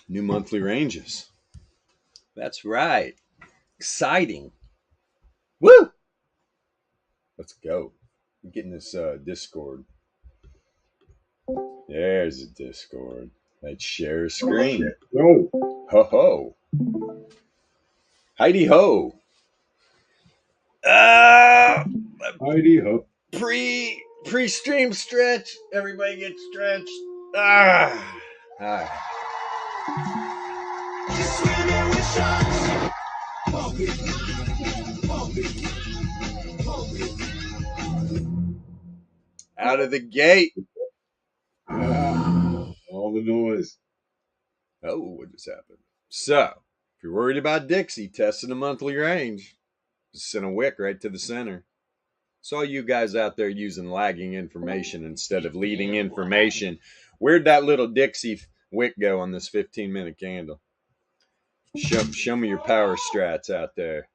New monthly ranges. That's right. Exciting. Woo! Let's go. I'm getting this Discord. There's a Discord. Let's share screen. No. Ho ho. Heidi ho. Heidi ho. Pre-stream stretch. Everybody get stretched. Ah. Ah. Out of the gate. All the noise. Oh, what just happened? So, if you're worried about Dixie testing the monthly range, just send a wick right to the center. So, you guys out there using lagging information instead of leading information, where'd that little Dixie wick go on this 15-minute candle? Show me your power strats out there.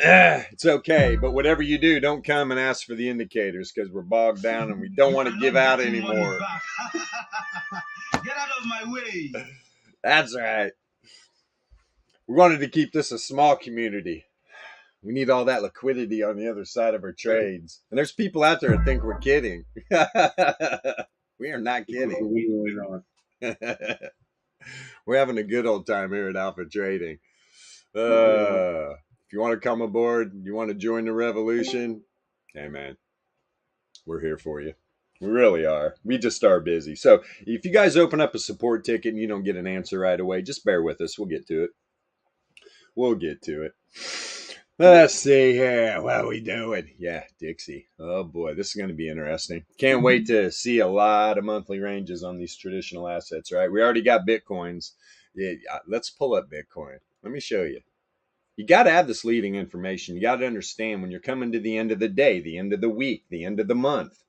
It's okay, but whatever you do, don't come and ask for the indicators because we're bogged down and we don't want to give out anymore. Get out of my way. That's right. We wanted to keep this a small community. We need all that liquidity on the other side of our trades. And there's people out there that think we're kidding. We are not kidding. We're having a good old time here at Alpha Trading. If you want to come aboard, you want to join the revolution, hey man, we're here for you. We really are. We just are busy. So if you guys open up a support ticket and you don't get an answer right away, just bear with us. We'll get to it. Let's see here. What are we doing? Yeah, Dixie. Oh boy, this is going to be interesting. Can't wait to see a lot of monthly ranges on these traditional assets, right? We already got Bitcoins. Yeah, let's pull up Bitcoin. Let me show you. You got to have this leading information. You got to understand when you're coming to the end of the day, the end of the week, the end of the month,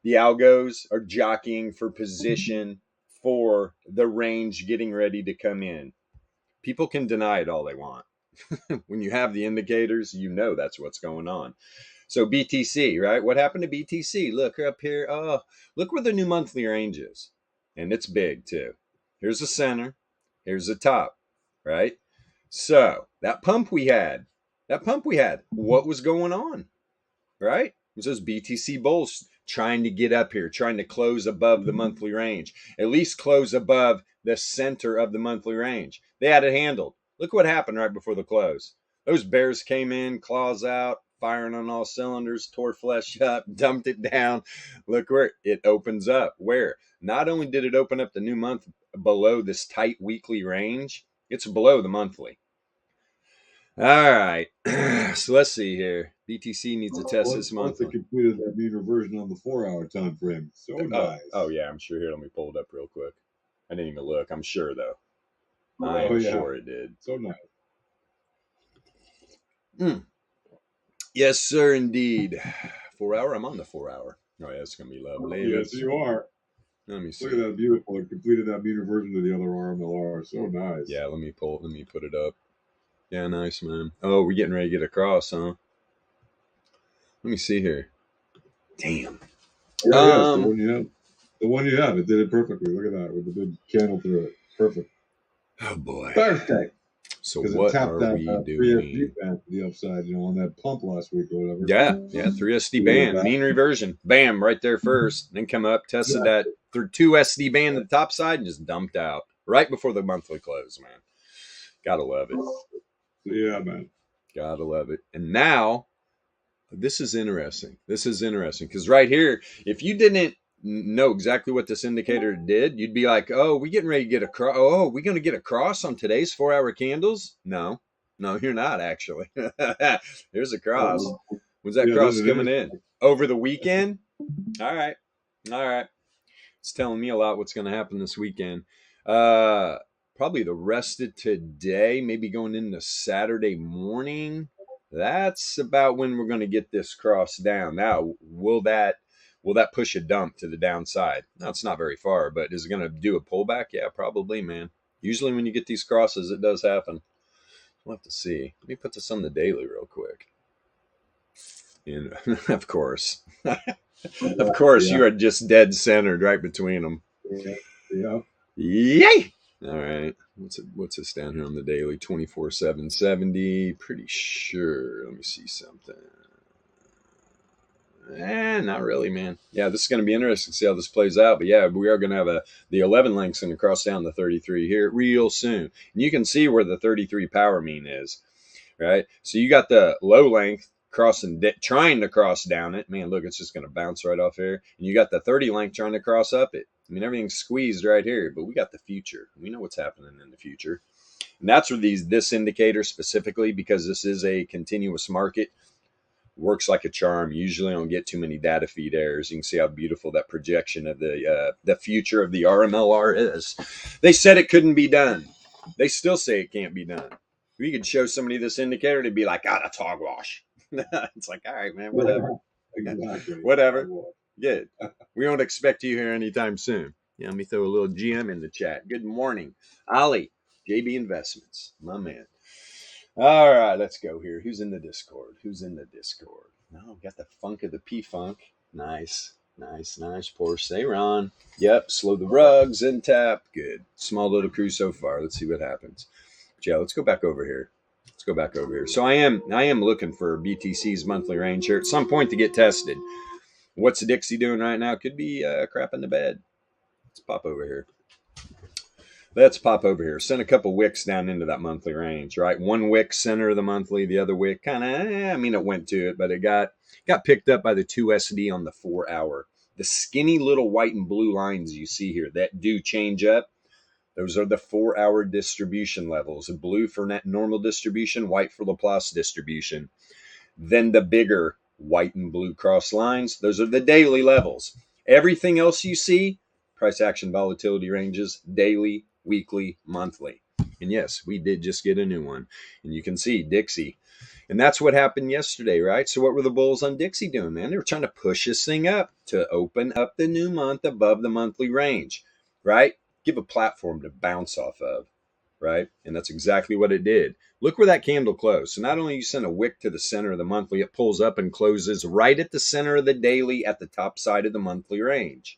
the algos are jockeying for position for the range getting ready to come in. People can deny it all they want. When you have the indicators, you know that's what's going on. So BTC, right? What happened to BTC? Look up here. Oh, look where the new monthly range is. And it's big too. Here's the center. Here's the top, right? So that pump we had, what was going on, right? It was those BTC bulls trying to get up here, trying to close above the monthly range, at least close above the center of the monthly range. They had it handled. Look what happened right before the close. Those bears came in, claws out, firing on all cylinders, tore flesh up, dumped it down. Look where it opens up. Where? Not only did it open up the new month below this tight weekly range, it's below the monthly. All right. So let's see here. BTC needs to test this month. Once they completed that mean reversion on the 4-hour time frame. So nice. Oh, yeah. I'm sure. Here, let me pull it up real quick. I didn't even look. I'm sure, though. I'm sure it did. So nice. Yes, sir, indeed. 4-hour? I'm on the 4-hour. Oh, yeah, it's going to be lovely. Yes, you are. Let me see. Look at that beautiful. It completed that mean reversion to the other RMLR. So nice. Yeah, let me put it up. Yeah, nice, man. Oh, we're getting ready to get across, huh? Let me see here. Damn. Yeah, the one you have, it did it perfectly. Look at that with the big candle through it. Perfect. Oh boy. Perfect. So what are we doing? 3SD band to the upside, on that pump last week or whatever. Yeah, 3SD band, mean reversion, bam, right there first. Then come up, tested that through 2 SD band at the top side, and just dumped out right before the monthly close, man. Gotta love it. Yeah, man. Gotta love it. And now, this is interesting. Because right here, if you didn't know exactly what this indicator did, you'd be like, oh, we getting ready to get a cross. Oh, we going to get a cross on today's 4-hour candles? No, you're not actually. There's a cross. When's that cross coming in? Over the weekend? All right. It's telling me a lot what's going to happen this weekend. Probably the rest of today, maybe going into Saturday morning. That's about when we're going to get this cross down. Now, will that push a dump to the downside? No, it's not very far, but is it going to do a pullback? Yeah, probably, man. Usually when you get these crosses, it does happen. We'll have to see. Let me put this on the daily real quick. And of course, you are just dead centered right between them. Yeah. Yay! All right. What's this down here on the daily? 24/770. Pretty sure. Let me see something. Not really, man. Yeah, this is going to be interesting to see how this plays out. But yeah, we are going to have the 11 link's going to cross down the 33 here real soon. And you can see where the 33 power mean is, right? So you got the low length trying to cross down it. Man, look, it's just going to bounce right off here. And you got the 30 length trying to cross up it. I mean, everything's squeezed right here, but we got the future. We know what's happening in the future. And that's where this indicator specifically, because this is a continuous market, works like a charm. Usually don't get too many data feed errors. You can see how beautiful that projection of the future of the RMLR is. They said it couldn't be done. They still say it can't be done. If you could show somebody this indicator, they'd be like, that's hogwash. It's like, all right, man, whatever. Exactly. Whatever. Good. We don't expect you here anytime soon. Yeah, let me throw a little GM in the chat. Good morning. Ali, JB Investments, my man. All right, let's go here. Who's in the Discord? Oh, got the funk of the P-Funk. Nice. Porsche. Say, Ron. Yep, slow the rugs and tap. Good. Small little crew so far. Let's see what happens. But yeah, let's go back over here. So I am looking for BTC's monthly range here at some point to get tested. What's Dixie doing right now? Could be crap in the bed. Let's pop over here. Send a couple wicks down into that monthly range, right? One wick center of the monthly, the other wick kind of, it went to it, but it got picked up by the 2SD on the 4 hour. The skinny little white and blue lines you see here that do change up, those are the 4 hour distribution levels. Blue for normal distribution, white for Laplace distribution. Then the bigger white and blue cross lines, those are the daily levels. Everything else you see, price action volatility ranges, daily, weekly, monthly. And yes, we did just get a new one. And you can see Dixie. And that's what happened yesterday, right? So what were the bulls on Dixie doing, man? They were trying to push this thing up to open up the new month above the monthly range, right? Give a platform to bounce off of, right? And that's exactly what it did. Look where that candle closed. So not only you send a wick to the center of the monthly, it pulls up and closes right at the center of the daily at the top side of the monthly range.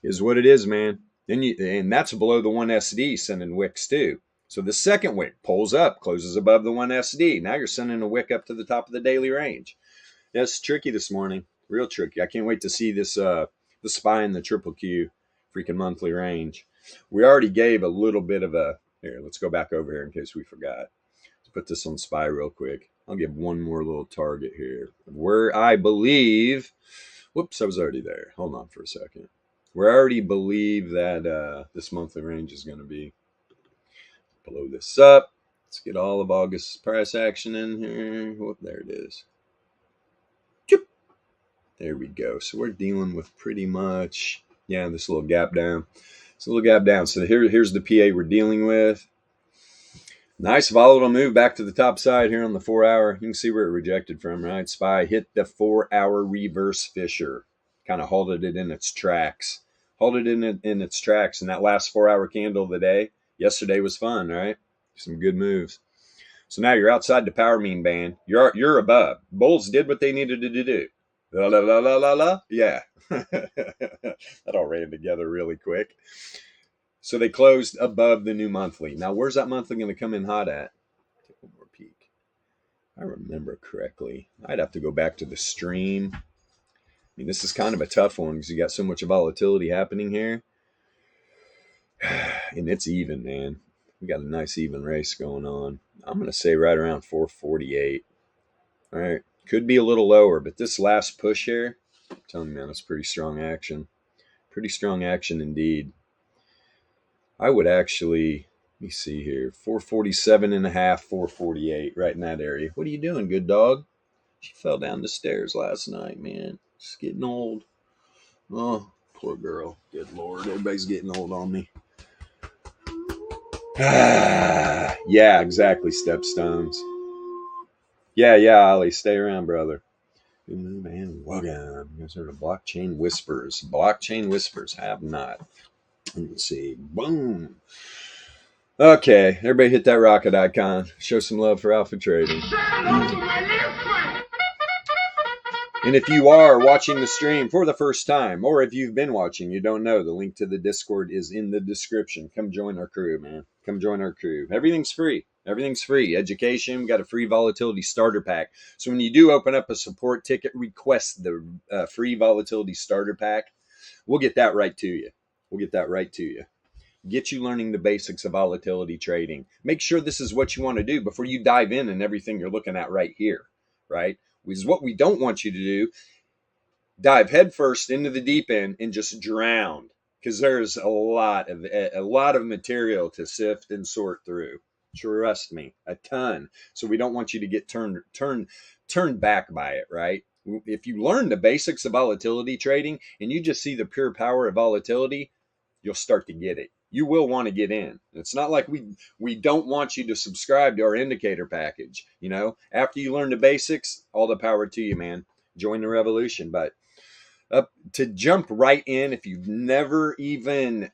Is what it is, man. And that's below the 1SD sending wicks too. So the second wick pulls up, closes above the 1SD. Now you're sending a wick up to the top of the daily range. That's tricky this morning. Real tricky. I can't wait to see this the SPY and the triple Q freaking monthly range. We already gave a little bit of a, here, let's go back over here in case we forgot. Let's put this on SPY real quick. I'll give one more little target here. Where I believe, whoops, I was already there. Hold on for a second. We already believe that this monthly range is going to be. Blow this up. Let's get all of August's price action in here. Whoop, there it is. There we go. So we're dealing with pretty much, this little gap down. So here's the PA we're dealing with. Nice volatile move back to the top side here on the 4 hour. You can see where it rejected from, right? SPY hit the 4 hour reverse fissure. Kind of halted it in its tracks. In its tracks. And that last 4 hour candle of the day, yesterday was fun, right? Some good moves. So now you're outside the power mean band. You're above. Bulls did what they needed to do. La la la la la la. Yeah. That all ran together really quick. So they closed above the new monthly. Now, where's that monthly going to come in hot at? Take one more peek. If I remember correctly, I'd have to go back to the stream. I mean, this is kind of a tough one because you got so much volatility happening here. And it's even, man. We got a nice even race going on. I'm going to say right around 448. All right. Could be a little lower, but this last push here, I'm telling you, man, that's pretty strong action. Pretty strong action indeed. I would actually, let me see here, 447.5, 448, right in that area. What are you doing, good dog? She fell down the stairs last night, man. She's getting old. Oh, poor girl. Good Lord. Everybody's getting old on me. Yeah, exactly, Stepstones. Yeah, Ali, stay around, brother. Man, welcome. You guys heard of Blockchain Whispers. Blockchain Whispers have not. Let's see. Boom. Okay, everybody hit that rocket icon. Show some love for Alpha Trading. And if you are watching the stream for the first time, or if you've been watching, you don't know, the link to the Discord is in the description. Come join our crew, man. Come join our crew. Everything's free. Everything's free. Education, we got a free volatility starter pack. So when you do open up a support ticket, request the free volatility starter pack. We'll get that right to you. We'll get that right to you. Get you learning the basics of volatility trading. Make sure this is what you want to do before you dive in and everything you're looking at right here, right? Which is what we don't want you to do. Dive headfirst into the deep end and just drown, because there's a lot of material to sift and sort through. Trust me, a ton. So we don't want you to get turned back by it, right? If you learn the basics of volatility trading and you just see the pure power of volatility, you'll start to get it. You will want to get in. It's not like we don't want you to subscribe to our indicator package. You know, after you learn the basics, all the power to you, man. Join the revolution. But to jump right in, if you've never even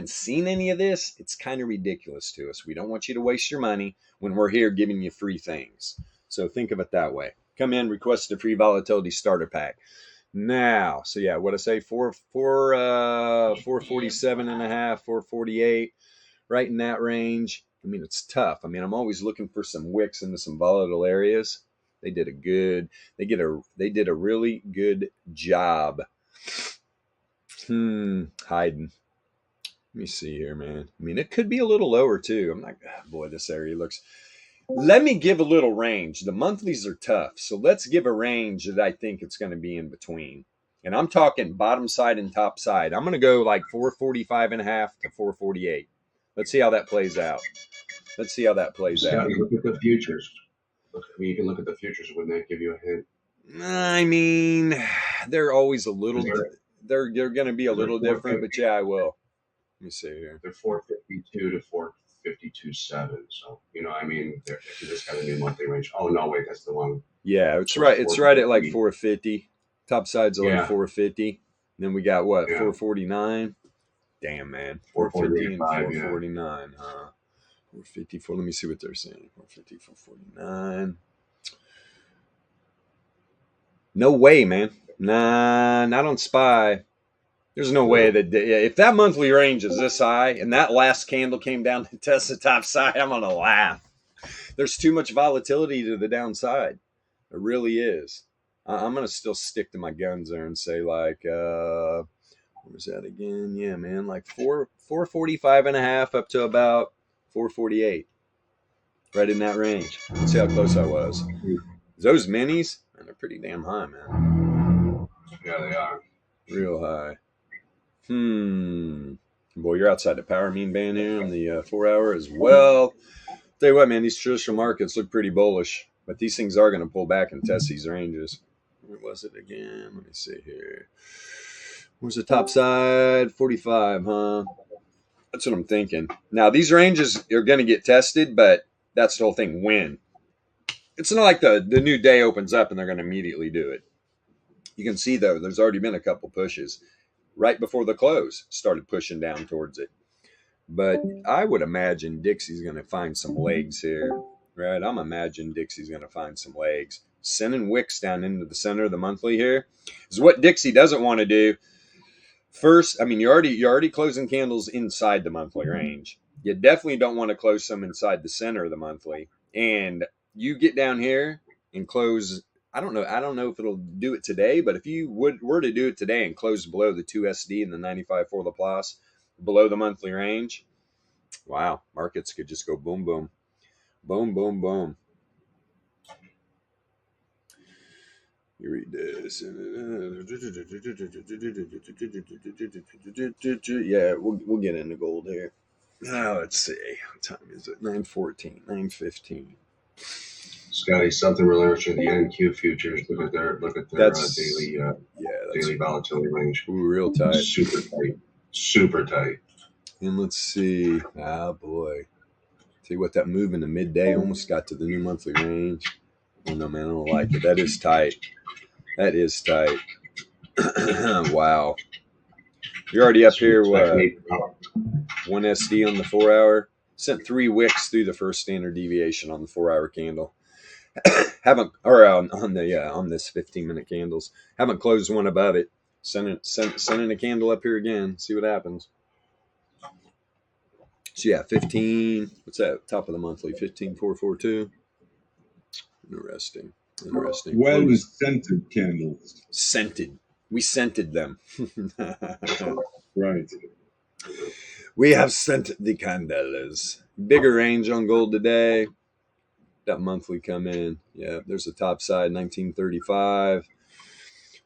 seen any of this, it's kind of ridiculous to us. We don't want you to waste your money when we're here giving you free things. So think of it that way. Come in, request a free volatility starter pack. Now, so yeah, what I say, 447 and a half, 448, right in that range. I mean, it's tough. I mean, I'm always looking for some wicks into some volatile areas. They did a really good job. Hiding. Let me see here, man. I mean, it could be a little lower too. I'm like, boy, this area looks. Let me give a little range. The monthlies are tough, so let's give a range that I think it's going to be in between. And I'm talking bottom side and top side. I'm going to go like 445 and a half to 448. Let's see how that plays out. Let's see how that plays out. Look at the futures. You can look at the futures. Wouldn't that give you a hint? I mean, they're always a little. They're going to be a little different, but yeah, I will. Let me see here. They're 452 to 452.7. So, you know, I mean, if you just got a new monthly range. Oh, no, wait, that's the one. Yeah, it's right. It's right at like 450. Top side's like 450. Then we got what? 449. Damn, man. 450 and 449, huh? 454. Let me see what they're saying. 450, 449. No way, man. Nah, not on SPY. There's no way that if that monthly range is this high and that last candle came down to test the top side, I'm going to laugh. There's too much volatility to the downside. It really is. I'm going to still stick to my guns there and say like, what was that again? Yeah, man, like 445 and a half up to about 448. Right in that range. Let's see how close I was. Those minis, man, they're pretty damn high, man. Yeah, they are. Real high. Boy, you're outside the power mean band here on the 4 hour as well. Tell you what, man, these traditional markets look pretty bullish, but these things are going to pull back and test these ranges. Where was it again? Let me see here. Where's the top side? 45, huh? That's what I'm thinking. Now, these ranges are going to get tested, but that's the whole thing. When? It's not like the new day opens up and they're going to immediately do it. You can see, though, there's already been a couple pushes. Right before the close, started pushing down towards it. But I would imagine Dixie's going to find some legs here, right? I'm imagining Dixie's going to find some legs. Sending wicks down into the center of the monthly here is what Dixie doesn't want to do. First, I mean, you're already closing candles inside the monthly range. You definitely don't want to close some inside the center of the monthly. And you get down here and close. I don't know if it'll do it today, but if you were to do it today and close below the 2SD and the 95 for Laplace, below the monthly range, wow, markets could just go boom, boom, boom, boom, boom. You read this. Yeah, we'll get into gold here. Now, let's see. What time is it? 9:14, 9:15. Scotty, something really interesting. The NQ futures. Look at their daily volatility range. Ooh, real tight. Super tight. And let's see. Ah, boy. See what, that move in the midday almost got to the new monthly range. Oh no, man, I don't like it. That is tight. That is tight. Wow. You're already up here. What? 1 SD on the 4 hour. Sent 3 wicks through the first standard deviation on the 4 hour candle. Haven't, or on the on this 15-minute candles, haven't closed one above it. Sending a candle up here again. See what happens. So yeah, 15. What's that? Top of the monthly, 15442. Interesting. Well scented candles. Scented. We scented them. Right. We have sent the candles. Bigger range on gold today. That monthly come in. Yeah, there's the top side, 1935,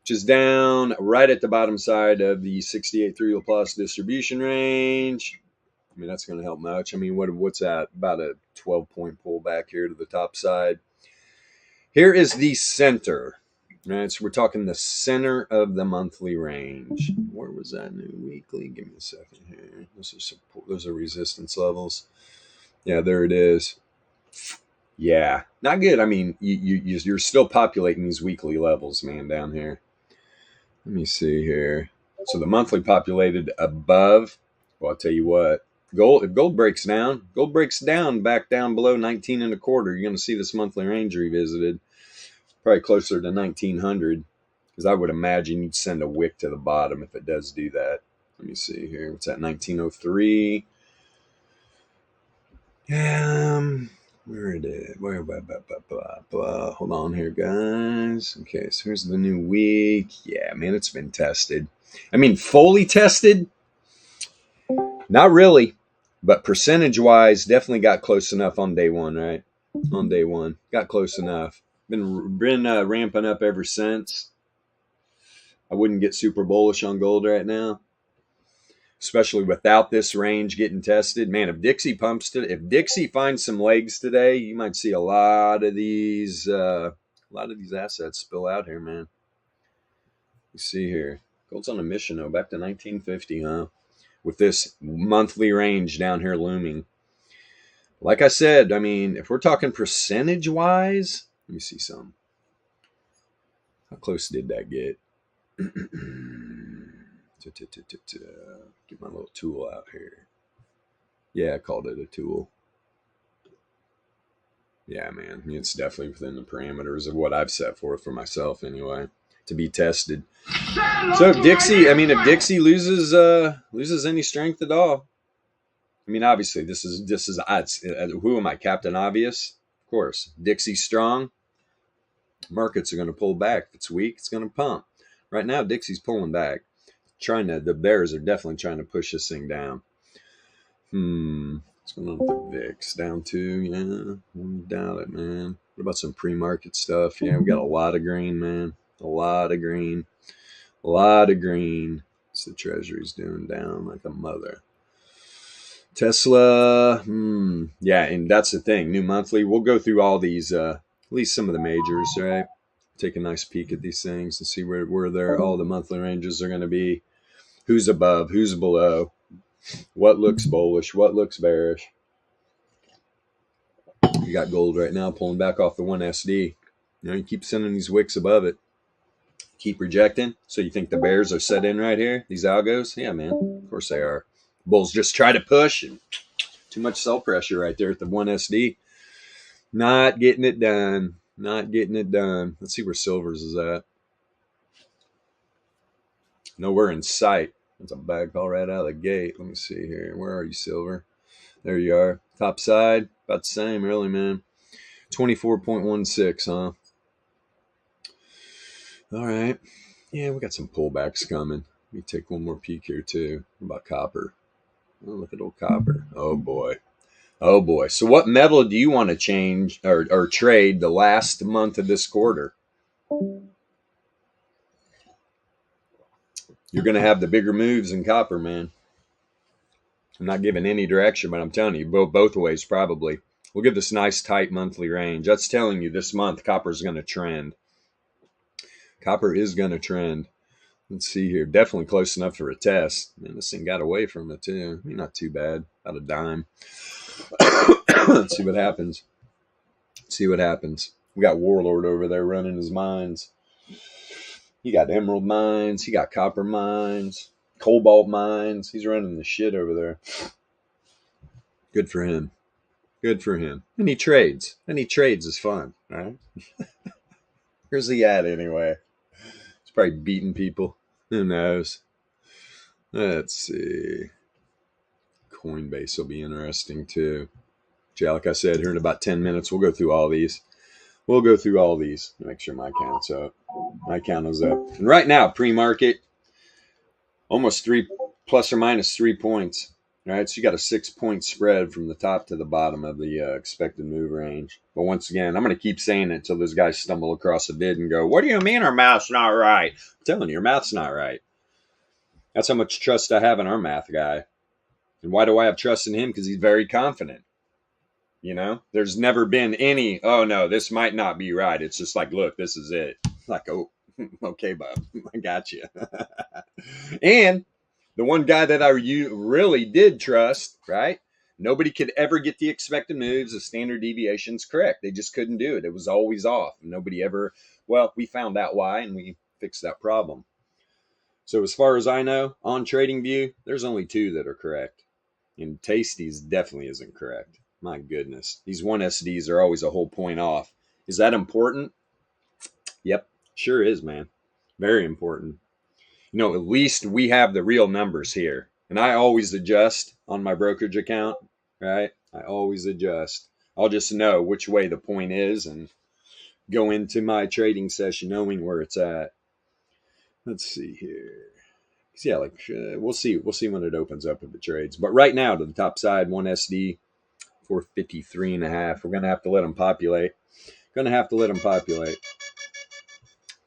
which is down right at the bottom side of the 68.3 plus distribution range. I mean, that's going to help much. I mean, what's that? About a 12-point pullback here to the top side. Here is the center. Right, so we're talking the center of the monthly range. Where was that new weekly? Give me a second here. Those are resistance levels. Yeah, there it is. Yeah, not good. I mean, you're still populating these weekly levels, man, down here. Let me see here. So the monthly populated above. Well, I'll tell you what. If gold breaks down back down below 19 and a quarter, you're going to see this monthly range revisited. Probably closer to 1900, because I would imagine you'd send a wick to the bottom if it does do that. Let me see here. What's that? 1903. Where it is? Blah, blah, blah, blah. Hold on here, guys. Okay, so here's the new week. Yeah, man, it's been tested. I mean, fully tested? Not really, but percentage-wise, definitely got close enough on day one, right? On day one, got close enough. Been ramping up ever since. I wouldn't get super bullish on gold right now, especially without this range getting tested. Man, if Dixie finds some legs today, you might see a lot of these assets spill out here, man. You see here, gold's on a mission though, back to 1950, huh? With this monthly range down here looming. Like I said, I mean, if we're talking percentage wise, let me see some. How close did that get? Get my little tool out here. Yeah, I called it a tool. Yeah, man, it's definitely within the parameters of what I've set forth for myself anyway, to be tested. So if Dixie loses any strength at all, I mean, obviously this is who am I, Captain Obvious? Of course, Dixie's strong. Markets are going to pull back. If it's weak, it's going to pump. Right now, Dixie's pulling back. The bears are definitely trying to push this thing down. What's going on with the VIX? Down 2, yeah. I doubt it, man. What about some pre-market stuff? Yeah, we got a lot of green, man. A lot of green. What's the Treasury's doing? Down like a mother. Tesla, yeah, and that's the thing. New monthly, we'll go through all these, at least some of the majors, right? Take a nice peek at these things and see where all the monthly ranges are going to be. Who's above, who's below, what looks bullish, what looks bearish. You got gold right now pulling back off the 1SD. You keep sending these wicks above it. Keep rejecting. So you think the bears are set in right here? These algos? Yeah, man. Of course they are. Bulls just try to push, and too much sell pressure right there at the 1SD. Not getting it done. Let's see where silver's is at. Nowhere in sight. That's a bad call right out of the gate. Let me see here. Where are you, silver? There you are. Top side. About the same, really, man. 24.16, huh? All right. Yeah, we got some pullbacks coming. Let me take one more peek here, too. What about copper? Oh, look at old copper. Oh, boy. So what metal do you want to change or trade the last month of this quarter? You're going to have the bigger moves in copper, man. I'm not giving any direction, but I'm telling you, both ways probably. We'll give this nice tight monthly range. That's telling you this month copper is going to trend. Let's see here. Definitely close enough for a test. Man, this thing got away from it too. I mean, not too bad. About a dime. Let's see what happens. We got Warlord over there running his mines. He got emerald mines. He got copper mines. Cobalt mines. He's running the shit over there. Good for him. Good for him. And he trades. And he trades is fun, right? Where's he at anyway? He's probably beating people. Who knows? Let's see. Coinbase will be interesting too. Yeah, like I said, here in about 10 minutes, we'll go through all these. We'll go through all these. Make sure my count's up. My count is up. And right now, pre-market, almost 3 plus or minus 3 points. All right, so you got a 6-point spread from the top to the bottom of the expected move range. But once again, I'm going to keep saying it until those guys stumble across a bid and go, "What do you mean our math's not right?" I'm telling you, your math's not right. That's how much trust I have in our math guy. And why do I have trust in him? Because he's very confident. You know, there's never been any, "Oh no, this might not be right." It's just like, "Look, this is it." Like, "Oh, okay, bub, I got you." And the one guy that I really did trust, right? Nobody could ever get the expected moves, the standard deviations correct. They just couldn't do it. It was always off. Nobody ever, well, we found out why and we fixed that problem. So as far as I know, on TradingView, there's only 2 that are correct. And Tasty's definitely isn't correct. My goodness. These 1SDs are always a whole point off. Is that important? Yep, sure is, man. Very important. You know, at least we have the real numbers here. And I always adjust on my brokerage account, right? I always adjust. I'll just know which way the point is and go into my trading session knowing where it's at. Let's see here. Yeah, like we'll see when it opens up if it trades. But right now to the top side, 1SD, 453.5. We're gonna have to let them populate.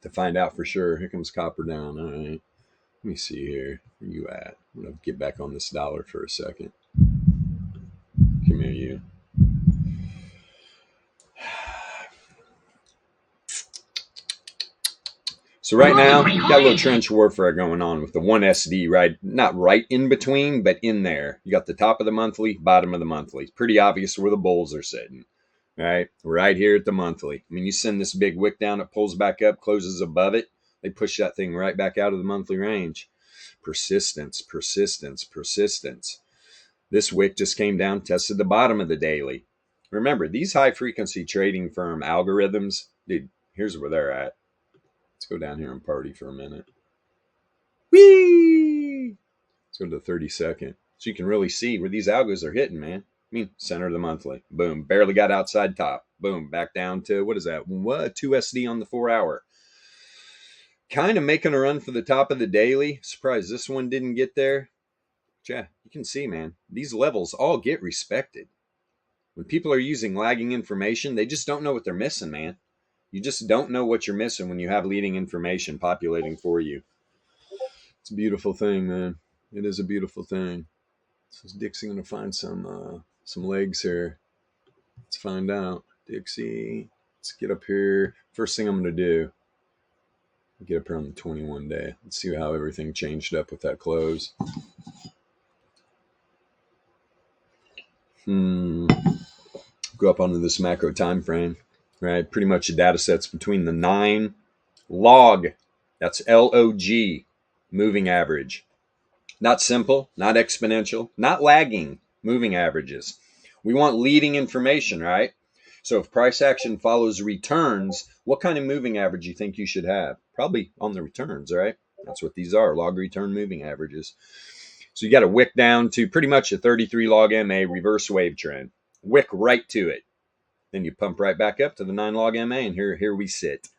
To find out for sure. Here comes copper down. All right. Let me see here. Where you at? I'm going to get back on this dollar for a second. Come here, you. So right now, got a little trench warfare going on with the 1SD, right? Not right in between, but in there. You got the top of the monthly, bottom of the monthly. It's pretty obvious where the bulls are sitting, right? Right here at the monthly. I mean, you send this big wick down, it pulls back up, closes above it. They push that thing right back out of the monthly range. Persistence. This wick just came down, tested the bottom of the daily. Remember, these high-frequency trading firm algorithms, dude, here's where they're at. Let's go down here and party for a minute. Whee! Let's go to the 30-second. So you can really see where these algos are hitting, man. I mean, center of the monthly. Boom. Barely got outside top. Boom. Back down to, what is that? 2SD on the 4-hour. Kind of making a run for the top of the daily. Surprised this one didn't get there. But yeah, you can see, man, these levels all get respected. When people are using lagging information, they just don't know what they're missing, man. You just don't know what you're missing when you have leading information populating for you. It's a beautiful thing, man. It is a beautiful thing. So is Dixie going to find some legs here? Let's find out. Dixie, let's get up here. First thing I'm going to do, get up here on the 21 day. Let's see how everything changed up with that close. Go up onto this macro time frame, right? Pretty much the data sets between the 9 log, that's LOG, moving average. Not simple, not exponential, not lagging moving averages. We want leading information, right? So if price action follows returns, what kind of moving average you think you should have? Probably on the returns, right? That's what these are, log return moving averages. So you got to wick down to pretty much a 33 log MA reverse wave trend. Wick right to it. Then you pump right back up to the 9 log MA, and here we sit.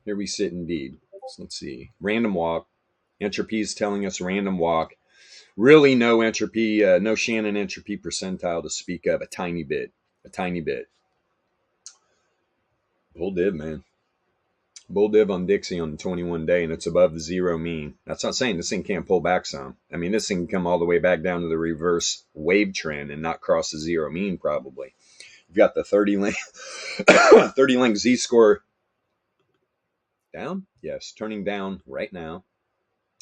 Here we sit indeed. So let's see. Random walk. Entropy is telling us random walk. Really no entropy, no Shannon entropy percentile to speak of. A tiny bit. Bull div, man. Bull div on Dixie on the 21 day, and it's above the 0 mean. That's not saying this thing can't pull back some. I mean, this thing can come all the way back down to the reverse wave trend and not cross the 0 mean probably. You've got the 30 link Z-score down. Yes, turning down right now.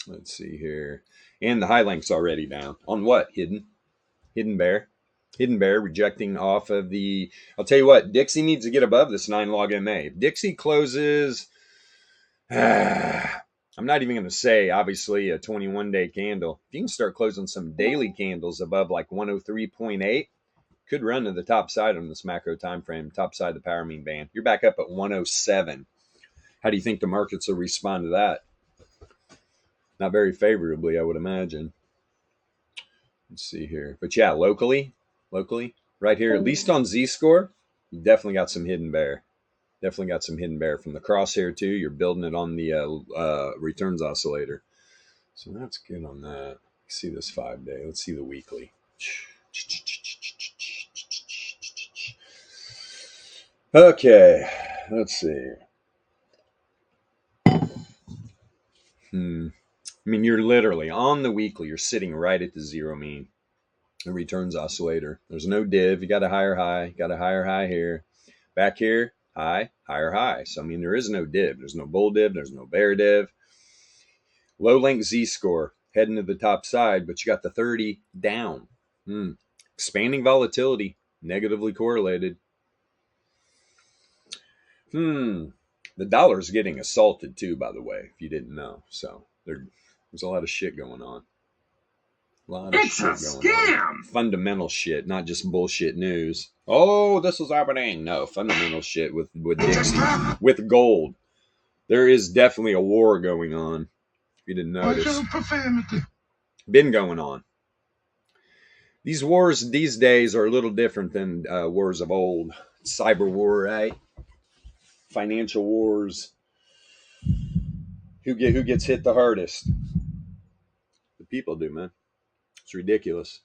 Let's see here. And the high link's already down. On what? Hidden bear. Hidden bear rejecting off of the... I'll tell you what, Dixie needs to get above this 9 log MA. If Dixie closes... I'm not even going to say, obviously, a 21-day candle. If you can start closing some daily candles above like 103.8, Could run to the top side on this macro time frame, top side of the power mean band. You're back up at 107. How do you think the markets will respond to that? Not very favorably, I would imagine. Let's see here. But yeah, locally, right here, at least on Z-score, you definitely got some hidden bear. Definitely got some hidden bear from the crosshair too. You're building it on the returns oscillator. So that's good on that. Let's see this 5-day. Let's see the weekly. Okay, let's see. I mean, you're literally on the weekly. You're sitting right at the zero mean. The returns oscillator. There's no div. You got a higher high. Got a higher high here. Back here, high, higher high. So, I mean, there is no div. There's no bull div. There's no bear div. Low length Z-score heading to the top side, but you got the 30 down. Expanding volatility, negatively correlated. The dollar's getting assaulted too, by the way, if you didn't know. So there's a lot of shit going on. It's a scam! Fundamental shit, not just bullshit news. Oh, this is happening. No, fundamental shit with Dixie, with gold. There is definitely a war going on. If you didn't notice, been going on. These wars these days are a little different than wars of old. Cyber war, right? Financial wars. Who gets hit the hardest? The people do, man. It's ridiculous.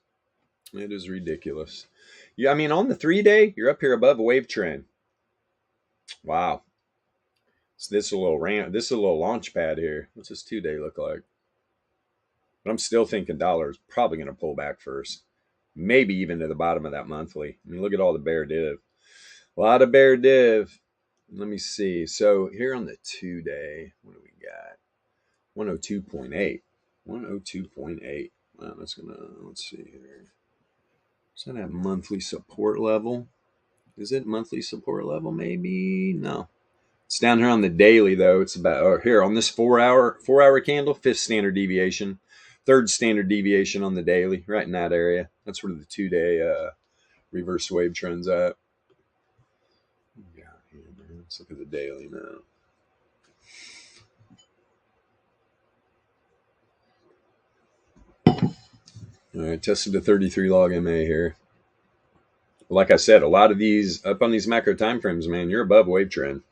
It is ridiculous. Yeah, I mean, on the 3-day, you're up here above a wave trend. Wow. So this is a little This is a little launch pad here. What's this 2-day look like? But I'm still thinking dollar is probably going to pull back first. Maybe even to the bottom of that monthly. I mean, look at all the bear div. A lot of bear div. Let me see. So here on the 2-day, what do we got? 102.8. 102.8. Well, let's see here. Is that at monthly support level? Is it monthly support level? Maybe. No. It's down here on the daily though. It's about here on this 4-hour candle, 5th standard deviation, 3rd standard deviation on the daily, right in that area. That's where the 2-day reverse wave trend's at. Yeah, let's look at the daily now. All right, tested the 33 log MA here. Like I said, a lot of these up on these macro time frames, man, you're above wave trend.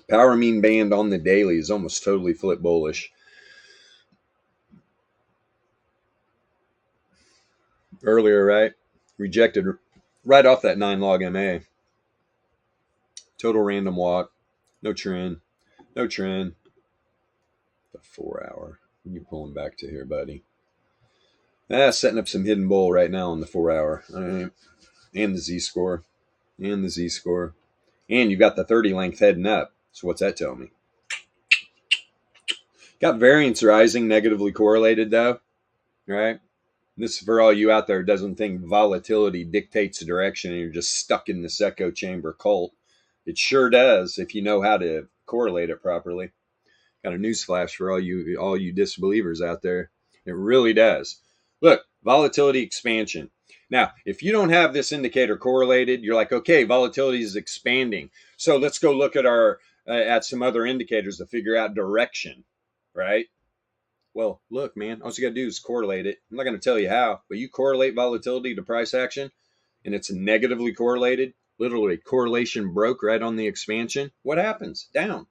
Power mean band on the daily is almost totally flip bullish. Earlier, right? Rejected right off that 9 log MA. Total random walk. No trend. No trend. The 4-hour. You pulling back to here, buddy. Setting up some hidden bull right now on the 4-hour. All right. And the Z-score. And the Z-score. And you've got the 30 length heading up. So what's that tell me? Got variance rising, negatively correlated though. Right? This is for all you out there who doesn't think volatility dictates the direction and you're just stuck in this echo chamber cult. It sure does if you know how to correlate it properly. Got a newsflash for all you disbelievers out there. It really does. Look, volatility expansion. Now, if you don't have this indicator correlated, you're like, okay, volatility is expanding. So let's go look at at some other indicators to figure out direction, right? Well, look, man, all you got to do is correlate it. I'm not going to tell you how, but you correlate volatility to price action, and it's negatively correlated. Literally, correlation broke right on the expansion. What happens? Down.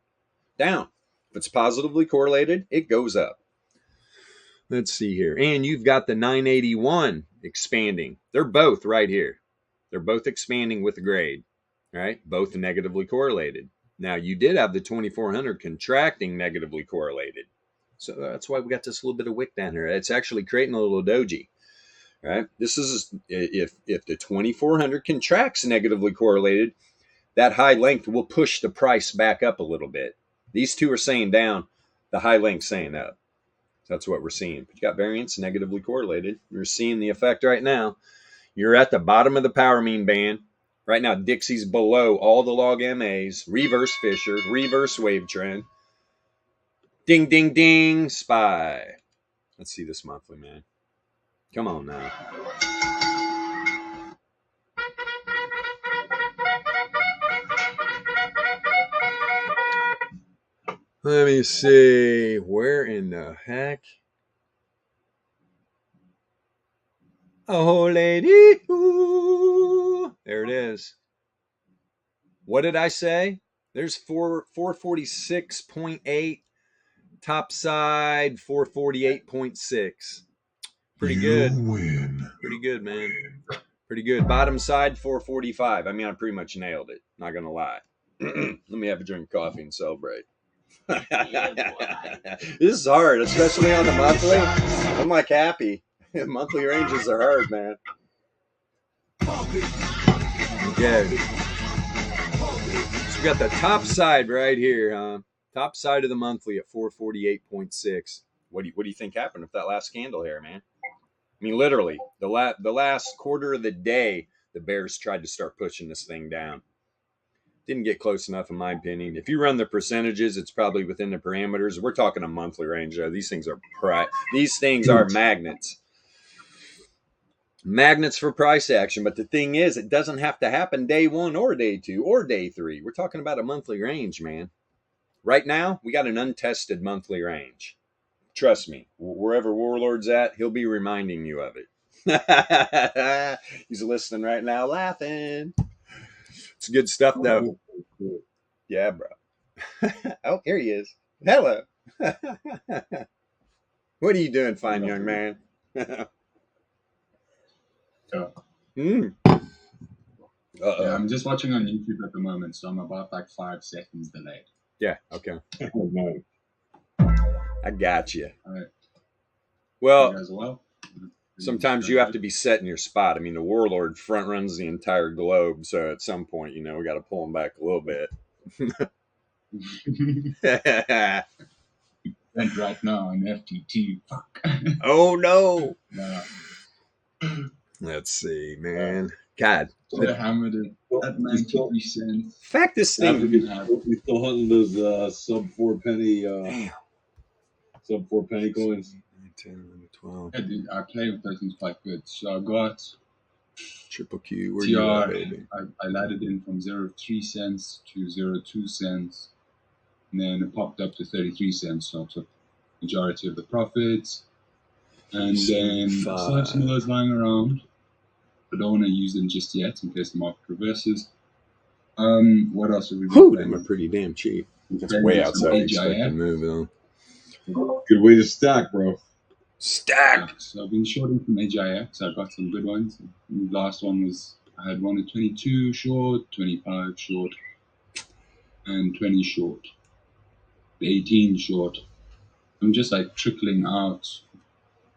Down. If it's positively correlated, it goes up. Let's see here. And you've got the 981 expanding. They're both right here. They're both expanding with the grade, right? Both negatively correlated. Now, you did have the 2400 contracting negatively correlated. So that's why we got this little bit of wick down here. It's actually creating a little doji, right? This is if the 2400 contracts negatively correlated, that high length will push the price back up a little bit. These two are saying down, the high length saying up. That's what we're seeing. But you got variance negatively correlated. You're seeing the effect right now. You're at the bottom of the power mean band. Right now, Dixie's below all the log MAs, reverse Fisher, reverse wave trend. Ding, ding, ding, SPY. Let's see this monthly, man. Come on now. Let me see. Where in the heck? Oh, lady. Ooh. There it is. What did I say? There's 446.8. Top side 448.6. Pretty good. You win. Pretty good, man. Pretty good. Bottom side 445. I mean, I pretty much nailed it. Not gonna lie. Let me have a drink of coffee and celebrate. This is hard, especially on the monthly. I'm like happy. Monthly ranges are hard, man. Okay. So we got the top side right here, huh? Top side of the monthly at 448.6. What do you think happened with that last candle here, man? I mean, literally, the last quarter of the day, the bears tried to start pushing this thing down. Didn't get close enough, in my opinion. If you run the percentages, it's probably within the parameters. We're talking a monthly range. These things are magnets. Magnets for price action. But the thing is, it doesn't have to happen day 1 or day 2 or day 3. We're talking about a monthly range, man. Right now, we got an untested monthly range. Trust me, wherever Warlord's at, he'll be reminding you of it. He's listening right now, laughing. It's good stuff, though. Yeah, bro. Oh, here he is. Hello. What are you doing, fine young man? Yeah, I'm just watching on YouTube at the moment, so I'm about like 5 seconds delayed. Yeah, okay. Oh, no. I got you. All right. Well, You guys well? sometimes you have to be set in your spot. I mean, the Warlord front runs the entire globe, so at some point, we got to pull him back a little bit. And right now on FTT, fuck. Oh, no. Nah. Let's see, man. God. So hammered it at 93 cents. Fact, this thing. We're still hunting those sub 4 penny coins. 10, 12. Yeah, dude, I play with those things quite good. So I got Triple Q. Where you at, TR. baby? I landed in from 0.3 cents to 0.2 cents. And then it popped up to 33 cents. So I took the majority of the profits. And then I still have some of those lying around. I don't want to use them just yet in case the market reverses. What else have we been Them are playing? pretty damn cheap. That's Playing way with outside some the expected move, though. Good way to stack, bro. Stack. So I've been shorting from AGIX. I've got some good ones. The last one was, I had one at 22 short, 25 short, and 20 short. The 18 short. I'm just like trickling out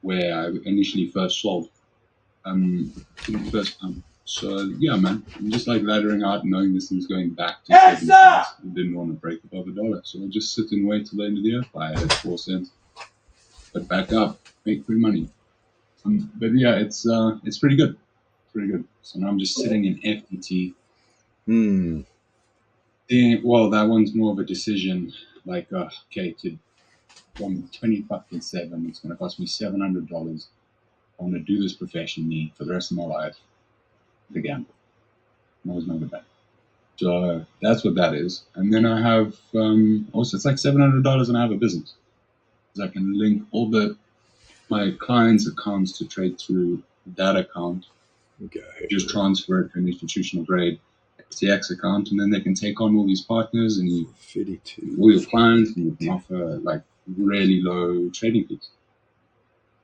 where I initially first sold. The first time. So yeah, man, I'm just like laddering out, knowing this thing's going back to 7 cents. I didn't want to break above $1, so I'll just sit and wait till the end of the year. Buy it at 4 cents, but back up, make good money. But yeah, it's pretty good, pretty good. So now I'm just sitting in FTT. Well, that one's more of a decision. Like, okay, from 20.7, it's gonna cost me $700. I want to do this professionally for the rest of my life. The gamble. I always remember that. So that's what that is. And then I have also it's like $700, and I have a business. Because I can link all my clients' accounts to trade through that account. Okay. Just transfer it to an institutional grade FTX account, and then they can take on all these partners and you 52. all your clients, and you can offer like really low trading fees.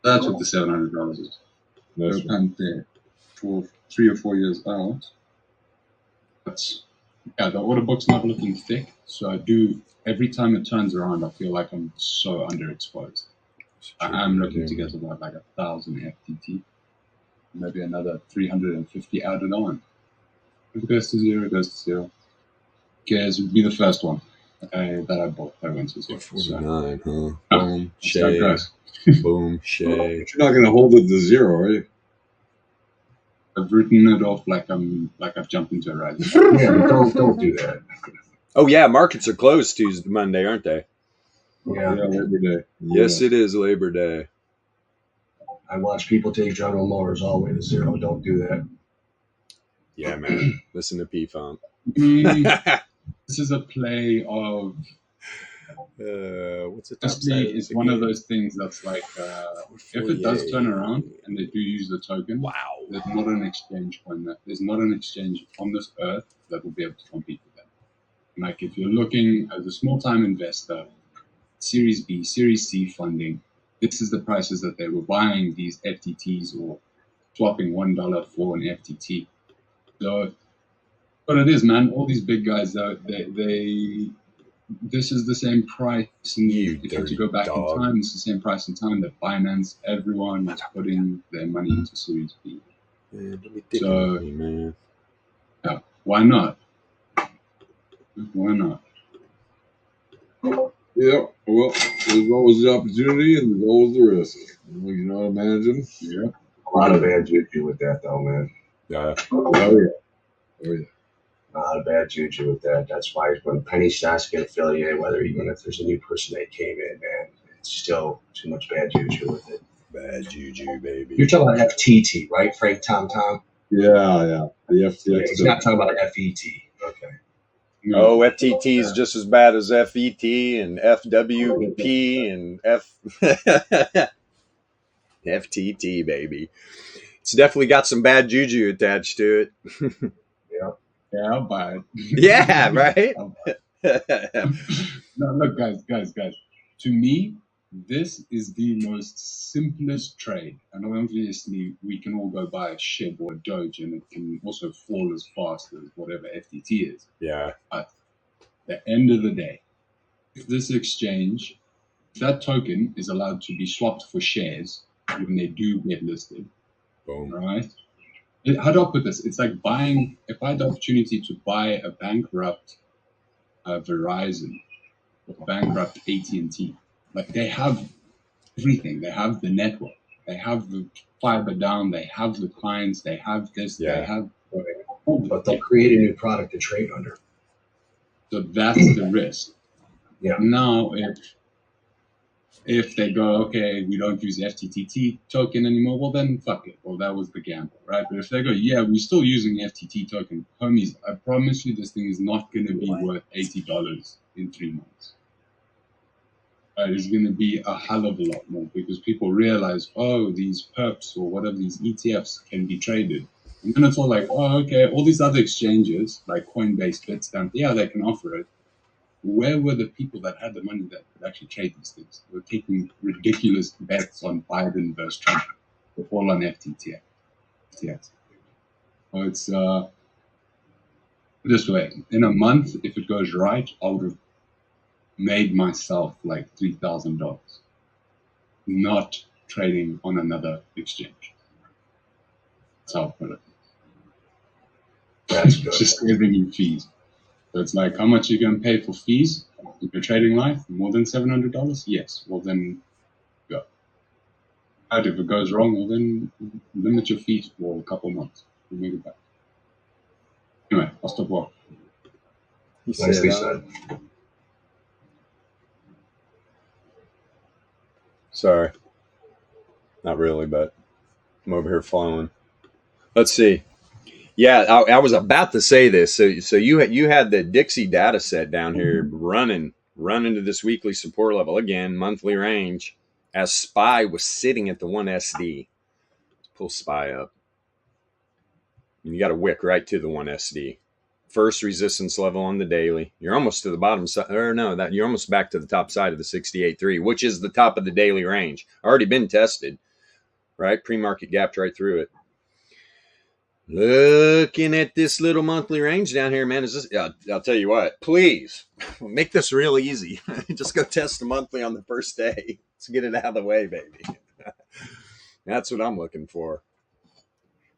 That's what the $700 is. Nice And there for 3 or 4 years out. But yeah, the order book's not looking thick, so I do every time it turns around, I feel like I'm so underexposed. I am looking to get about like 1,000 FTT, maybe another 350 added on. If it goes to zero, it goes to zero. Gears would be the first one that I bought. That went to zero. 49, huh? Boom, Shay. Boom, Shay. But you're not going to hold it to zero, are you? I've written it off like I've jumped into a ride. Yeah, don't do that. Oh, yeah, markets are closed Tuesday, Monday, aren't they? Yeah, Labor Day. Yes, it is Labor Day. I watch people take General Motors all the way to zero. Don't do that. Yeah, man. Listen to P-Funk. This is a play of What's the top side Honestly, of this it's one of again? those things that's like, if it does turn around and they do use the token, Wow. there's not an exchange there's not an exchange on this earth that will be able to compete with that. Like if you're looking as a small time investor, Series B, Series C funding, this is the prices that they were buying these FTTs or swapping $1 for an FTT. So, but it is, man. All these big guys, they this is the same price. And You if you were to dirty go back dog. in time, it's the same price in time that Binance, everyone was putting their money into Series B. Man, don't be So- dicking with me, man. Yeah, why not? Why not? Yeah, well, there's always the opportunity and there's always the risk. You know what I'm managing? Yeah. A lot of bad juju with that, though, man. Yeah. Oh, yeah. Oh, yeah. A lot of bad juju with that. That's why when penny stocks get affiliated, whether even if there's a new person that came in, man, it's still too much bad juju with it. Bad juju, baby. You're talking about FTT, right, Frank Tom? Yeah. The FTX. Yeah, he's not talking about FET. Okay. Oh, FTT is just as bad as FET and FWP and FTT, baby. It's definitely got some bad juju attached to it. Yeah. Yeah, I'll buy it. Yeah, right? I'll buy it. No, look, guys. To me, this is the most simplest trade. And obviously, we can all go buy a SHIB or a Doge, and it can also fall as fast as whatever FTT is. Yeah. At the end of the day, if this exchange, that token is allowed to be swapped for shares when they do get listed, Boom. right? How do I put this? It's like buying, if I had the opportunity to buy a bankrupt Verizon or bankrupt AT&T, like they have everything. They have the network. They have the fiber down. They have the clients. They have this. Yeah. They have But they'll create a new product to trade under. So that's the risk. Yeah. Now, if they go, okay, we don't use the FTT token anymore, well then fuck it. Well, that was the gamble, right? But if they go, yeah, we're still using the FTT token, homies, I promise you, this thing is not going to be worth $80 in 3 months. It's going to be a hell of a lot more because people realize, oh, these perps or whatever, these ETFs can be traded. And then it's all like, oh, okay, all these other exchanges like Coinbase, Bitstamp, yeah, they can offer it. Where were the people that had the money that could actually trade these things? They were taking ridiculous bets on Biden versus Trump, all on FTT. So it's this way. In a month, if it goes right, I would have made myself like $3,000, not trading on another exchange. That's how I put it. That's good. Just saving you fees. So it's like, how much are you going to pay for fees? If you're trading live, more than $700? Yes. Well, then go. And if it goes wrong, well, then limit your fees for a couple months. You make it back. Anyway, I'll stop walking. Nicely said. Sorry. Not really, but I'm over here flowing. Let's see. Yeah, I was about to say this. So you had the Dixie data set down here running to this weekly support level again, monthly range, as SPY was sitting at the 1 SD. Let's pull SPY up. And you got a wick right to the 1 SD. First resistance level on the daily. You're almost to the bottom side, or no, that you're almost back to the top side of the 68.3, which is the top of the daily range. Already been tested, right? Pre-market gapped right through it. Looking at this little monthly range down here, man, is this? I'll tell you what. Please make this real easy. Just go test the monthly on the first day. Let's get it out of the way, baby. That's what I'm looking for.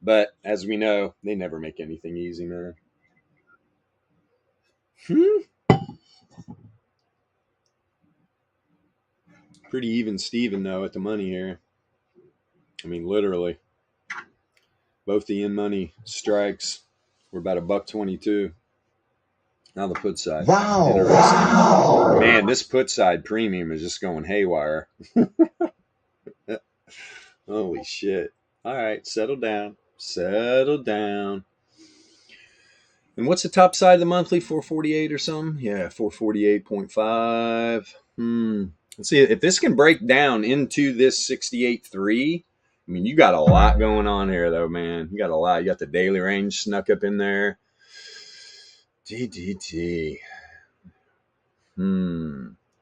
But as we know, they never make anything easy, man. Pretty even Steven, though, at the money here. I mean, literally. Both the in-money strikes were about $1.22. Now the put side. Wow. Interesting. Man, this put side premium is just going haywire. Holy shit. All right, settle down. Settle down. And what's the top side of the monthly? 448 or something? Yeah, 448.5. Let's see if this can break down into this 68.3. I mean, you got a lot going on here, though, man. You got a lot. You got the daily range snuck up in there. DDT.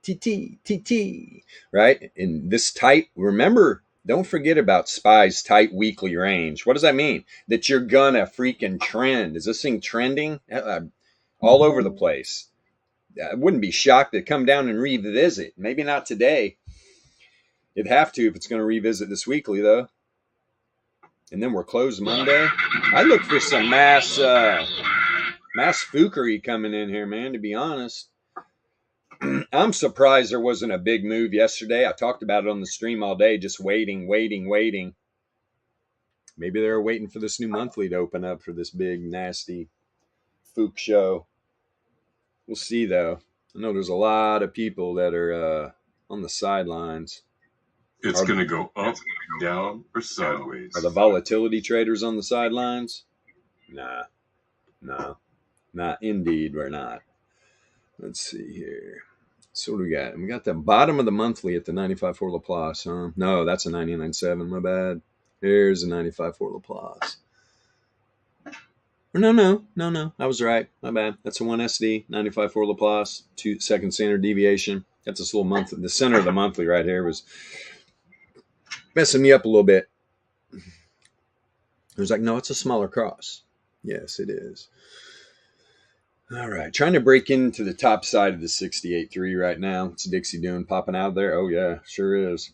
TT. Right? And this tight, remember, don't forget about SPY's tight weekly range. What does that mean? That you're gonna freaking trend. Is this thing trending? All over the place. I wouldn't be shocked to come down and revisit. Maybe not today. It'd have to if it's going to revisit this weekly, though. And then we're closed Monday. I look for some mass fookery coming in here, man, to be honest. I'm surprised there wasn't a big move yesterday. I talked about it on the stream all day, just waiting. Maybe they were waiting for this new monthly to open up for this big, nasty fook show. We'll see, though. I know there's a lot of people that are on the sidelines. It's going to go up, down, or sideways. Are the volatility traders on the sidelines? Nah. Indeed, we're not. Let's see here. So what do we got? We got the bottom of the monthly at the 95.4 Laplace, huh? No, that's a 99.7. My bad. Here's a 95.4 Laplace. No. I was right. My bad. That's a 1SD, 95.4 Laplace, 2 second standard deviation. That's this little month. The center of the monthly right here was messing me up a little bit. It was like, no, it's a smaller cross. Yes, it is. All right. Trying to break into the top side of the 68.3 right now. What's Dixie doing? Popping out there? Oh, yeah. Sure is.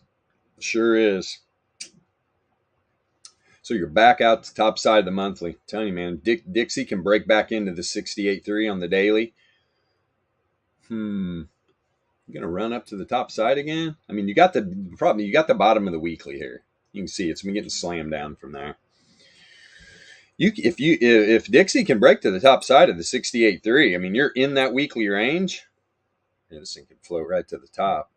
So you're back out to the top side of the monthly. I'm telling you, man, Dixie can break back into the 68.3 on the daily. You're gonna run up to the top side again? I mean, you got the bottom of the weekly here. You can see it's been getting slammed down from there. If Dixie can break to the top side of the 68.3, I mean, you're in that weekly range. And this thing can float right to the top.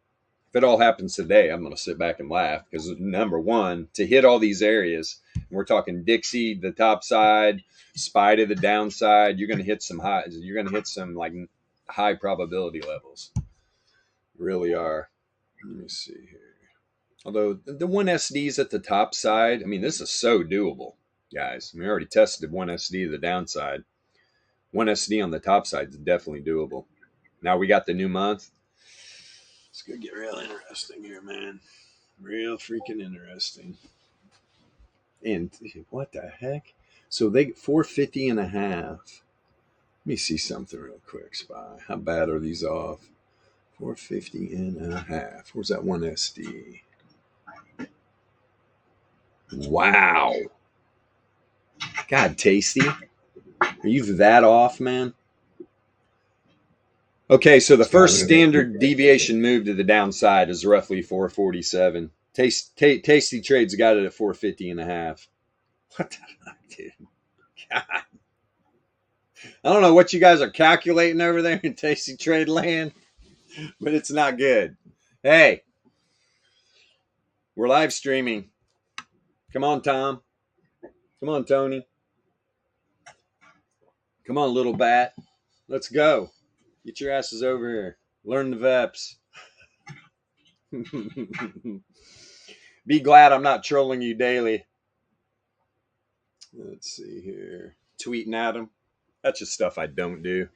If it all happens today, I'm going to sit back and laugh because number one, to hit all these areas, we're talking Dixie, the top side, SPY to the downside, you're going to hit some highs. You're going to hit some like high probability levels. Really are. Let me see here. Although the 1SDs at the top side, I mean, this is so doable, guys. We already tested 1SD to the downside. 1SD on the top side is definitely doable. Now we got the new month. It's going to get real interesting here, man. Real freaking interesting. And what the heck? So they 450 and a half. Let me see something real quick, SPY. How bad are these off? 450 and a half. Where's that 1SD? Wow. God, Tasty. Are you that off, man? Okay, so the first standard deviation move to the downside is roughly 447. Tasty Trades got it at 450 and a half. What the fuck, dude? God. I don't know what you guys are calculating over there in Tasty Trade land, but it's not good. Hey, we're live streaming. Come on, Tom. Come on, Tony. Come on, little bat. Let's go. Get your asses over here. Learn the VEPS. Be glad I'm not trolling you daily. Let's see here. Tweeting at them. That's just stuff I don't do.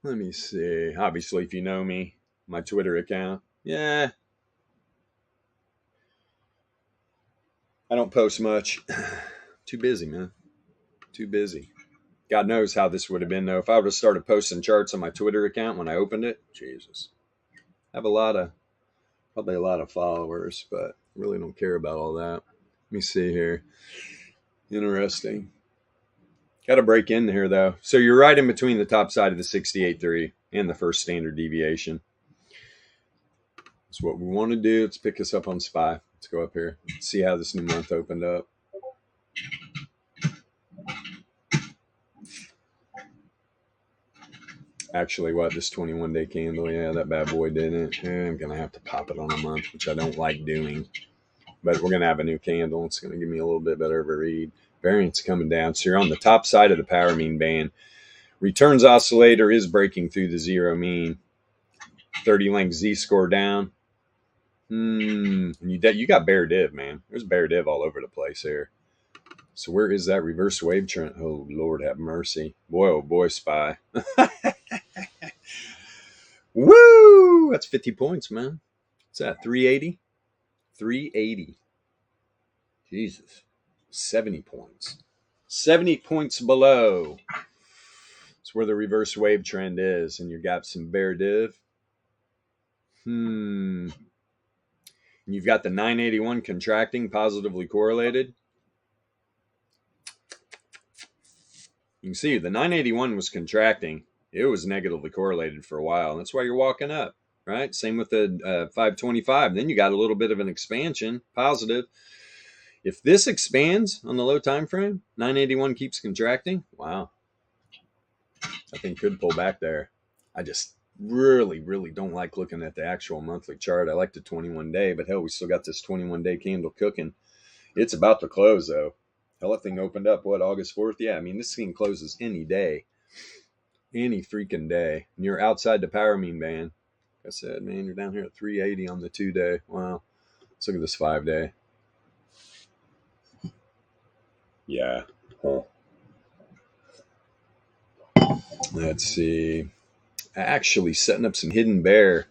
Let me see. Obviously, if you know me, my Twitter account. Yeah. I don't post much. Too busy, man. Too busy. God knows how this would have been, though. If I would have started posting charts on my Twitter account when I opened it, Jesus. I have probably a lot of followers, but I really don't care about all that. Let me see here. Interesting. Got to break in here, though. So you're right in between the top side of the 68.3 and the first standard deviation. That's what we want to do. Let's pick us up on SPY. Let's go up here. See how this new month opened up. Actually, this 21-day candle, yeah, that bad boy didn't. I'm going to have to pop it on a month, which I don't like doing. But we're going to have a new candle. It's going to give me a little bit better of a read. Variance coming down. So you're on the top side of the power mean band. Returns oscillator is breaking through the zero mean. 30 length Z-score down. You got bear div, man. There's bear div all over the place here. So where is that reverse wave trend? Oh, Lord have mercy. Boy, oh boy, SPY. Woo! That's 50 points, man. What's that, 380? 380. Jesus. 70 points. 70 points below. That's where the reverse wave trend is. And you got some bear div. And you've got the 981 contracting, positively correlated. You can see the 981 was contracting. It was negatively correlated for a while. That's why you're walking up, right? Same with the 525. Then you got a little bit of an expansion, positive. If this expands on the low time frame, 981 keeps contracting. Wow. I think could pull back there. I just really, really don't like looking at the actual monthly chart. I like the 21-day, but hell, we still got this 21-day candle cooking. It's about to close, though. Hell, that thing opened up, what, August 4th? Yeah, I mean, this thing closes any day. Any freaking day. And you're outside the power mean band. Like I said, man, you're down here at 380 on the 2-day. Wow. Let's look at this 5-day. Yeah. Huh. Let's see. Actually setting up some hidden bear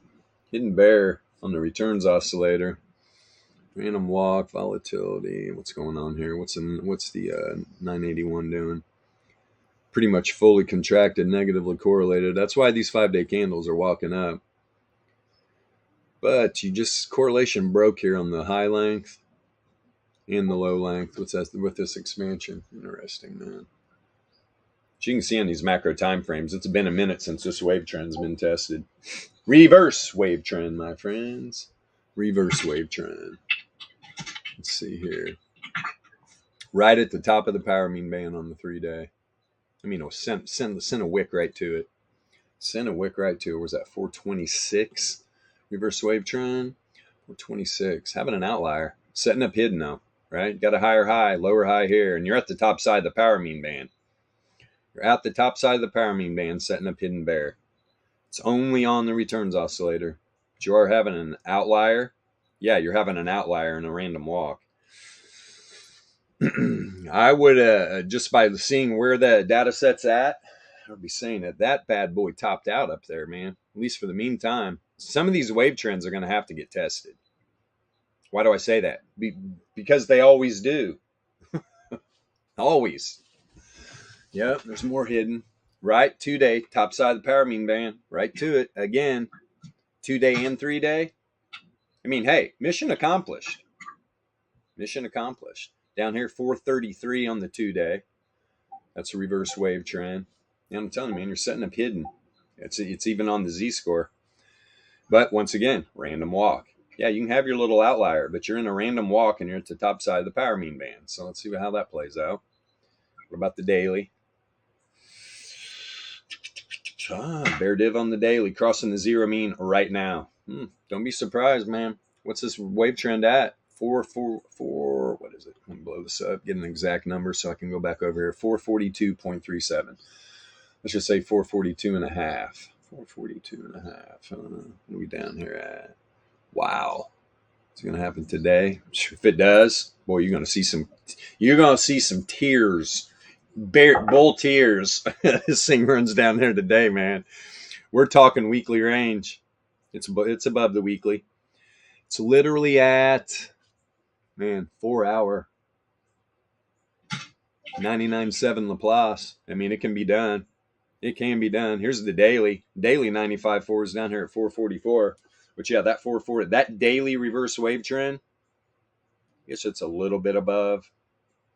on the returns oscillator. Random walk, volatility. What's going on here? What's the 981 doing? Pretty much fully contracted, negatively correlated. That's why these 5-day candles are walking up. But you just correlation broke here on the high length and the low length. What's that with this expansion? Interesting, man. As you can see on these macro time frames, it's been a minute since this wave trend's been tested. Reverse wave trend, my friends. Reverse wave trend. Let's see here. Right at the top of the power mean band on the 3-day. I mean, send a wick right to it. Send a wick right to it. Where's that? 426. Reverse wave trend. 426. Having an outlier. Setting up hidden though, right? Got a higher high, lower high here, and you're at the top side of the power mean band. You're at the top side of the power mean band, setting up hidden bear. It's only on the returns oscillator. But you are having an outlier. Yeah, you're having an outlier in a random walk. I would, just by seeing where the data set's at, I would be saying that bad boy topped out up there, man. At least for the meantime. Some of these wave trends are going to have to get tested. Why do I say that? Because they always do. Always. Yep, there's more hidden. Right, 2-day, top side of the power mean band. Right to it. Again, 2-day and 3-day. I mean, hey, mission accomplished. Mission accomplished. Down here, 433 on the 2-day. That's a reverse wave trend. And I'm telling you, man, you're setting up hidden. It's even on the Z-score. But once again, random walk. Yeah, you can have your little outlier, but you're in a random walk and you're at the top side of the power mean band. So let's see how that plays out. What about the daily? Bear div on the daily, crossing the zero mean right now. Don't be surprised, man. What's this wave trend at? 444. What is it? Let me blow this up, get an exact number so I can go back over here. 442.37. Let's just say 442 and a half. 442 and a half. What are we down here at? Wow. It's going to happen today. If it does, boy, you're going to see some tears. Bull tears. This thing runs down there today, man. We're talking weekly range. It's above the weekly. It's literally at, man, 4 hour 99.7 Laplace. I mean, it can be done. It can be done. Here's the daily. Daily 95.4 is down here at 444. But yeah, that 440, that daily reverse wave trend, I guess it's a little bit above.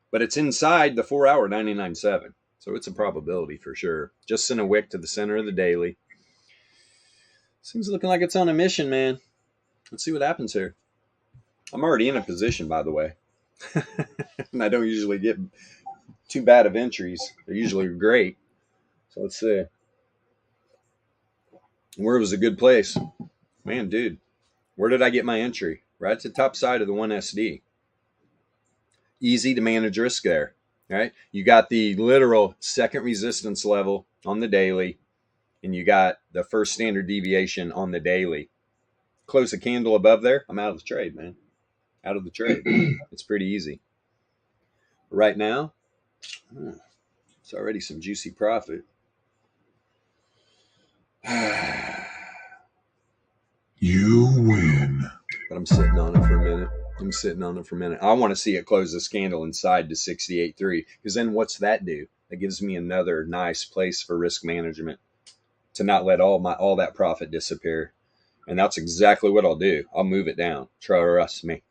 But it's inside the 4 hour 99.7. So it's a probability for sure. Just send a wick to the center of the daily. Seems looking like it's on a mission, man. Let's see what happens here. I'm already in a position, by the way. And I don't usually get too bad of entries. They're usually great. So let's see. Where was a good place? Man, dude, where did I get my entry? Right at the top side of the 1SD. Easy to manage risk there. right? You got the literal second resistance level on the daily, and you got the first standard deviation on the daily. Close the candle above there, I'm out of the trade, man. Out of the trade. It's pretty easy. Right now, it's already some juicy profit. You win. But I'm sitting on it for a minute. I want to see it close this candle inside to 68.3, because then what's that do? That gives me another nice place for risk management to not let all that profit disappear. And that's exactly what I'll do. I'll move it down. Trust me.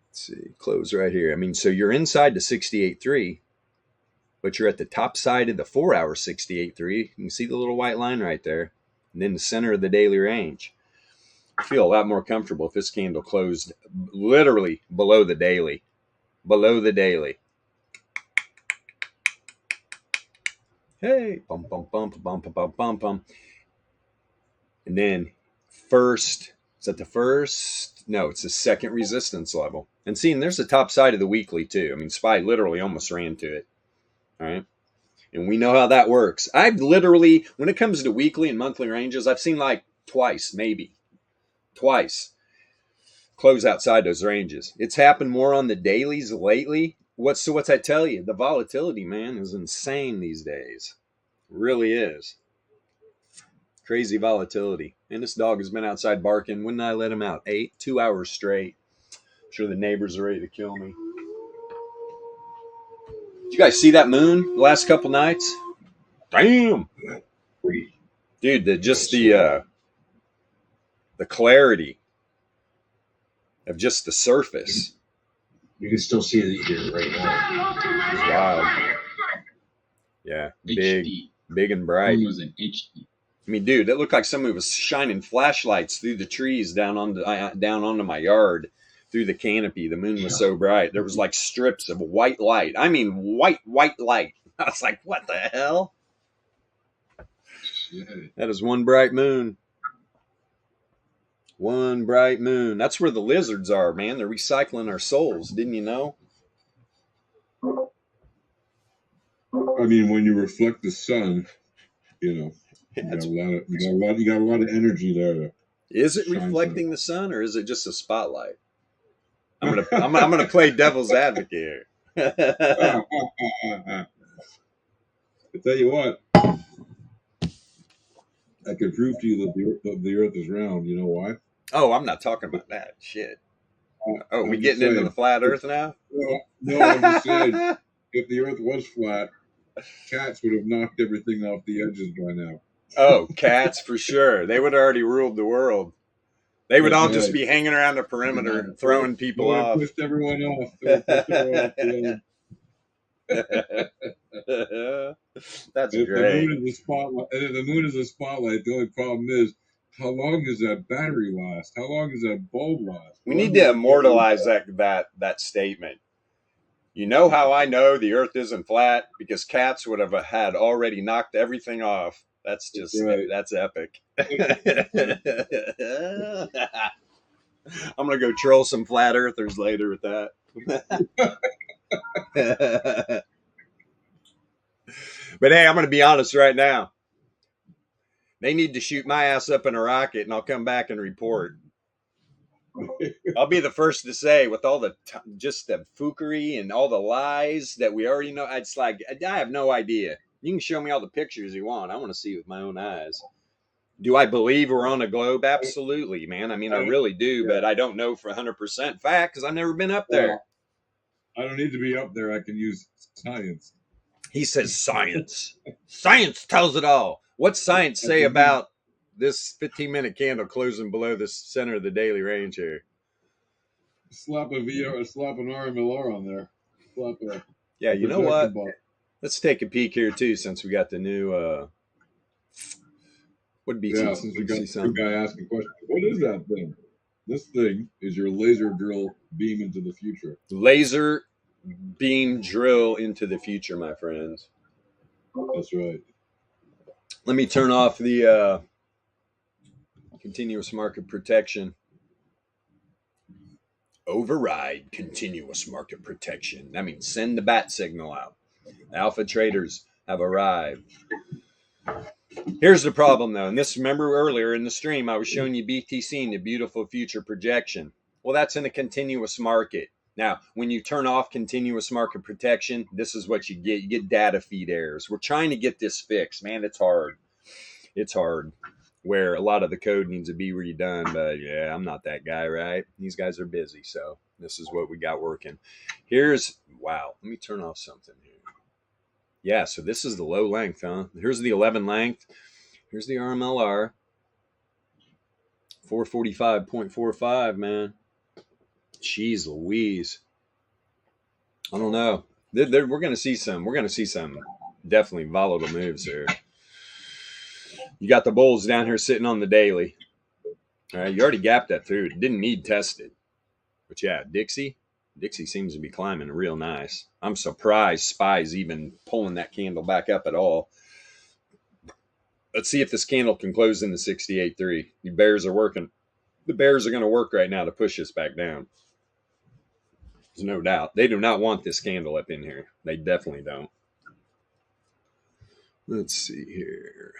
Let's see. Close right here. I mean, so you're inside to 68.3, but you're at the top side of the 4-hour 68.3. You can see the little white line right there. And then the center of the daily range. I feel a lot more comfortable if this candle closed literally below the daily. Below the daily. Hey, bum, bum, bum, bum, bum, bum, bum, bum. And then first, is that the first? No, it's the second resistance level. And seeing there's the top side of the weekly too. I mean, SPY literally almost ran to it. All right. And we know how that works. I've literally, when it comes to weekly and monthly ranges, I've seen like twice, maybe. Twice. Close outside those ranges. It's happened more on the dailies lately. What's that tell you? The volatility, man, is insane these days. It really is. Crazy volatility. And this dog has been outside barking. When did I let him out? 2 hours straight. I'm sure the neighbors are ready to kill me. Did you guys see that moon the last couple nights? Damn. Dude, the clarity of just the surface. You can still see it here right now. It's wild. Yeah, big and bright. Moon was in HD. I mean, dude, that looked like somebody was shining flashlights through the trees down onto my yard, through the canopy. The moon was so bright. There was like strips of white light. I mean, white light. I was like, what the hell? Shit. That is one bright moon. One bright moon. That's where the lizards are, man. They're recycling our souls. Didn't you know? I mean, when you reflect the sun, you know, you got a lot of energy there. Is it reflecting the sun, or is it just a spotlight? I'm gonna play devil's advocate here. I tell you what, I can prove to you that the Earth is round. You know why? Oh, I'm not talking about that shit. Oh, we I'm getting into the flat Earth now? No, I'm just saying, if the Earth was flat, cats would have knocked everything off the edges by now. Oh, cats for sure. They would have already ruled the world. They would all just be hanging around the perimeter, throwing people off. Pushed everyone off. That's if great. If the moon is a spotlight, the only problem is, how long does that battery last? How long does that bulb last? We need to immortalize that statement. You know how I know the Earth isn't flat? Because cats would have had already knocked everything off. That's just That's epic. I'm gonna go troll some flat earthers later with that. But hey, I'm gonna be honest right now. They need to shoot my ass up in a rocket, and I'll come back and report. I'll be the first to say, with all the just the foolery and all the lies that we already know, it's like I have no idea. You can show me all the pictures you want. I want to see it with my own eyes. Do I believe we're on a globe? Absolutely, man. I mean, I really do, but I don't know for 100% fact because I've never been up there. I don't need to be up there. I can use science. He says science. Science tells it all. What's science say about this 15-minute candle closing below the center of the daily range here? Slap an RMLR on there. Yeah, you know what? Let's take a peek here too, since we got the new what BTC? Yeah, since we got the guy asking questions. What is that thing? This thing is your laser drill beam into the future. Laser beam drill into the future, my friends. That's right. Let me turn off the continuous market protection. override continuous market protection. That means send the bat signal out. Alpha traders have arrived. Here's the problem, though. And this, remember earlier in the stream, I was showing you BTC and the beautiful future projection. Well, that's in a continuous market. Now, when you turn off continuous market protection, this is what you get. You get data feed errors. We're trying to get this fixed. Man, it's hard. It's hard. Where a lot of the code needs to be redone. But yeah, I'm not that guy, right? These guys are busy. So this is what we got working. Here's, wow. Let me turn off something here. Yeah, so this is the low length, huh? Here's the 11 length. Here's the RMLR. 445.45, man. Jeez Louise. I don't know. We're going to see some. We're going to see some definitely volatile moves here. You got the bulls down here sitting on the daily. All right, you already gapped that through. It didn't need tested. But yeah, Dixie seems to be climbing real nice. I'm surprised SPY's even pulling that candle back up at all. Let's see if this candle can close in the 68.3. The bears are working. The bears are going to work right now to push us back down. There's no doubt. They do not want this candle up in here. They definitely don't. Let's see here.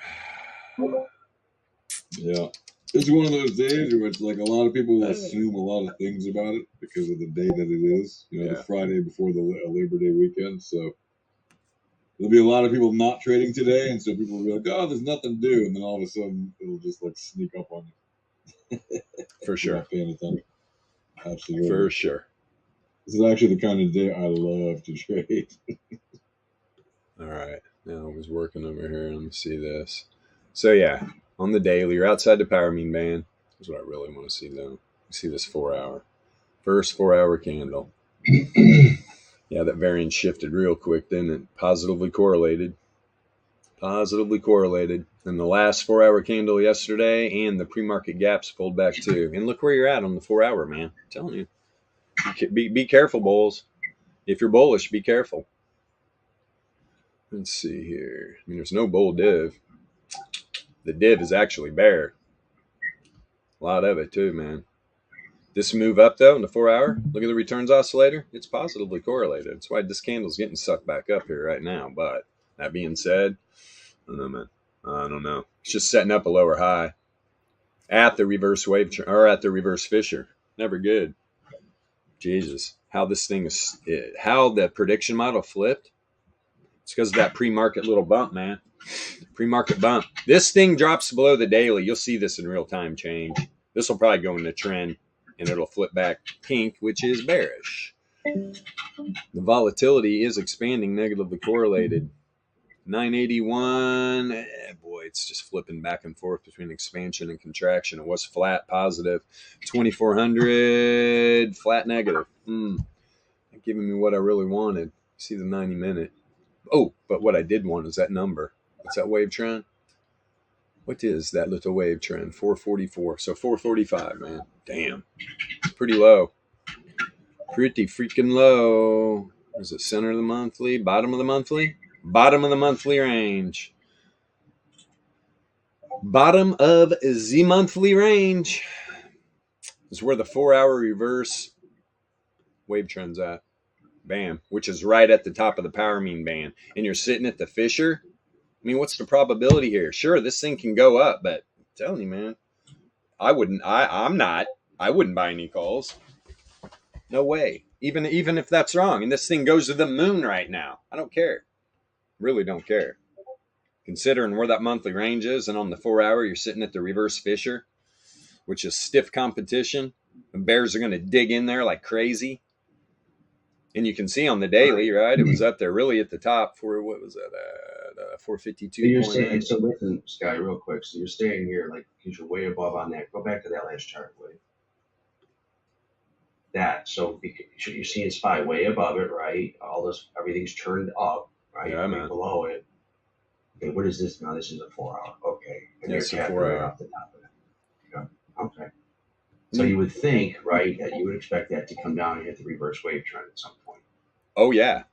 Yeah. It's one of those days where it's like a lot of people assume a lot of things about it because of the day that it is. You know, the Friday before the Labor Day weekend. So there'll be a lot of people not trading today, and so people will be like, "Oh, there's nothing to do," and then all of a sudden it'll just like sneak up on you. For sure. Not paying attention. Absolutely. For sure. This is actually the kind of day I love to trade. All right. Now I was working over here. Let me see this. So yeah, on the daily, you're outside the power mean band. That's what I really want to see though. You see this 4 hour. First 4 hour candle. Yeah, that variance shifted real quick, didn't it? Positively correlated. Positively correlated. And the last 4 hour candle yesterday and the pre-market gaps pulled back too. And look where you're at on the 4 hour, man. I'm telling you. Be careful, bulls. If you're bullish, be careful. Let's see here. I mean, there's no bull div. The div is actually bear. A lot of it too, man. This move up though in the 4 hour, look at the returns oscillator. It's positively correlated. That's why this candle's getting sucked back up here right now. But that being said, I don't know, man. I don't know. It's just setting up a lower high at the reverse wave or at the reverse Fisher. Never good. Jesus, how this thing is, how the prediction model flipped. It's because of that pre-market little bump, man. Pre-market bump. This thing drops below the daily. You'll see this in real time change. This will probably go into trend, and it'll flip back pink, which is bearish. The volatility is expanding, negatively correlated. 981. Boy, it's just flipping back and forth between expansion and contraction. It was flat, positive. 2400, flat, negative. Not giving me what I really wanted. See the 90-minute. Oh, but what I did want is that number. What's that wave trend? What is that little wave trend? 444. So 445, man. Damn. It's pretty low. Pretty freaking low. Is it center of the monthly? Bottom of the monthly? Bottom of the monthly range. Bottom of the monthly range is where the 4 hour reverse wave trend's at. Bam. Which is right at the top of the power mean band. And you're sitting at the Fisher. I mean, what's the probability here? Sure, this thing can go up, but I'm telling you, man, I wouldn't buy any calls. No way. Even if that's wrong. And this thing goes to the moon right now. I don't care. Really don't care. Considering where that monthly range is, and on the 4 hour, you're sitting at the reverse Fisher, which is stiff competition. The bears are going to dig in there like crazy. And you can see on the daily, right? It was up there really at the top for, what was that, 452. You're saying, so listen, Sky, real quick. So you're staying here, like, because you're way above on that. Go back to that last chart, Wade. That, so you're seeing SPY way above it, right? All this, everything's turned up, right? Yeah, man. Below it. Okay, what is this now? This is a 4 hour. Okay. And Yes, you're a tapping 4 right hour. off the top of it. Yeah. Okay. So you would think, right, that you would expect that to come down and hit the reverse wave trend at some point. Oh, yeah.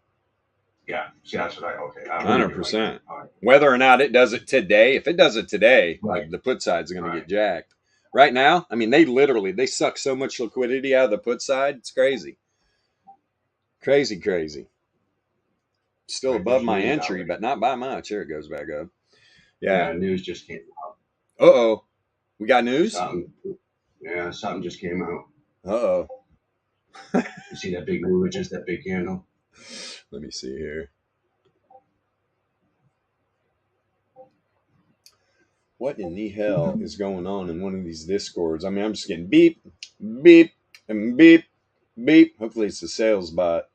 Yeah. See, that's what 100%. All right. Whether or not it does it today, if it does it today, Right. the put side's going to get jacked. right now, I mean, they suck so much liquidity out of the put side. It's crazy. Crazy. Still Right, above there's my news out entry, there. but not by much. Here it goes back up. Yeah, Yeah. news just came out. Uh-oh. We got news? Something just came out. Uh-oh. You see that big move, just that big candle? Let me see here. What in the hell is going on in one of these discords? I mean, I'm just getting beep, beep, and beep, beep. Hopefully it's the sales bot.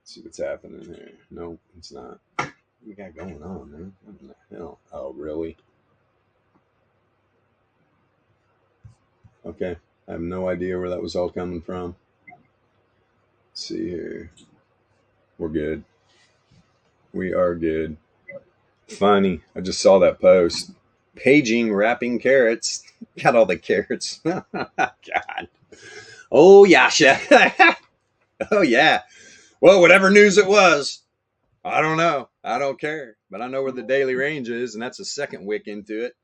Let's see what's happening here. No, it's not. What we got going on, man? What in the hell? Oh, really? Okay. I have no idea where that was all coming from. Let's see here. We're good. We are good. Funny. I just saw that post. Paging wrapping carrots. Got all the carrots. God. Oh, Yasha. Oh, yeah. Well, whatever news it was, I don't know. I don't care. But I know where the daily range is, and that's a second wick into it.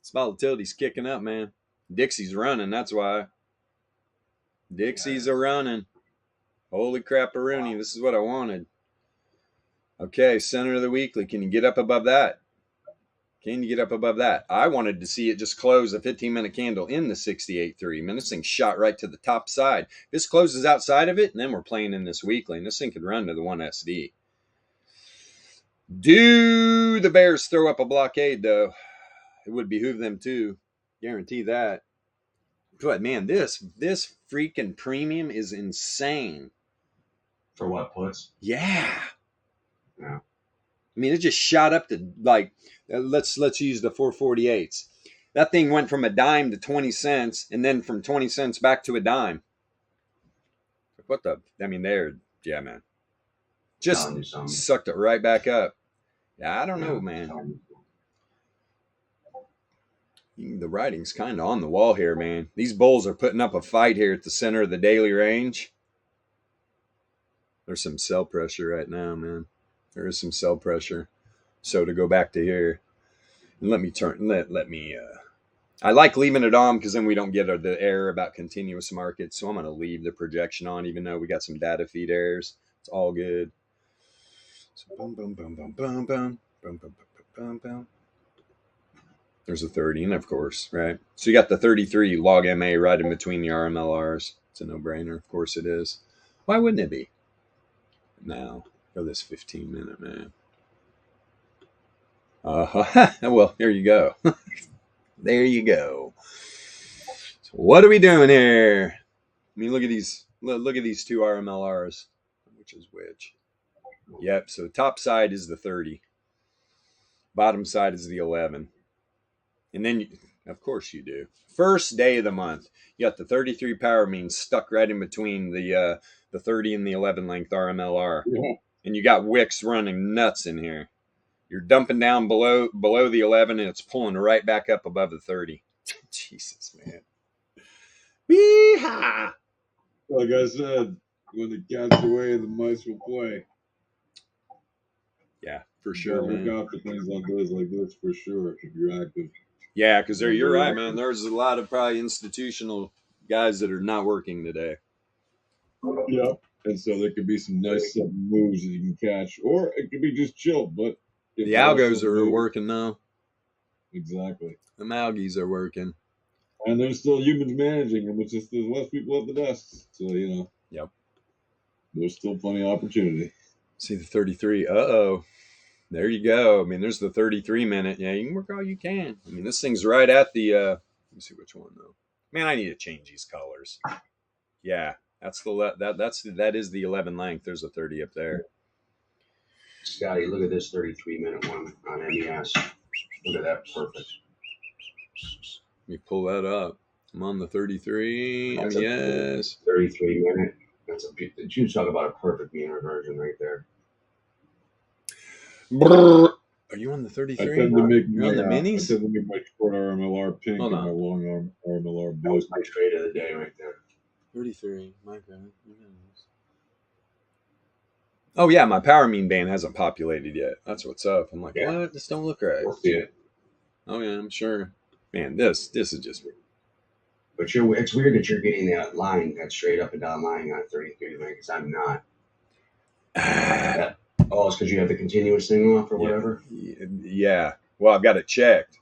This volatility's kicking up, man. Dixie's running. That's why. Dixie's a running. Holy crap-a-rooney. This is what I wanted. Okay, center of the weekly. Can you get up above that? Can you get up above that? I wanted to see it just close a 15-minute candle in the 68.3. Man, this thing shot right to the top side. If this closes outside of it, and then we're playing in this weekly, and this thing could run to the 1SD. Do the Bears throw up a blockade, though? It would behoove them to. Guarantee that. But, man, this freaking premium is insane. For what, puts? Yeah. Yeah. I mean, it just shot up to, like, let's use the 448s. That thing went from a dime to 20 cents, and then from 20 cents back to a dime. What the? I mean, yeah, man. Just sucked it right back up. Yeah, I don't know, man. The writing's kind of on the wall here, man. These bulls are putting up a fight here at the center of the daily range. There's some sell pressure right now, man. There is some sell pressure. So to go back to here, and let me I like leaving it on because then we don't get the error about continuous markets. So I'm going to leave the projection on, even though we got some data feed errors. It's all good. So boom, boom, boom, boom, boom, boom, boom, boom, boom, boom. There's a 30, and of course, right? So you got the 33 log MA right in between the RMLRs. It's a no-brainer. Of course it is. Why wouldn't it be? Now, go this 15-minute, man. Well, there you go. There you go. So what are we doing here? I mean, look at these. Look at these two RMLRs. Which is which? Yep. So top side is the 30. Bottom side is the 11. And then, of course, you do. First day of the month, you got the 33 power mean stuck right in between the 30 and the 11 length RMLR, and you got wicks running nuts in here. You're dumping down below the 11, and it's pulling right back up above the 30. Jesus, man. Wee-ha! Like I said, when the cat's away, the mice will play. Yeah, for sure, man. Look out for things like this for sure if you're active. Yeah, because you're right, man. There's a lot of probably institutional guys that are not working today. Yeah, and so there could be some nice moves that you can catch, or it could be just chilled. But the algos are working now. Exactly. The algies are working. And there's still humans managing them. It's just there's less people at the desks. So, Yep. There's still plenty of opportunity. See the 33. Uh-oh. There you go. I mean, there's the 33 minute. Yeah, you can work all you can. I mean, this thing's right at the, let me see which one, though. Man, I need to change these colors. Yeah, that is the 11 length. There's a 30 up there. Scotty, look at this 33-minute one on MES. Look at that. Perfect. Let me pull that up. I'm on the 33. MES. 33-minute. You talk about a perfect mean reversion right there. Are you on the 33? I tend to make You're on the minis? I tend to make my short RMLR pink and my long RMLR blue. That was my trade of the day right there. 33. My God. Oh, yeah, my power mean band hasn't populated yet. That's what's up. I'm like, what? This don't look right. We'll see it. Oh, yeah, I'm sure. Man, this is just weird. But it's weird that you're getting that line, that straight up and down line on 33 line, because I'm not. Oh, it's because you have the continuous thing off or whatever? Yeah. Well, I've got it checked.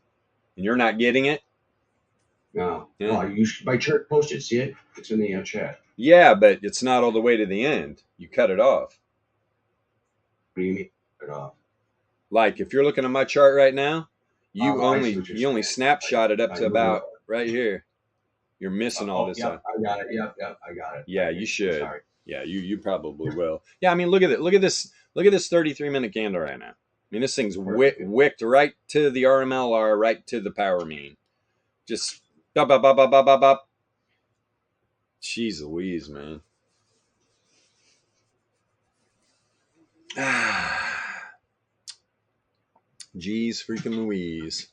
And you're not getting it? No. Yeah. Oh, you should, my chart posted. See it? It's in the chat. Yeah, but it's not all the way to the end. You cut it off. What do you mean? Cut it off? Like if you're looking at my chart right now, you I see what you're only saying. snapshot it up to about right here. You're missing all this. Yep, I got it. Yep, I got it. Yeah, you should. Sorry. Yeah, you probably will. Yeah, I mean, look at it. Look at this 33-minute candle right now. I mean, this thing's wicked right to the RMLR, right to the power mean. Just bop, bop, bop, bop, bop, bop, bop. Jeez Louise, man. Jeez freaking Louise.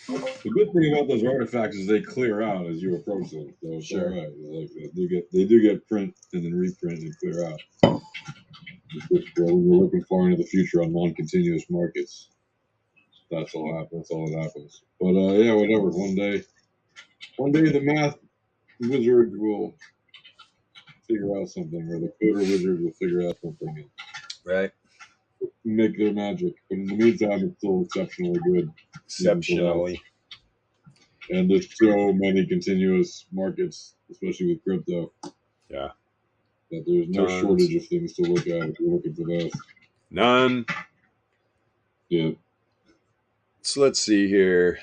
The good thing about those artifacts is they clear out as you approach them. So it's all right. Like they do get print and then reprint and clear out. When we're looking far into the future on non-continuous markets, that's all happens. That's all that happens. But yeah, whatever. One day the math wizard will figure out something, or the coder wizard will figure out something, Right. make their magic. But in the meantime, it's still exceptionally good. Exceptionally. And there's so many continuous markets, especially with crypto. Yeah. That there's no shortage of things to look at if you're looking for those. None. Yeah. So let's see here.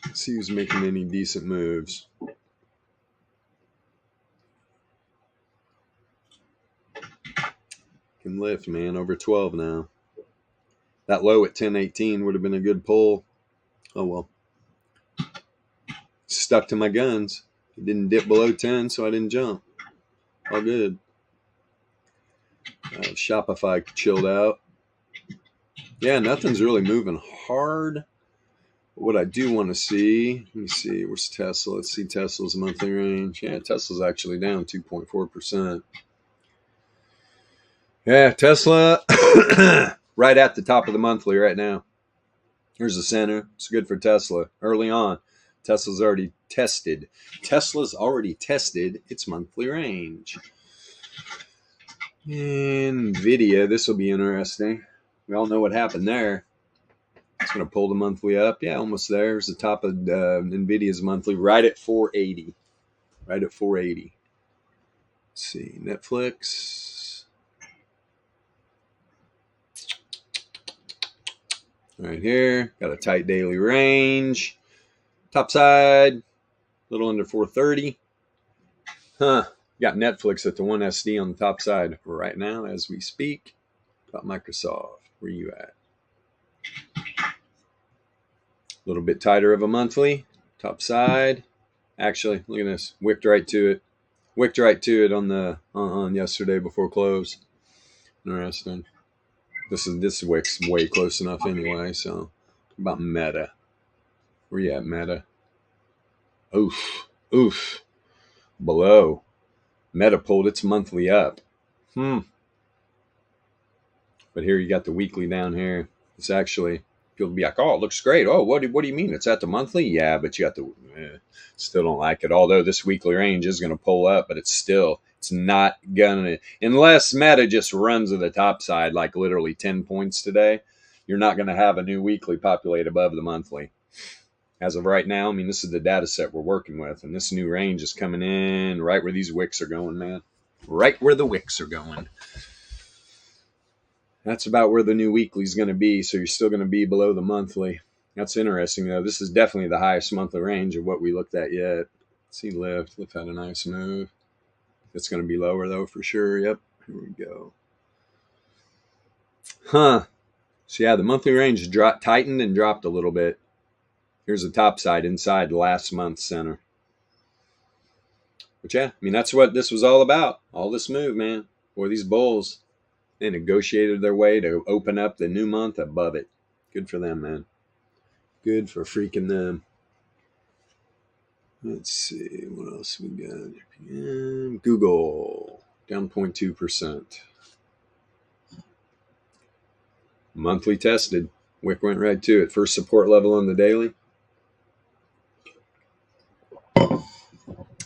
Let's see who's making any decent moves. Can lift, man. Over 12 now. That low at 10.18 would have been a good pull. Oh, well. Stuck to my guns. It didn't dip below 10, so I didn't jump. All good. Shopify chilled out. Yeah, nothing's really moving hard. What I do want to see, let me see, where's Tesla? Let's see Tesla's monthly range. Yeah, Tesla's actually down 2.4%. Yeah, Tesla right at the top of the monthly right now. Here's the center. It's good for Tesla. Early on, Tesla's already tested its monthly range. NVIDIA, this will be interesting. We all know what happened there. It's going to pull the monthly up. Yeah, almost there. There's the top of NVIDIA's monthly right at 480. Right at 480. Let's see. Netflix. Right here. Got a tight daily range. Top side. A little under 430. Huh. Got Netflix at the 1SD on the top side right now as we speak. About Microsoft. Where you at? A little bit tighter of a monthly. Top side. Actually, look at this. Wicked right to it. Wicked right to it on yesterday before close. Interesting. This wick's way close enough anyway. So about Meta. Where you at, Meta? Oof. Below. Meta pulled its monthly up. But here you got the weekly down here. It's actually, people be like, oh, it looks great. Oh, what do you mean? It's at the monthly? Yeah, but you got still don't like it. Although this weekly range is going to pull up, but it's not going to, unless Meta just runs to the top side, like literally 10 points today, you're not going to have a new weekly populate above the monthly. As of right now, I mean, this is the data set we're working with, and this new range is coming in right where these wicks are going, man. Right where the wicks are going. That's about where the new weekly is going to be, so you're still going to be below the monthly. That's interesting, though. This is definitely the highest monthly range of what we looked at yet. Let's see Lyft. Lyft had a nice move. It's going to be lower, though, for sure. Yep, here we go. So, yeah, the monthly range tightened and dropped a little bit. Here's the top side inside last month's center. But, yeah, I mean, that's what this was all about. All this move, man. Boy, these bulls, they negotiated their way to open up the new month above it. Good for them, man. Good for freaking them. Let's see. What else we got? Google. Down 0.2%. Monthly tested. Wick went right to it. First support level on the daily.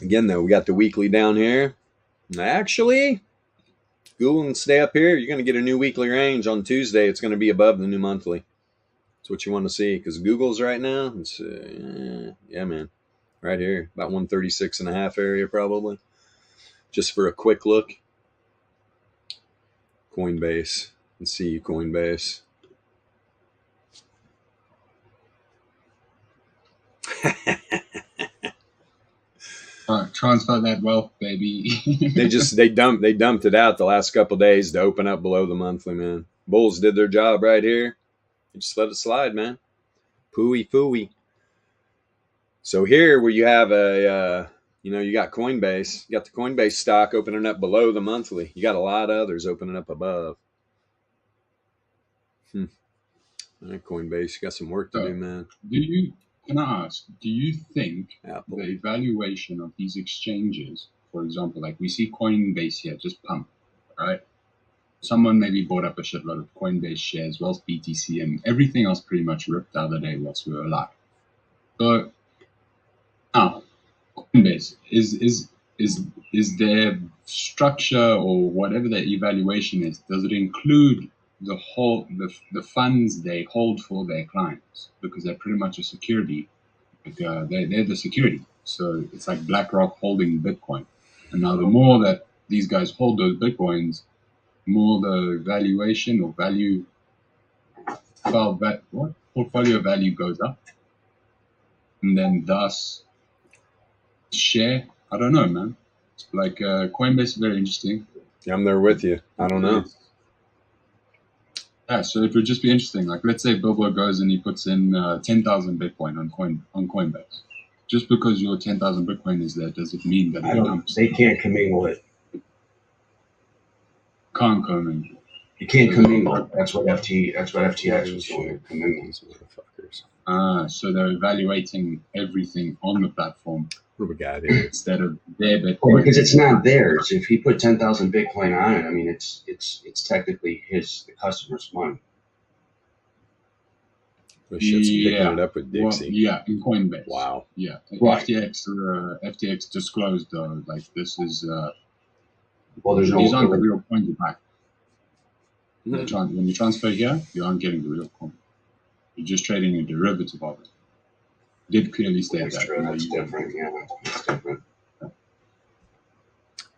Again, though, we got the weekly down here. Actually, Google and stay up here. You're going to get a new weekly range on Tuesday. It's going to be above the new monthly. That's what you want to see, because Google's right now, it's, yeah, man, right here, about 136.5 area probably. Just for a quick look. Coinbase. Let's see Coinbase. Transfer that wealth, baby. they dumped it out the last couple days to open up below the monthly, man. Bulls did their job right here. You just let it slide, man. Pooey fooey. So here where you have a you got Coinbase, you got the Coinbase stock opening up below the monthly. You got a lot of others opening up above. Coinbase, you got some work to do, man. Can I ask, do you think Apple. the evaluation of these exchanges, for example, like we see Coinbase here just pump, right? Someone maybe bought up a shitload of Coinbase shares, well as BTC, and everything else pretty much ripped the other day whilst we were alive. So now, Coinbase, is their structure or whatever their evaluation is, does it include the funds they hold for their clients? Because they're pretty much a security. Like, they're the security. So it's like BlackRock holding Bitcoin. And now the more that these guys hold those Bitcoins, more the valuation or portfolio value goes up. And then thus share, I don't know, man. Like Coinbase is very interesting. Yeah, I'm there with you. I don't know. Yeah, so it would just be interesting. Like, let's say Bilbo goes and he puts in 10,000 Bitcoin on Coinbase. Just because your 10,000 Bitcoin is there, does it mean that they can't commingle it. Can't commingle. You can't commingle it. That's what FTX was doing. Commingling. So they're evaluating everything on the platform instead of their Bitcoin. Well, because it's not theirs. If he put 10,000 Bitcoin on it, I mean, it's technically the customer's money. The shit's picking it up with Dixie. Well, in Coinbase. Wow. Yeah. Right. FTX disclosed though, like this is. Well, there's no. These aren't the real coins back. When you transfer here, you aren't getting the real coin. You're just trading a derivative of it. Did clearly state that. True. That's different. Yeah, that's different.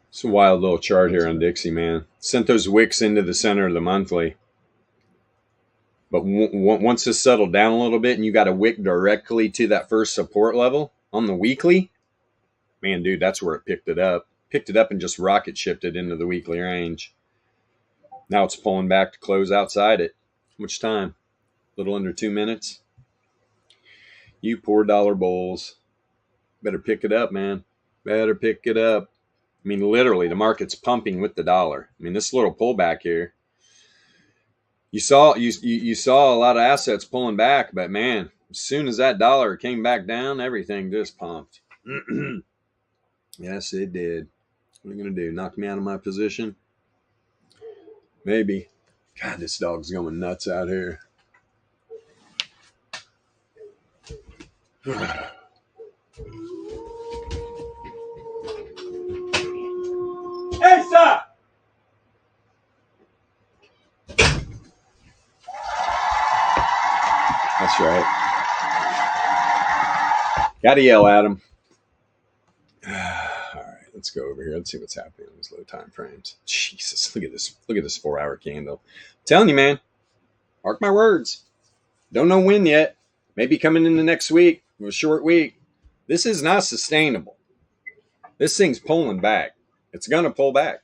It's a wild little chart here on Dixie, man. Sent those wicks into the center of the monthly. But once this settled down a little bit and you got a wick directly to that first support level on the weekly, man, dude, that's where it picked it up. Picked it up and just rocket shipped it into the weekly range. Now it's pulling back to close outside it. How much time? A little under 2 minutes. You poor dollar bulls. Better pick it up, man. Better pick it up. I mean, literally, the market's pumping with the dollar. I mean, this little pullback here. You saw a lot of assets pulling back, but man, as soon as that dollar came back down, everything just pumped. Yes, it did. What are you going to do? Knock me out of my position? Maybe. God, this dog's going nuts out here. Hey, stop! That's right. Gotta yell at him. All right, let's go over here. Let's see what's happening in these low time frames. Jesus, look at this. Look at this 4-hour candle. I'm telling you, man. Mark my words. Don't know when yet. Maybe coming in the next week. A short week. This is not sustainable. This thing's pulling back. It's gonna pull back.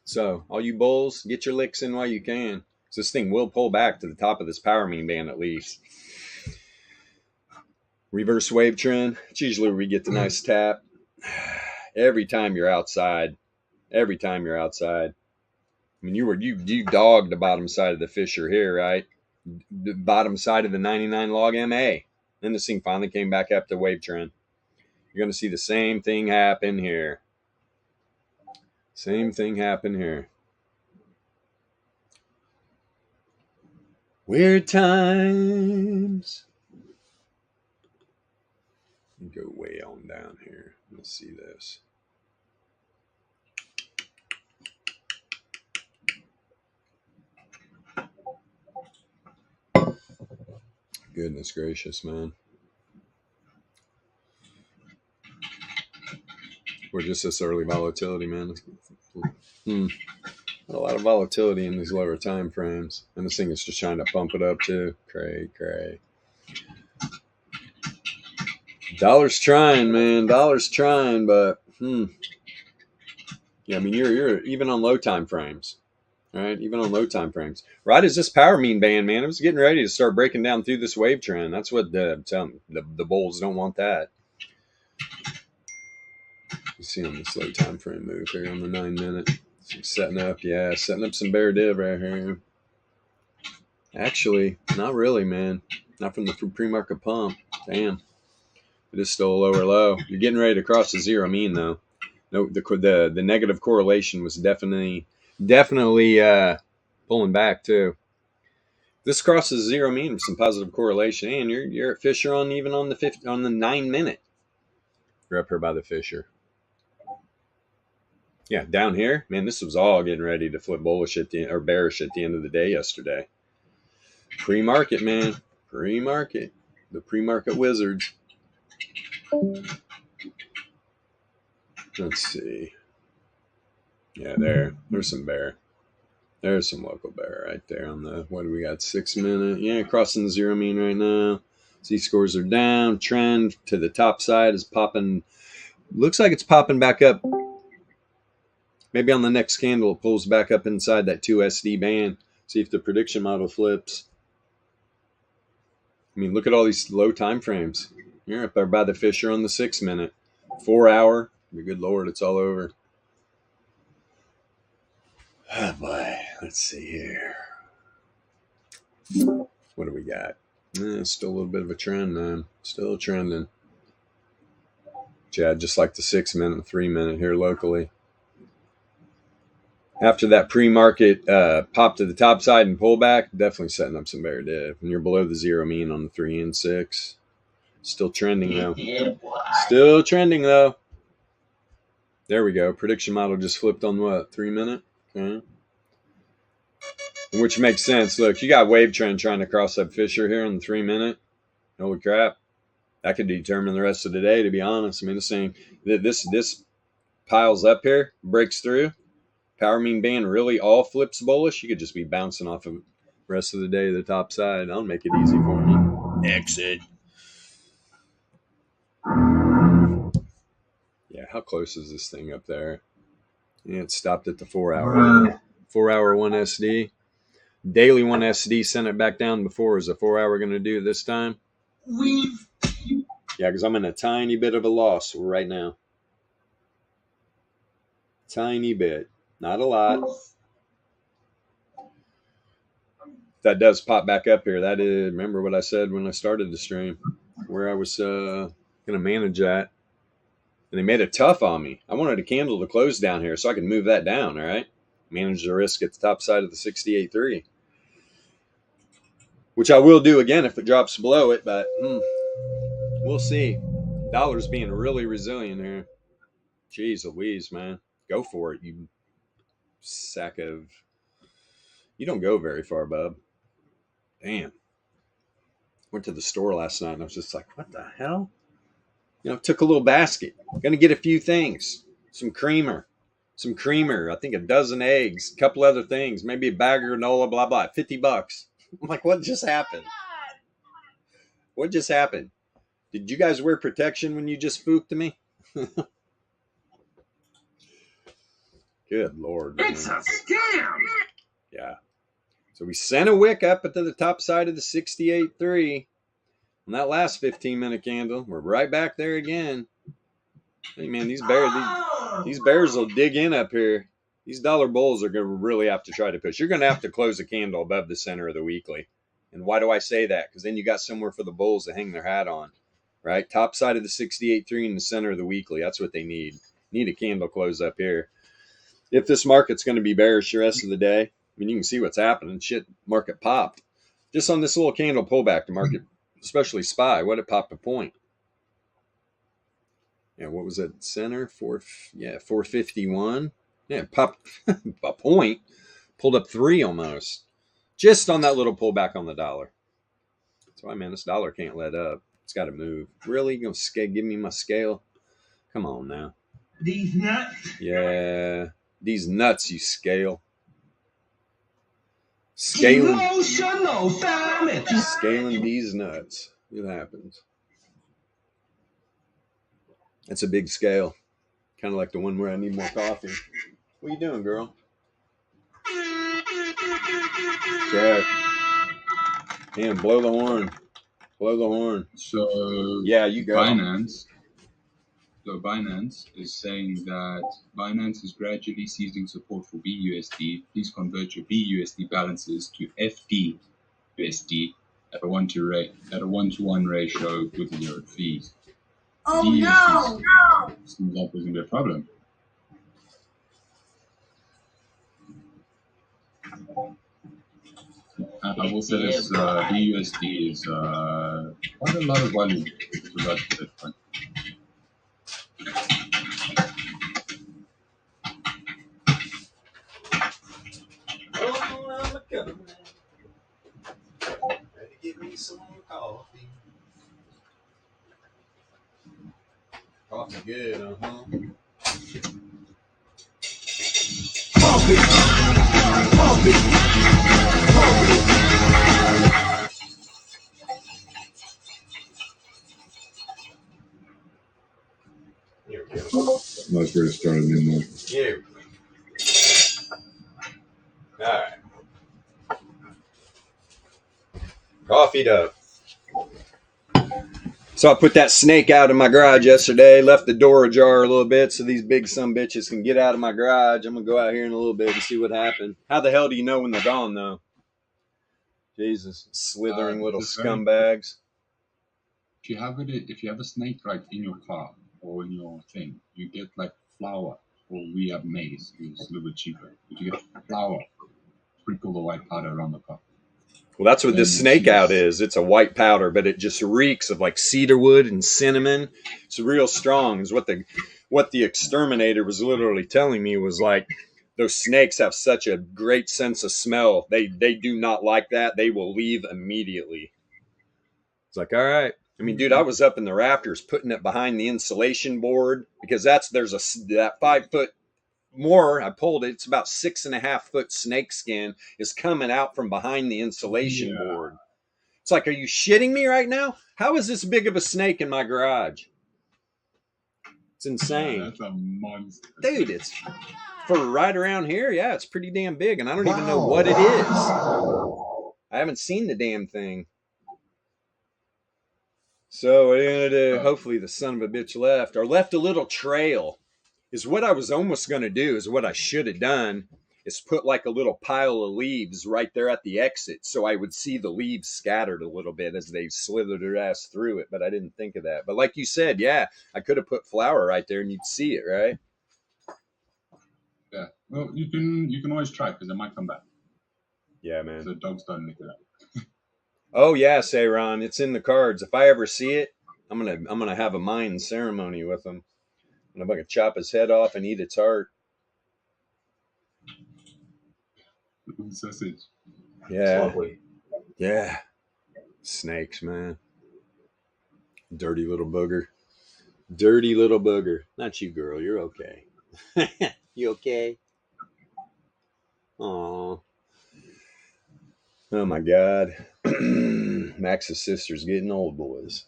So, all you bulls, get your licks in while you can. This thing will pull back to the top of this power mean band at least. Reverse wave trend. It's usually where we get the nice tap. Every time you're outside. I mean, you dogged the bottom side of the Fisher here, right? The bottom side of the 99 log MA. Then this thing finally came back up to wave trend. You're going to see the same thing happen here. Weird times. Go way on down here. Let's see this. Goodness gracious, man. We're just this early volatility, man. A lot of volatility in these lower time frames. And this thing is just trying to pump it up too. Cray. Dollar's trying, man. Dollar's trying, but yeah, I mean you're even on low time frames. Right? Even on low time frames. Right as this power mean band, man, it was getting ready to start breaking down through this wave trend. That's what the bulls don't want that. You see on this low time frame move here on the 9 minute. Setting up some bear div right here. Actually, not really, man. Not from the pre-market pump. Damn. It is still a lower low. You're getting ready to cross the zero mean though. No, the negative correlation was definitely pulling back too. This crosses zero mean with some positive correlation, and you're at Fisher on the 9 minute. You're up here by the Fisher. Yeah, down here, man, this was all getting ready to flip bullish or bearish at the end of the day yesterday. Pre-market, man. Pre-market. The pre-market wizards. Let's see. Yeah, there's some bear. There's some local bear right there on the, what do we got, 6 minute? Yeah, crossing the zero mean right now. Z-scores are down. Trend to the top side is popping. Looks like it's popping back up. Maybe on the next candle, it pulls back up inside that 2 SD band. See if the prediction model flips. I mean, look at all these low time frames. You're up there by the Fisher on the 6 minute. 4 hour. Good Lord, it's all over. Oh boy, let's see here. What do we got? Still a little bit of a trend, man. Still trending. Chad, just like the 6 minute, 3 minute here locally. After that pre-market pop to the top side and pullback, definitely setting up some bear div. And you're below the zero mean on the 3 and 6. Still trending though. Still trending though. There we go. Prediction model just flipped on what? 3 minute? Okay. Which makes sense. Look, you got wave trend trying to cross up Fisher here on the 3 minute. Holy crap. That could determine the rest of the day, to be honest. I mean, this piles up here, breaks through. Power mean band really all flips bullish. You could just be bouncing off of the rest of the day to the top side. I'll make it easy for me. Exit. Yeah, how close is this thing up there? Yeah, it stopped at the 4 hour. 4 hour 1 SD. Daily 1 SD sent it back down before. Is a 4 hour going to do this time? Yeah, because I'm in a tiny bit of a loss right now. Tiny bit. Not a lot. That does pop back up here. That is, remember what I said when I started the stream, where I was going to manage that. And they made it tough on me. I wanted a candle to close down here so I could move that down, all right? Manage the risk at the top side of the 68.3. Which I will do again if it drops below it, but we'll see. Dollar's being really resilient here. Jeez Louise, man. Go for it, you sack of... You don't go very far, bub. Damn. Went to the store last night and I was just like, what the hell? You know, took a little basket. Gonna get a few things. Some creamer. I think a dozen eggs. A couple other things. Maybe a bag of granola, blah, blah. $50. I'm like, what just happened? What just happened? Did you guys wear protection when you just spooked me? Good Lord. Man. It's a scam. Yeah. So we sent a wick up to the top side of the 68.3 on that last 15-minute candle. We're right back there again. Hey, man, these bears will dig in up here. These dollar bulls are going to really have to try to push. You're going to have to close a candle above the center of the weekly. And why do I say that? Because then you got somewhere for the bulls to hang their hat on, right? Top side of the 68.3 in the center of the weekly. That's what they need. Need a candle close up here. If this market's going to be bearish the rest of the day, I mean, you can see what's happening. Shit, market popped. Just on this little candle pullback, the market, especially SPY, what it popped a point. Yeah, what was it? Center 451. Yeah, popped a point, pulled up 3 almost, just on that little pullback on the dollar. That's why, man, this dollar can't let up. It's got to move. Really, you gonna give me my scale? Come on now. These nuts. Yeah, these nuts, you scale. Scaling. Emotional damage. Scaling these nuts. It happens. That's a big scale. Kind of like the one where I need more coffee. What are you doing, girl? Okay. Man, blow the horn. Blow the horn. So yeah, you go. Binance is saying that Binance is gradually seizing support for BUSD. Please convert your BUSD balances to FDUSD at a 1-to-1 ratio with 0 fees. Oh no! Seems like there's gonna be a problem. I will say this: BUSD is quite a lot of volume with regards to Bitcoin. Oh, I'm a coming. Ready to get me some coffee. Coffee good, uh-huh. Coffee! Coffee! Here we go. Nice way to start a new month. Here. All right. Coffee'd up. So I put that snake out in my garage yesterday, left the door ajar a little bit so these big sumbitches can get out of my garage. I'm going to go out here in a little bit and see what happened. How the hell do you know when they're gone, though? Jesus, slithering little scumbags. If you have a snake right in your car or in your thing, you get like flour, or we have maize, it's a little bit cheaper. If you get flour, sprinkle the white powder around the car. Well, that's what this snake out is. It's a white powder, but it just reeks of like cedarwood and cinnamon. It's real strong. Is what the exterminator was literally telling me, was like, those snakes have such a great sense of smell. They do not like that. They will leave immediately. It's like, all right. I mean, dude, I was up in the rafters putting it behind the insulation board because there's that 5 foot more. I pulled it. It's about 6.5 foot snake skin is coming out from behind the insulation board. It's like, are you shitting me right now? How is this big of a snake in my garage? It's insane. That's a monster. Dude, it's for right around here. Yeah, it's pretty damn big. And I don't even know what it is. I haven't seen the damn thing. So what are you going to do? Hopefully the son of a bitch left a little trail. Is what I was almost going to do, is what I should have done, is put like a little pile of leaves right there at the exit so I would see the leaves scattered a little bit as they slithered their ass through it, but I didn't think of that. But like you said, yeah, I could have put flour right there and you'd see it, right? Yeah. Well, you can always try because it might come back. Yeah, man. The dogs don't lick it up. Oh yeah, Sayron, it's in the cards. If I ever see it, I'm gonna have a mind ceremony with him. And I'm gonna chop his head off and eat its heart. Sausage. Yeah. Lovely. Yeah. Snakes, man. Dirty little booger. Dirty little booger. Not you, girl. You're okay. You okay? Aw. Oh my God. Max's sister's getting old, boys.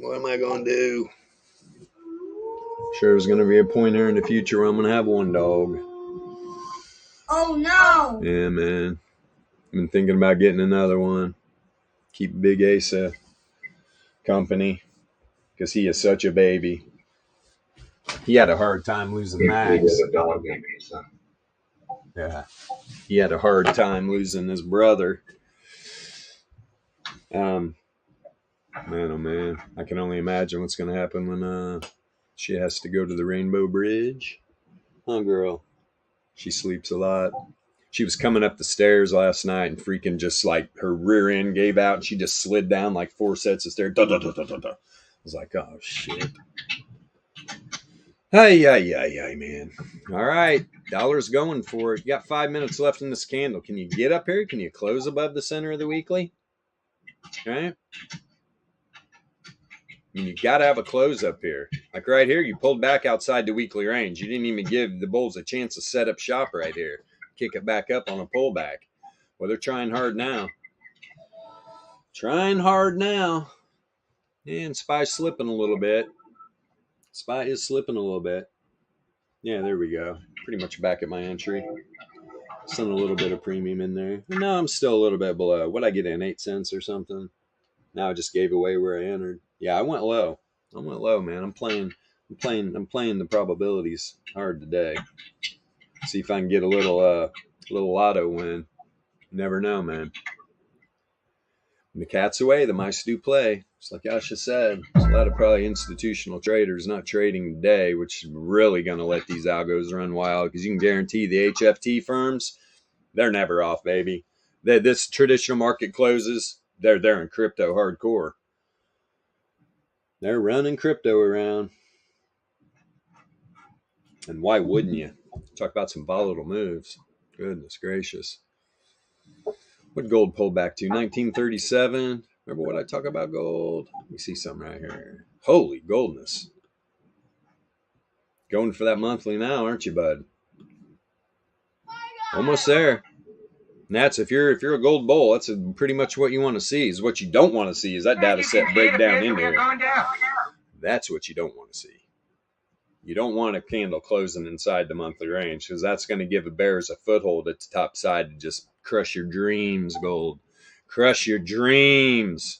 What am I gonna do? Sure, there's gonna be a point here in the future where I'm gonna have one dog. Oh no! Yeah, man. I've been thinking about getting another one. Keep Big Asa company because he is such a baby. He had a hard time losing Max. Yeah, he had a hard time losing his brother. Man, oh man, I can only imagine what's going to happen when she has to go to the Rainbow Bridge. Huh, girl? She sleeps a lot. She was coming up the stairs last night and freaking just like her rear end gave out and she just slid down like 4 sets of stairs. I was like, oh shit. Hey, man. All right. Dollar's going for it. You got 5 minutes left in this candle. Can you get up here? Can you close above the center of the weekly? All right. And you got to have a close up here. Like right here, you pulled back outside the weekly range. You didn't even give the bulls a chance to set up shop right here. Kick it back up on a pullback. Well, they're trying hard now. Trying hard now. And SPY's slipping a little bit. SPY is slipping a little bit. Yeah, there we go. Pretty much back at my entry. Send a little bit of premium in there. And now I'm still a little bit below. What'd I get in? 8 cents or something? Now I just gave away where I entered. Yeah, I went low. I went low, man. I'm playing the probabilities hard today. See if I can get a little lotto win. Never know, man. When the cat's away, the mice do play. Just like Asha said, there's a lot of probably institutional traders not trading today, which is really going to let these algos run wild because you can guarantee the HFT firms, they're never off, baby. This traditional market closes, they're in crypto hardcore. They're running crypto around. And why wouldn't you? Talk about some volatile moves. Goodness gracious. What gold pulled back to? 1937. Remember what I talk about gold? Let me see something right here. Holy goldness. Going for that monthly now, aren't you, bud? Almost there. And that's if you're a gold bull, that's pretty much what you want to see. Is what you don't want to see is that data set break down in there. That's what you don't want to see. You don't want a candle closing inside the monthly range because that's going to give the bears a foothold at the top side to just crush your dreams, gold. Crush your dreams.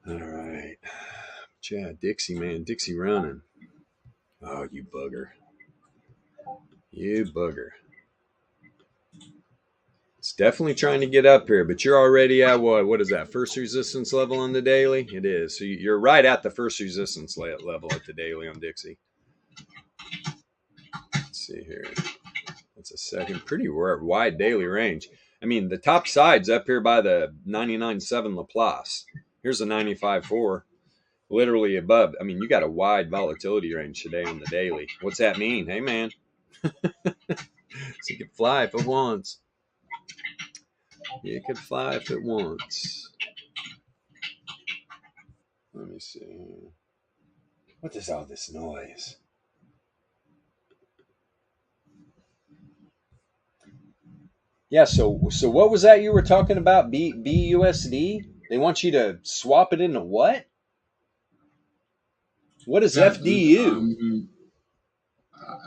All right. Yeah, Dixie, man. Dixie running. Oh, you bugger. You bugger. It's definitely trying to get up here, but you're already at what is that? First resistance level on the daily? It is. So you're right at the first resistance level at the daily on Dixie. Let's see here. That's a second. Pretty wide daily range. I mean, the top side's up here by the 99.7 Laplace. Here's a 95.4. Literally above. I mean, you got a wide volatility range today on the daily. What's that mean? Hey, man. So you can fly if it wants. You could fly if it wants. Let me see. What is all this noise? Yeah, so what was that you were talking about? BUSD? They want you to swap it into what? What is FDU?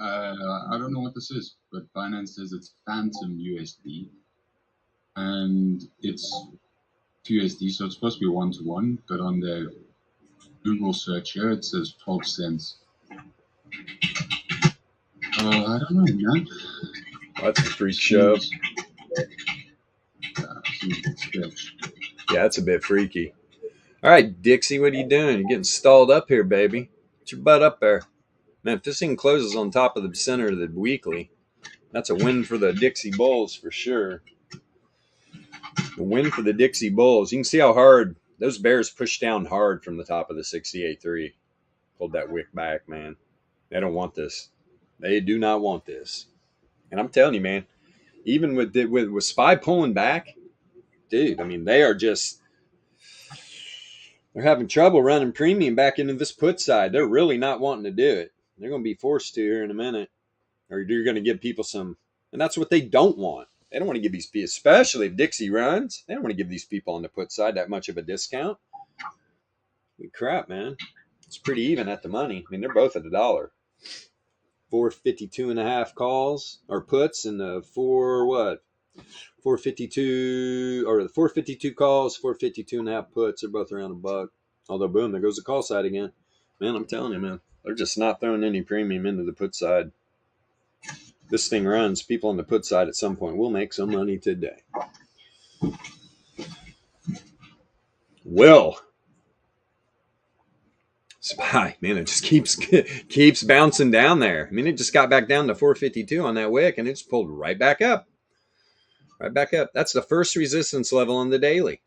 I don't know what this is, but Binance says it's Phantom USD. And it's USD, so it's supposed to be 1-to-1, but on the Google search here it says 12 cents. I don't know, man. That's a freak show. Yeah, that's a bit freaky. All right, Dixie, what are you doing? You're getting stalled up here, baby. Get your butt up there. Man, if this thing closes on top of the center of the weekly, that's a win for the Dixie Bulls for sure. The win for the Dixie Bulls. You can see how hard those bears pushed down hard from the top of the 68.3. Pulled that wick back, man. They don't want this. They do not want this. And I'm telling you, man, even with SPY pulling back, dude, I mean, they're having trouble running premium back into this put side. They're really not wanting to do it. They're going to be forced to here in a minute. Or you're going to give people some, and that's what they don't want. They don't want to give these people, especially if Dixie runs, they don't want to give these people on the put side that much of a discount. Holy crap, man. It's pretty even at the money. I mean, they're both at $1. 452.5 calls or puts and the 452 or the 452 calls, 452.5 puts. They're both around $1. Although, boom, there goes the call side again. Man, I'm telling you, man, they're just not throwing any premium into the put side. This thing runs, people on the put side at some point will make some money today. SPY, man, it just keeps bouncing down there. I mean, it just got back down to 452 on that wick, and it just pulled right back up. Right back up. That's the first resistance level on the daily.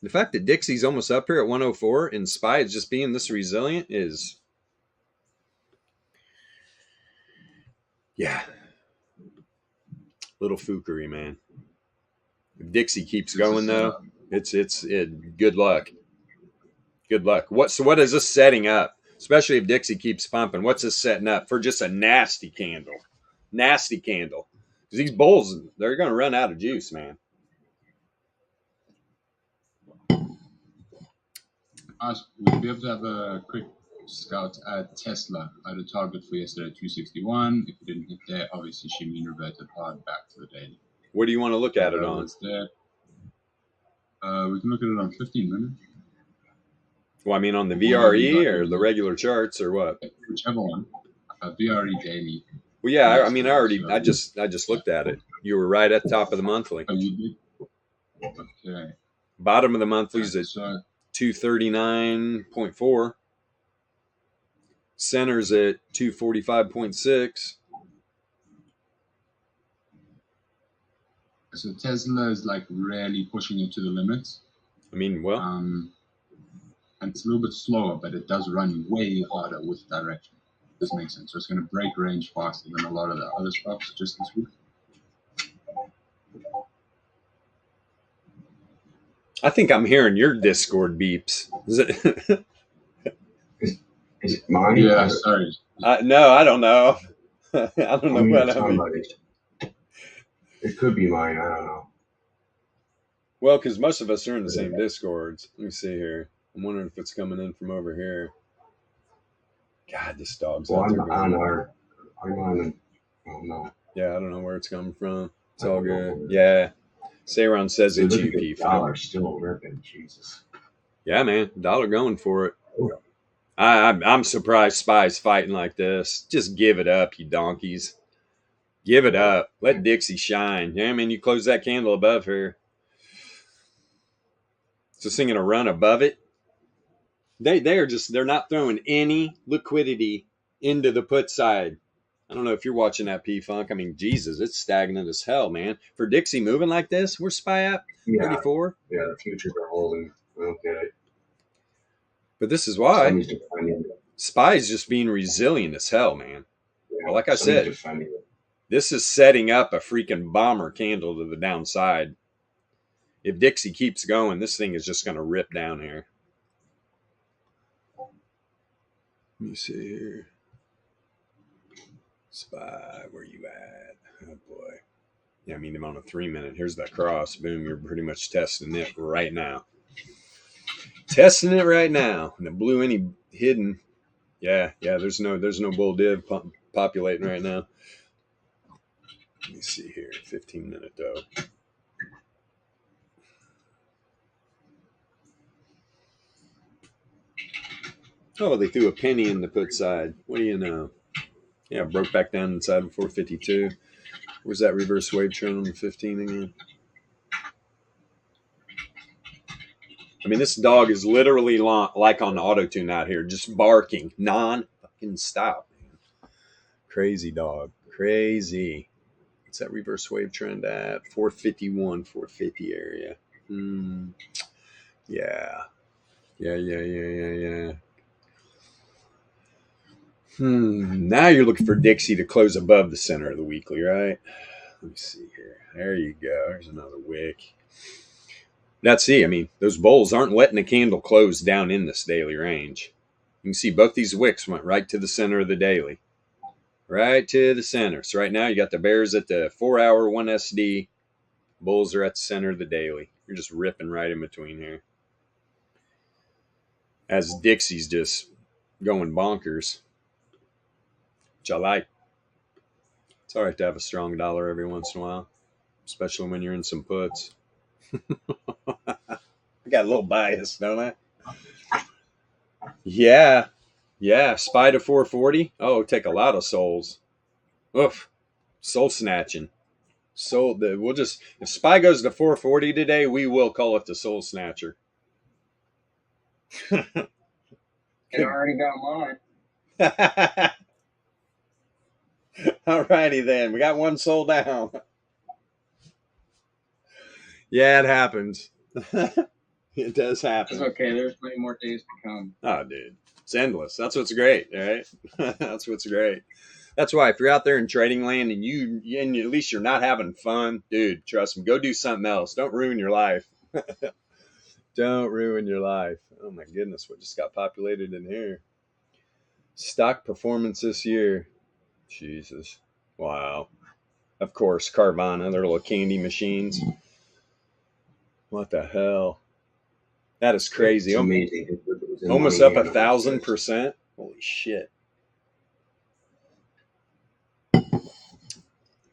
The fact that Dixie's almost up here at 104 and SPY is just being this resilient is, yeah, little fookery, man. If Dixie keeps going though, it's good luck. Good luck. What is this setting up? Especially if Dixie keeps pumping. What's this setting up for? Just a nasty candle. Nasty candle. Because these bulls, they're going to run out of juice, man. We'll be able to have a quick scout at Tesla. I had a target for yesterday at 261. If it didn't hit there, obviously she mean reverted hard back to the daily. What do you want to look at it on? There. We can look at it on 15 minutes. Well, I mean on the VRE or the regular charts or what? Whichever one. VRE daily. Well, yeah, I just looked at it. You were right at the top of the monthly. Oh, you did? Okay. Bottom of the monthly's at 239.4. Center's at 245.6. So Tesla is like really pushing it to the limits. I mean, well, and it's a little bit slower, but it does run way harder with direction. This makes sense. So it's going to break range faster than a lot of the other stocks just this week. I think I'm hearing your Discord beeps. Is it? Is it mine? Yeah, sorry. No, I don't know. I don't know what I mean. It could be mine. I don't know. Well, because most of us are in the same Discords. Let me see here. I'm wondering if it's coming in from over here. God, this dog's out there. I'm on. Oh no. Yeah, I don't know where it's coming from. It's all good. Yeah. Sayron says it's UP. Dollar still ripping. Jesus. Yeah, man. Dollar going for it. I'm surprised SPY's fighting like this. Just give it up, you donkeys. Give it up. Let Dixie shine. Yeah, I mean, you close that candle above her. Is this thing going to run above it? They're not throwing any liquidity into the put side. I don't know if you're watching that P-Funk. I mean, Jesus, it's stagnant as hell, man. For Dixie moving like this, where's SPY at? 34? Yeah, the futures are holding. I don't get it. But this is why SPY's just being resilient as hell, man. Yeah, like I said, this is setting up a freaking bomber candle to the downside. If Dixie keeps going, this thing is just going to rip down here. Let me see here. SPY, where you at? Oh, boy. Yeah, I mean, I'm on a 3-minute. Here's that cross. Boom, you're pretty much testing it right now. Testing it right now. And the blue any hidden. Yeah, there's no bull div populating right now. Let me see here. 15-minute though. Oh, they threw a penny in the put side. What do you know? Yeah, broke back down inside of 452. Where's that reverse wave trend on the 15 again? I mean, this dog is literally like on auto tune out here, just barking non-fucking stop. Man. Crazy dog, crazy. What's that reverse wave trend at? 451, 450 area. Yeah. Now you're looking for Dixie to close above the center of the weekly, right? Let me see here. There you go. There's another wick. That's it. I mean, those bulls aren't letting the candle close down in this daily range. You can see both these wicks went right to the center of the daily. Right to the center. So right now you got the bears at the 4-hour 1SD. Bulls are at the center of the daily. You're just ripping right in between here. As Dixie's just going bonkers. Which I like. It's all right to have a strong dollar every once in a while. Especially when you're in some puts. I got a little bias, don't I? Yeah. SPY to 440. Oh, take a lot of souls. Oof. Soul snatching. If SPY goes to 440 today, we will call it the soul snatcher. It already got mine. All righty then. We got one sold down. Yeah, it happens. It does happen. It's okay. There's plenty more days to come. Oh, dude. It's endless. That's what's great, right? That's what's great. That's why if you're out there in trading land and and at least you're not having fun, dude, trust me, go do something else. Don't ruin your life. Don't ruin your life. Oh my goodness, what just got populated in here? Stock performance this year. Jesus. Wow. Of course, Carvana, their little candy machines. What the hell? That is crazy. It's amazing. Almost up 1,000%. Holy shit.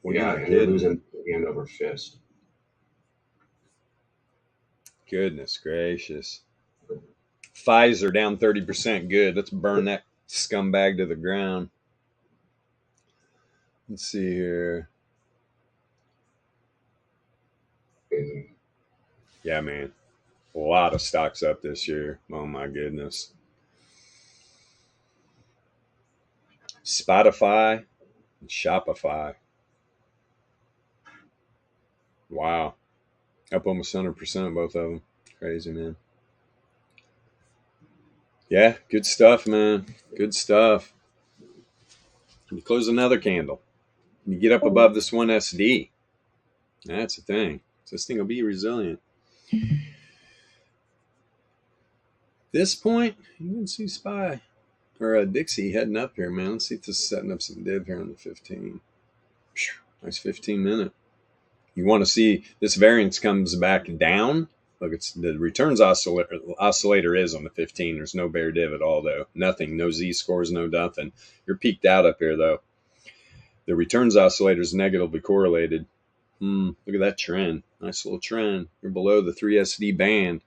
Well, yeah, and they're losing hand over fist. Goodness gracious. Pfizer down 30%. Good. Let's burn that scumbag to the ground. Let's see here. Yeah, man. A lot of stocks up this year. Oh, my goodness. Spotify and Shopify. Wow. Up almost 100%, both of them. Crazy, man. Yeah, good stuff, man. Good stuff. You close another candle. You get up above this 1 SD. That's the thing. This thing will be resilient. This point, you can see SPY or Dixie heading up here, man. Let's see if this is setting up some div here on the 15. Nice 15-minute. You want to see this variance comes back down. Look, it's the returns oscillator is on the 15. There's no bear div at all, though. Nothing. No Z scores, no nothing. You're peaked out up here, though. The returns oscillator is negatively correlated. Look at that trend. Nice little trend. You're below the 3SD band.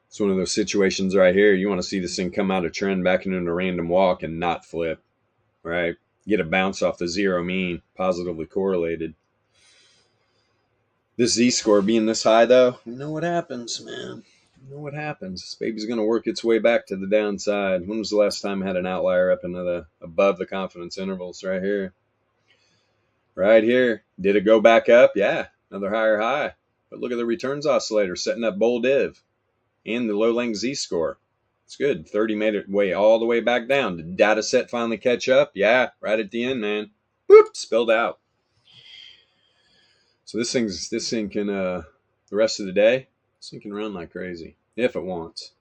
It's one of those situations right here. You want to see this thing come out of trend back into a random walk and not flip, right? Get a bounce off the zero mean, positively correlated. This Z-score being this high, though, you know what happens, man. You know what happens. This baby's going to work its way back to the downside. When was the last time I had an outlier up into above the confidence intervals? Right here. Right here. Did it go back up? Yeah, another higher high. But look at the returns oscillator setting up bull div. And the low length Z-score. It's good. 30 made it way all the way back down. Did data set finally catch up? Yeah, right at the end, man. Boop, spilled out. So this thing can the rest of the day, this thing can run like crazy if it wants.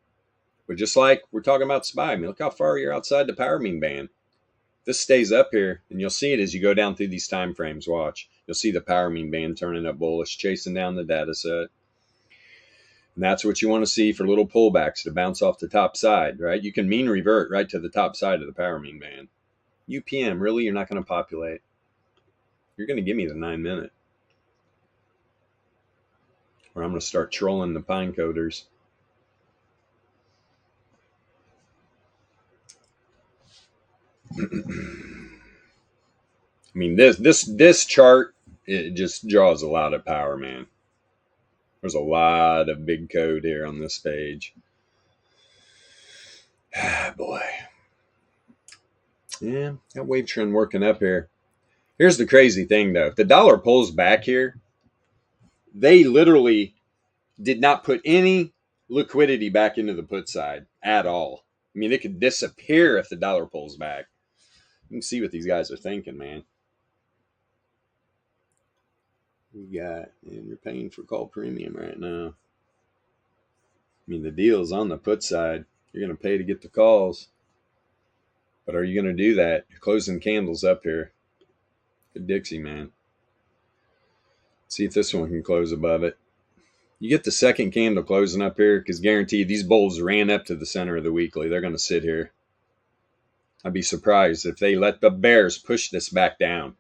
But just like we're talking about SPY, I mean, look how far you're outside the power mean band. This stays up here, and you'll see it as you go down through these time frames. Watch. You'll see the power mean band turning up bullish, chasing down the data set. And that's what you want to see for little pullbacks to bounce off the top side, right? You can mean revert right to the top side of the power mean band. UPM, really, you're not going to populate. You're going to give me the 9-minute. Or I'm going to start trolling the pine coders. I mean, this chart, it just draws a lot of power, man. There's a lot of big code here on this page. Ah, boy. Yeah, that wave trend working up here. Here's the crazy thing, though. If the dollar pulls back here, they literally did not put any liquidity back into the put side at all. I mean, it could disappear if the dollar pulls back. You can see what these guys are thinking, man. We got, and you're paying for call premium right now. I mean, the deal's on the put side. You're going to pay to get the calls. But are you going to do that? You're closing candles up here. Good Dixie, man. See if this one can close above it. You get the second candle closing up here, because guaranteed these bulls ran up to the center of the weekly. They're going to sit here. I'd be surprised if they let the bears push this back down.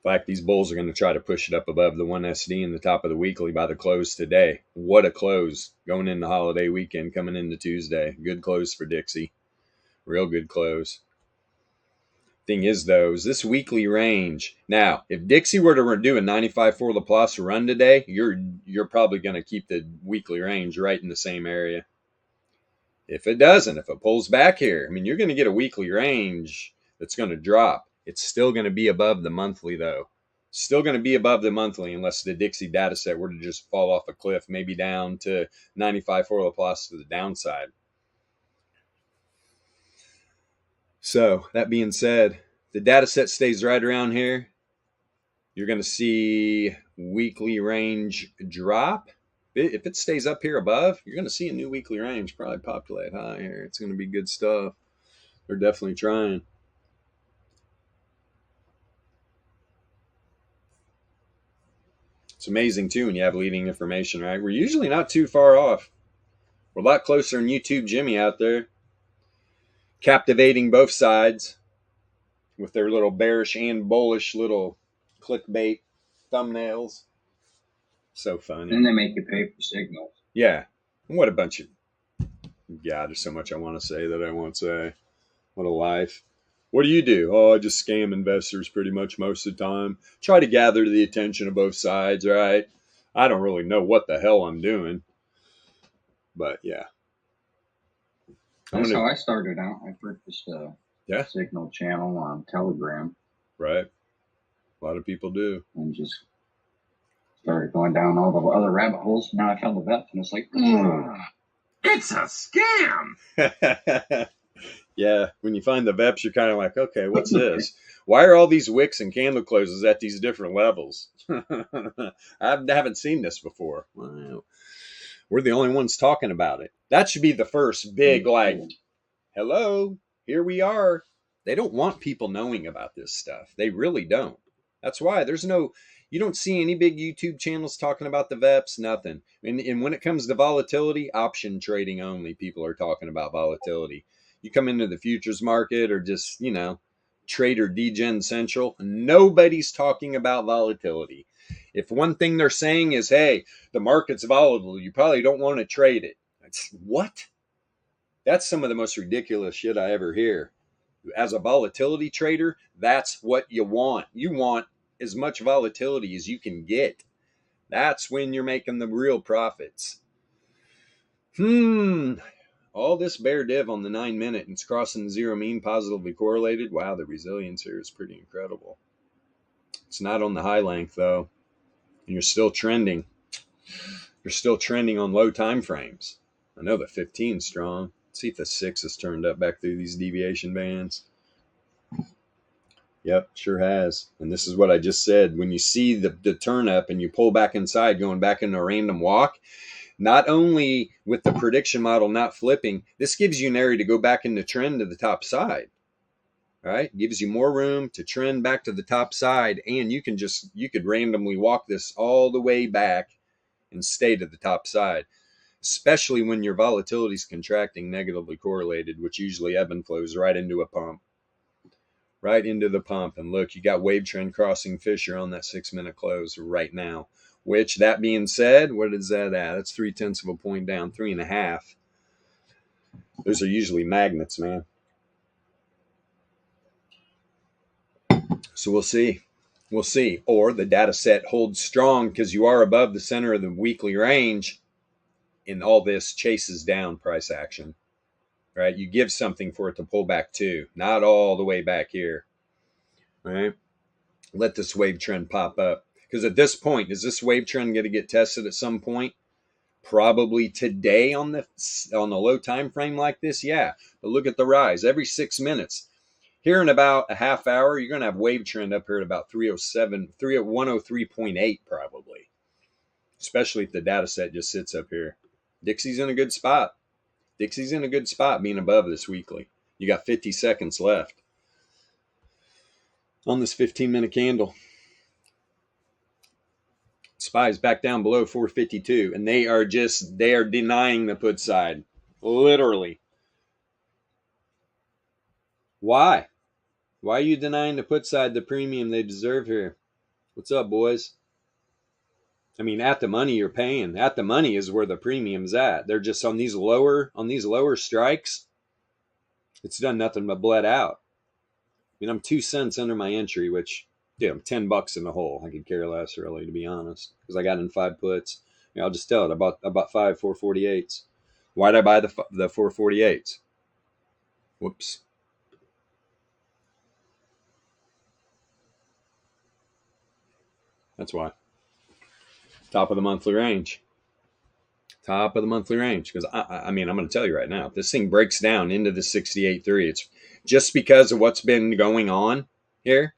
In fact, these bulls are going to try to push it up above the 1SD in the top of the weekly by the close today. What a close. Going into holiday weekend, coming into Tuesday. Good close for Dixie. Real good close. Thing is, though, is this weekly range. Now, if Dixie were to do a 95 for Laplace run today, you're probably going to keep the weekly range right in the same area. If it doesn't, if it pulls back here, I mean, you're going to get a weekly range that's going to drop. It's still going to be above the monthly, though. Still going to be above the monthly unless the Dixie data set were to just fall off a cliff, maybe down to 95 for Laplace to the downside. So that being said, the data set stays right around here. You're going to see weekly range drop. If it stays up here above, you're going to see a new weekly range probably populate high here. It's going to be good stuff. They're definitely trying. It's amazing, too, when you have leading information, right? We're usually not too far off. We're a lot closer than YouTube Jimmy out there. Captivating both sides with their little bearish and bullish little clickbait thumbnails. So funny. Then they make you pay for signals. Yeah. What a bunch of... God, there's so much I want to say that I won't say. What a life. What do you do? Oh, I just scam investors pretty much most of the time. Try to gather the attention of both sides, right? I don't really know what the hell I'm doing. But, yeah. That's how I started out. I purchased a signal channel on Telegram. Right. A lot of people do. And just started going down all the other rabbit holes. Now I found the VEPS, and it's like, it's a scam. Yeah, when you find the VEPS, you're kind of like, okay, what's this? Why are all these wicks and candle closes at these different levels? I haven't seen this before. Well, we're the only ones talking about it. That should be the first big, like, hello, here we are. They don't want people knowing about this stuff. They really don't. That's why you don't see any big YouTube channels talking about the VEPS, nothing. And when it comes to volatility, option trading only, people are talking about volatility. You come into the futures market or just, Trader Degen Central, nobody's talking about volatility. If one thing they're saying is, hey, the market's volatile, you probably don't want to trade it. What? That's some of the most ridiculous shit I ever hear. As a volatility trader, that's what you want. You want as much volatility as you can get. That's when you're making the real profits. All this bear div on the 9-minute and it's crossing the zero mean positively correlated. Wow, the resilience here is pretty incredible. It's not on the high length though. And you're still trending. You're still trending on low time frames. I know the 15 is strong. Let's see if the 6 has turned up back through these deviation bands. Yep, sure has. And this is what I just said. When you see the turn up and you pull back inside, going back into a random walk, not only with the prediction model not flipping, this gives you an area to go back into trend to the top side. All right, gives you more room to trend back to the top side, and you could randomly walk this all the way back and stay to the top side, especially when your volatility is contracting negatively correlated, which usually ebb and flows right into a pump. Right into the pump. And look, you got wave trend crossing Fisher on that 6-minute close right now. Which, that being said, what is that at? That's 0.3 of a point down, 3.5. Those are usually magnets, man. So we'll see. We'll see. Or the data set holds strong because you are above the center of the weekly range, and all this chases down price action. Right? You give something for it to pull back to, not all the way back here. Right? Let this wave trend pop up. Because at this point, is this wave trend going to get tested at some point? Probably today on the low time frame like this, yeah. But look at the rise every 6 minutes. Here in about a half hour, you're going to have wave trend up here at about 103.8 probably. Especially if the data set just sits up here. Dixie's in a good spot. Dixie's in a good spot being above this weekly. You got 50 seconds left on this 15-minute candle. SPY's back down below 452, and they are denying the put side. Literally. Why? Why are you denying the put side the premium they deserve here? What's up, boys? I mean, at the money you're paying. At the money is where the premium's at. They're just on these lower strikes. It's done nothing but bled out. I mean, I'm 2 cents under my entry, which, dude, I'm $10 in the hole. I could care less, really, to be honest, because I got in 5 puts. I'll just tell it. I bought 5 448s. Why'd I buy the 448s? Whoops. That's why. Top of the monthly range. Top of the monthly range. Because, I mean, I'm going to tell you right now, if this thing breaks down into the 68.3, it's just because of what's been going on here,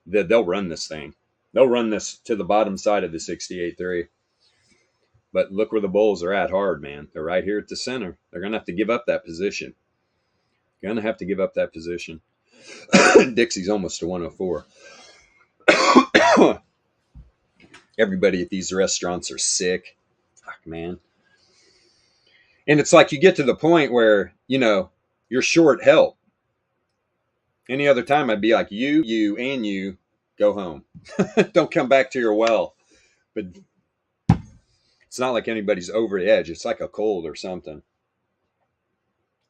that they'll run this thing. They'll run this to the bottom side of the 68.3. But look where the bulls are at hard, man. They're right here at the center. They're going to have to give up that position. Going to have to give up that position. Dixie's almost to 104. Everybody at these restaurants are sick. Fuck, man. And it's like you get to the point where, you know, you're short help. Any other time I'd be like, you, and you, go home. Don't come back to your well. But it's not like anybody's over the edge. It's like a cold or something.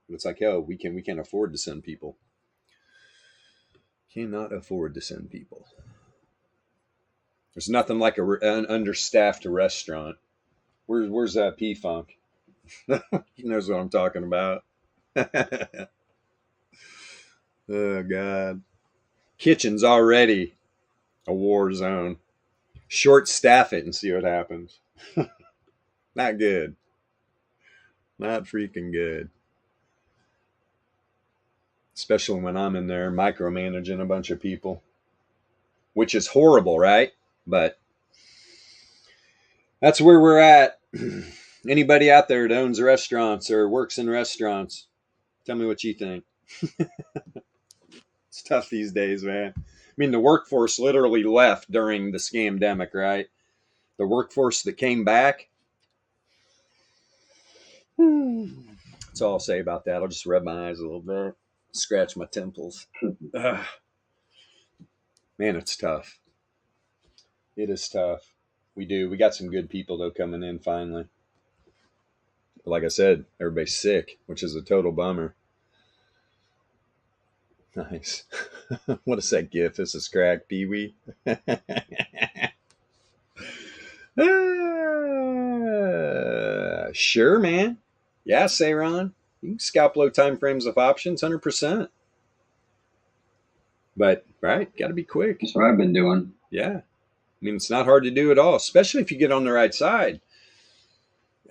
It's like, oh, we can't afford to send people. Cannot afford to send people. There's nothing like an understaffed restaurant. Where's that P-Funk? He knows what I'm talking about. Oh, God. Kitchen's already a war zone. Short staff it and see what happens. Not good. Not freaking good. Especially when I'm in there micromanaging a bunch of people. Which is horrible, right? But that's where we're at. Anybody out there that owns restaurants or works in restaurants, tell me what you think. It's tough these days, man. I mean, the workforce literally left during the scamdemic, right? The workforce that came back. That's all I'll say about that. I'll just rub my eyes a little bit, scratch my temples. Man, it's tough. It is tough. We got some good people, though, coming in finally. But like I said, everybody's sick, which is a total bummer. Nice. What is that gif? This is crack, Pee-wee. Sure, man. Yeah, Sayron. You can scalp low time frames of options, 100%. But, right, got to be quick. That's what I've been doing. Yeah. I mean, it's not hard to do at all, especially if you get on the right side.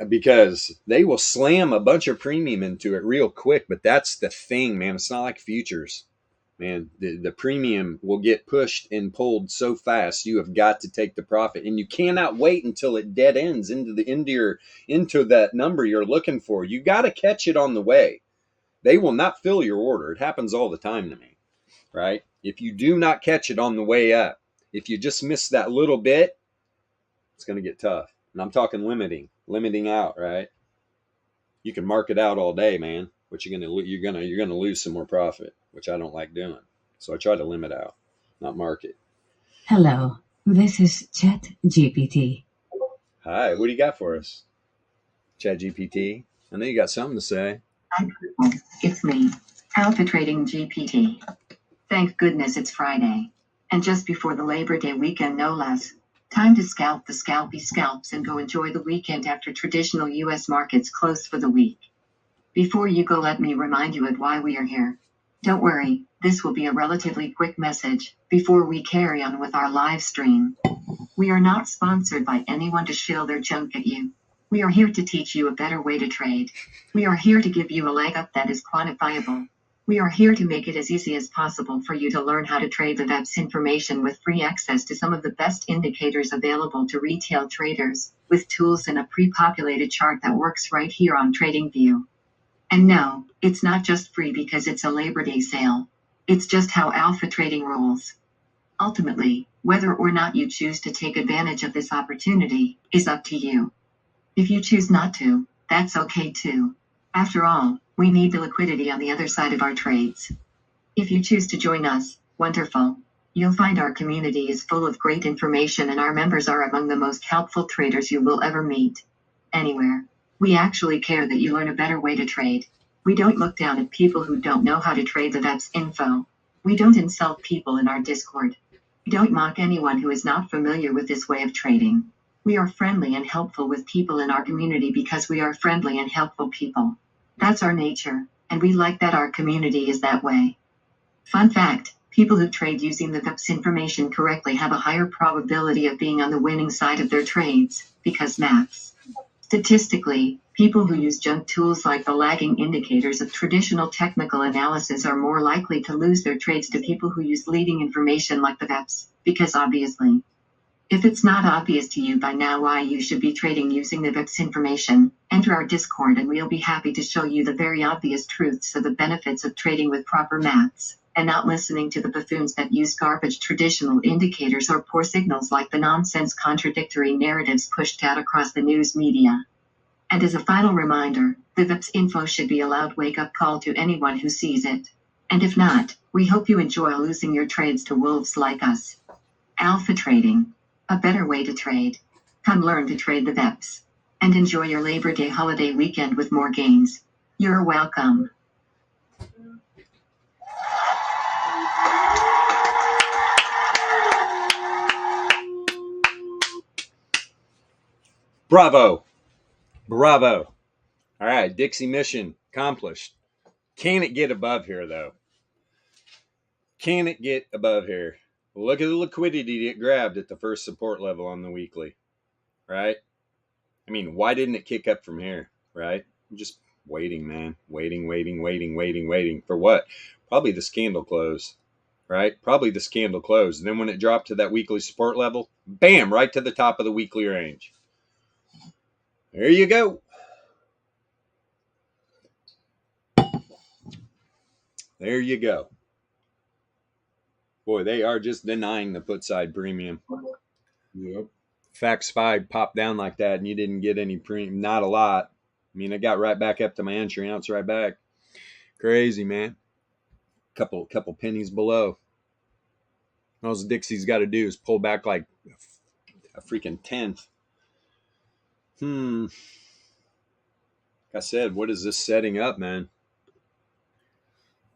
Because they will slam a bunch of premium into it real quick. But that's the thing, man. It's not like futures. Man, the premium will get pushed and pulled so fast. You have got to take the profit. And you cannot wait until it dead ends into that number you're looking for. You got to catch it on the way. They will not fill your order. It happens all the time to me. Right? If you do not catch it on the way up, if you just miss that little bit, it's going to get tough. And I'm talking limiting out, right? You can mark it out all day, man, but you're gonna lose some more profit, which I don't like doing. So I try to limit out, not mark it. Hello, this is ChatGPT. Hi, what do you got for us, ChatGPT? I know you got something to say. Hi, people. It's me, Alpha Trading GPT. Thank goodness it's Friday. And just before the Labor Day weekend, no less. Time to scalp the scalpy scalps and go enjoy the weekend after traditional U.S. markets close for the week. Before you go, let me remind you of why we are here. Don't worry, this will be a relatively quick message before we carry on with our live stream. We are not sponsored by anyone to shill their junk at you. We are here to teach you a better way to trade. We are here to give you a leg up that is quantifiable. We are here to make it as easy as possible for you to learn how to trade the VEPS information with free access to some of the best indicators available to retail traders, with tools and a pre-populated chart that works right here on TradingView. And no, it's not just free because it's a Labor Day sale. It's just how Alpha Trading rolls. Ultimately, whether or not you choose to take advantage of this opportunity is up to you. If you choose not to, that's okay too. After all, we need the liquidity on the other side of our trades. If you choose to join us, wonderful. You'll find our community is full of great information and our members are among the most helpful traders you will ever meet. Anywhere. We actually care that you learn a better way to trade. We don't look down at people who don't know how to trade the VEPS info. We don't insult people in our Discord. We don't mock anyone who is not familiar with this way of trading. We are friendly and helpful with people in our community because we are friendly and helpful people. That's our nature, and we like that our community is that way. Fun fact, people who trade using the VEPS information correctly have a higher probability of being on the winning side of their trades, because maths. Statistically, people who use junk tools like the lagging indicators of traditional technical analysis are more likely to lose their trades to people who use leading information like the VEPS, because obviously. If it's not obvious to you by now why you should be trading using the VEPS information, enter our Discord and we'll be happy to show you the very obvious truths of the benefits of trading with proper maths, and not listening to the buffoons that use garbage traditional indicators or poor signals like the nonsense contradictory narratives pushed out across the news media. And as a final reminder, the VEPS info should be a loud wake-up call to anyone who sees it. And if not, we hope you enjoy losing your trades to wolves like us. Alpha trading. A better way to trade. Come learn to trade the VEPS. And enjoy your Labor Day holiday weekend with more gains. You're welcome. Bravo. Bravo. All right, Dixie mission accomplished. Can it get above here, though? Can it get above here? Look at the liquidity it grabbed at the first support level on the weekly, right? I mean, why didn't it kick up from here, right? I'm just waiting, man. Waiting. For what? Probably this candle close, right? Probably this candle close. And then when it dropped to that weekly support level, bam, right to the top of the weekly range. There you go. There you go. Boy, they are just denying the put side premium. Yep. Fact 5 popped down like that and you didn't get any premium. Not a lot. I mean, it got right back up to my entry ounce right back. Crazy, man. Couple pennies below. All Dixie's got to do is pull back like a freaking tenth. Like I said, what is this setting up, man?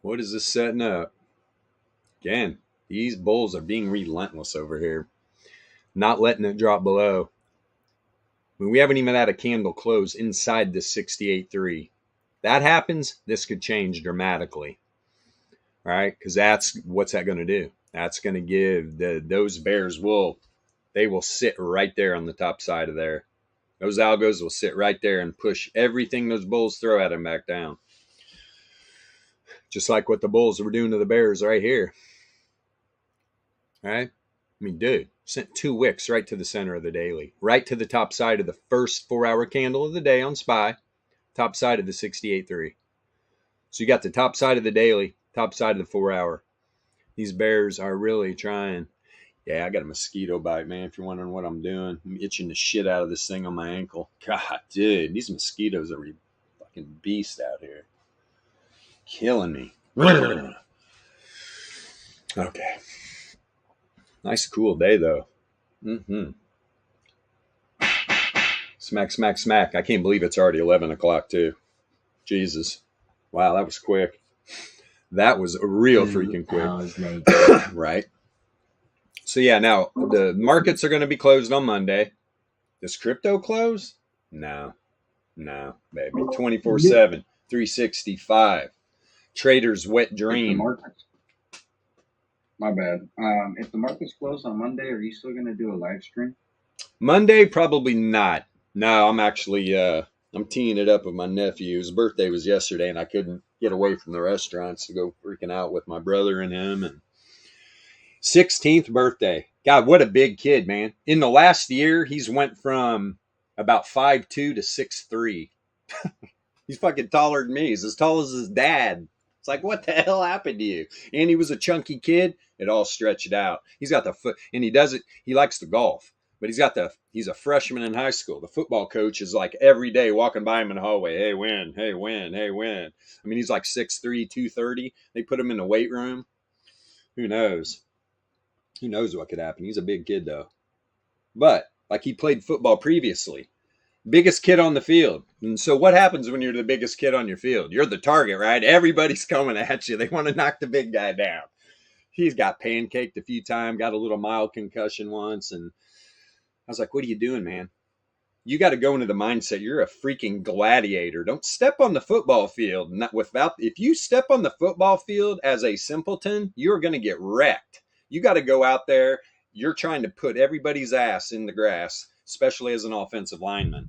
What is this setting up? Again, these bulls are being relentless over here. Not letting it drop below. I mean, we haven't even had a candle close inside the 68.3. That happens, this could change dramatically. All right, because what's that going to do? That's going to give those bears they will sit right there on the top side of there. Those algos will sit right there and push everything those bulls throw at them back down. Just like what the bulls were doing to the bears right here. All right? I mean, dude, sent 2 wicks right to the center of the daily. Right to the top side of the first 4-hour candle of the day on SPY. Top side of the 68.3. So you got the top side of the daily, top side of the 4-hour. These bears are really trying. Yeah, I got a mosquito bite, man, if you're wondering what I'm doing. I'm itching the shit out of this thing on my ankle. God, dude, these mosquitoes are a fucking beast out here. Killing me. Okay. Nice cool day, though. Smack. I can't believe it's already 11 o'clock, too. Jesus. Wow, that was quick. That was real freaking quick. Right? So, yeah, now the markets are going to be closed on Monday. Does crypto close? No, baby. 24/7, 365. Trader's wet dream. My bad. If the market's closed on Monday, are you still going to do a live stream? Monday, probably not. No, I'm actually I'm teeing it up with my nephew. His birthday was yesterday, and I couldn't get away from the restaurants to go freaking out with my brother and him. And 16th birthday. God, what a big kid, man. In the last year, he's went from about 5'2" to 6'3". He's fucking taller than me. He's as tall as his dad. It's like, what the hell happened to you? And he was a chunky kid. It all stretched out. He's got the foot, and he does it. He likes to golf, but he's a freshman in high school. The football coach is like every day walking by him in the hallway. Hey, win. I mean, he's like 6'3", 230. They put him in the weight room. Who knows? Who knows what could happen? He's a big kid, though. But, like, he played football previously. Biggest kid on the field. And so what happens when you're the biggest kid on your field? You're the target, right? Everybody's coming at you. They want to knock the big guy down. He's got pancaked a few times, got a little mild concussion once, and I was like, what are you doing, man? You got to go into the mindset. You're a freaking gladiator. Don't step on the football field. If you step on the football field as a simpleton, you're going to get wrecked. You got to go out there. You're trying to put everybody's ass in the grass, especially as an offensive lineman.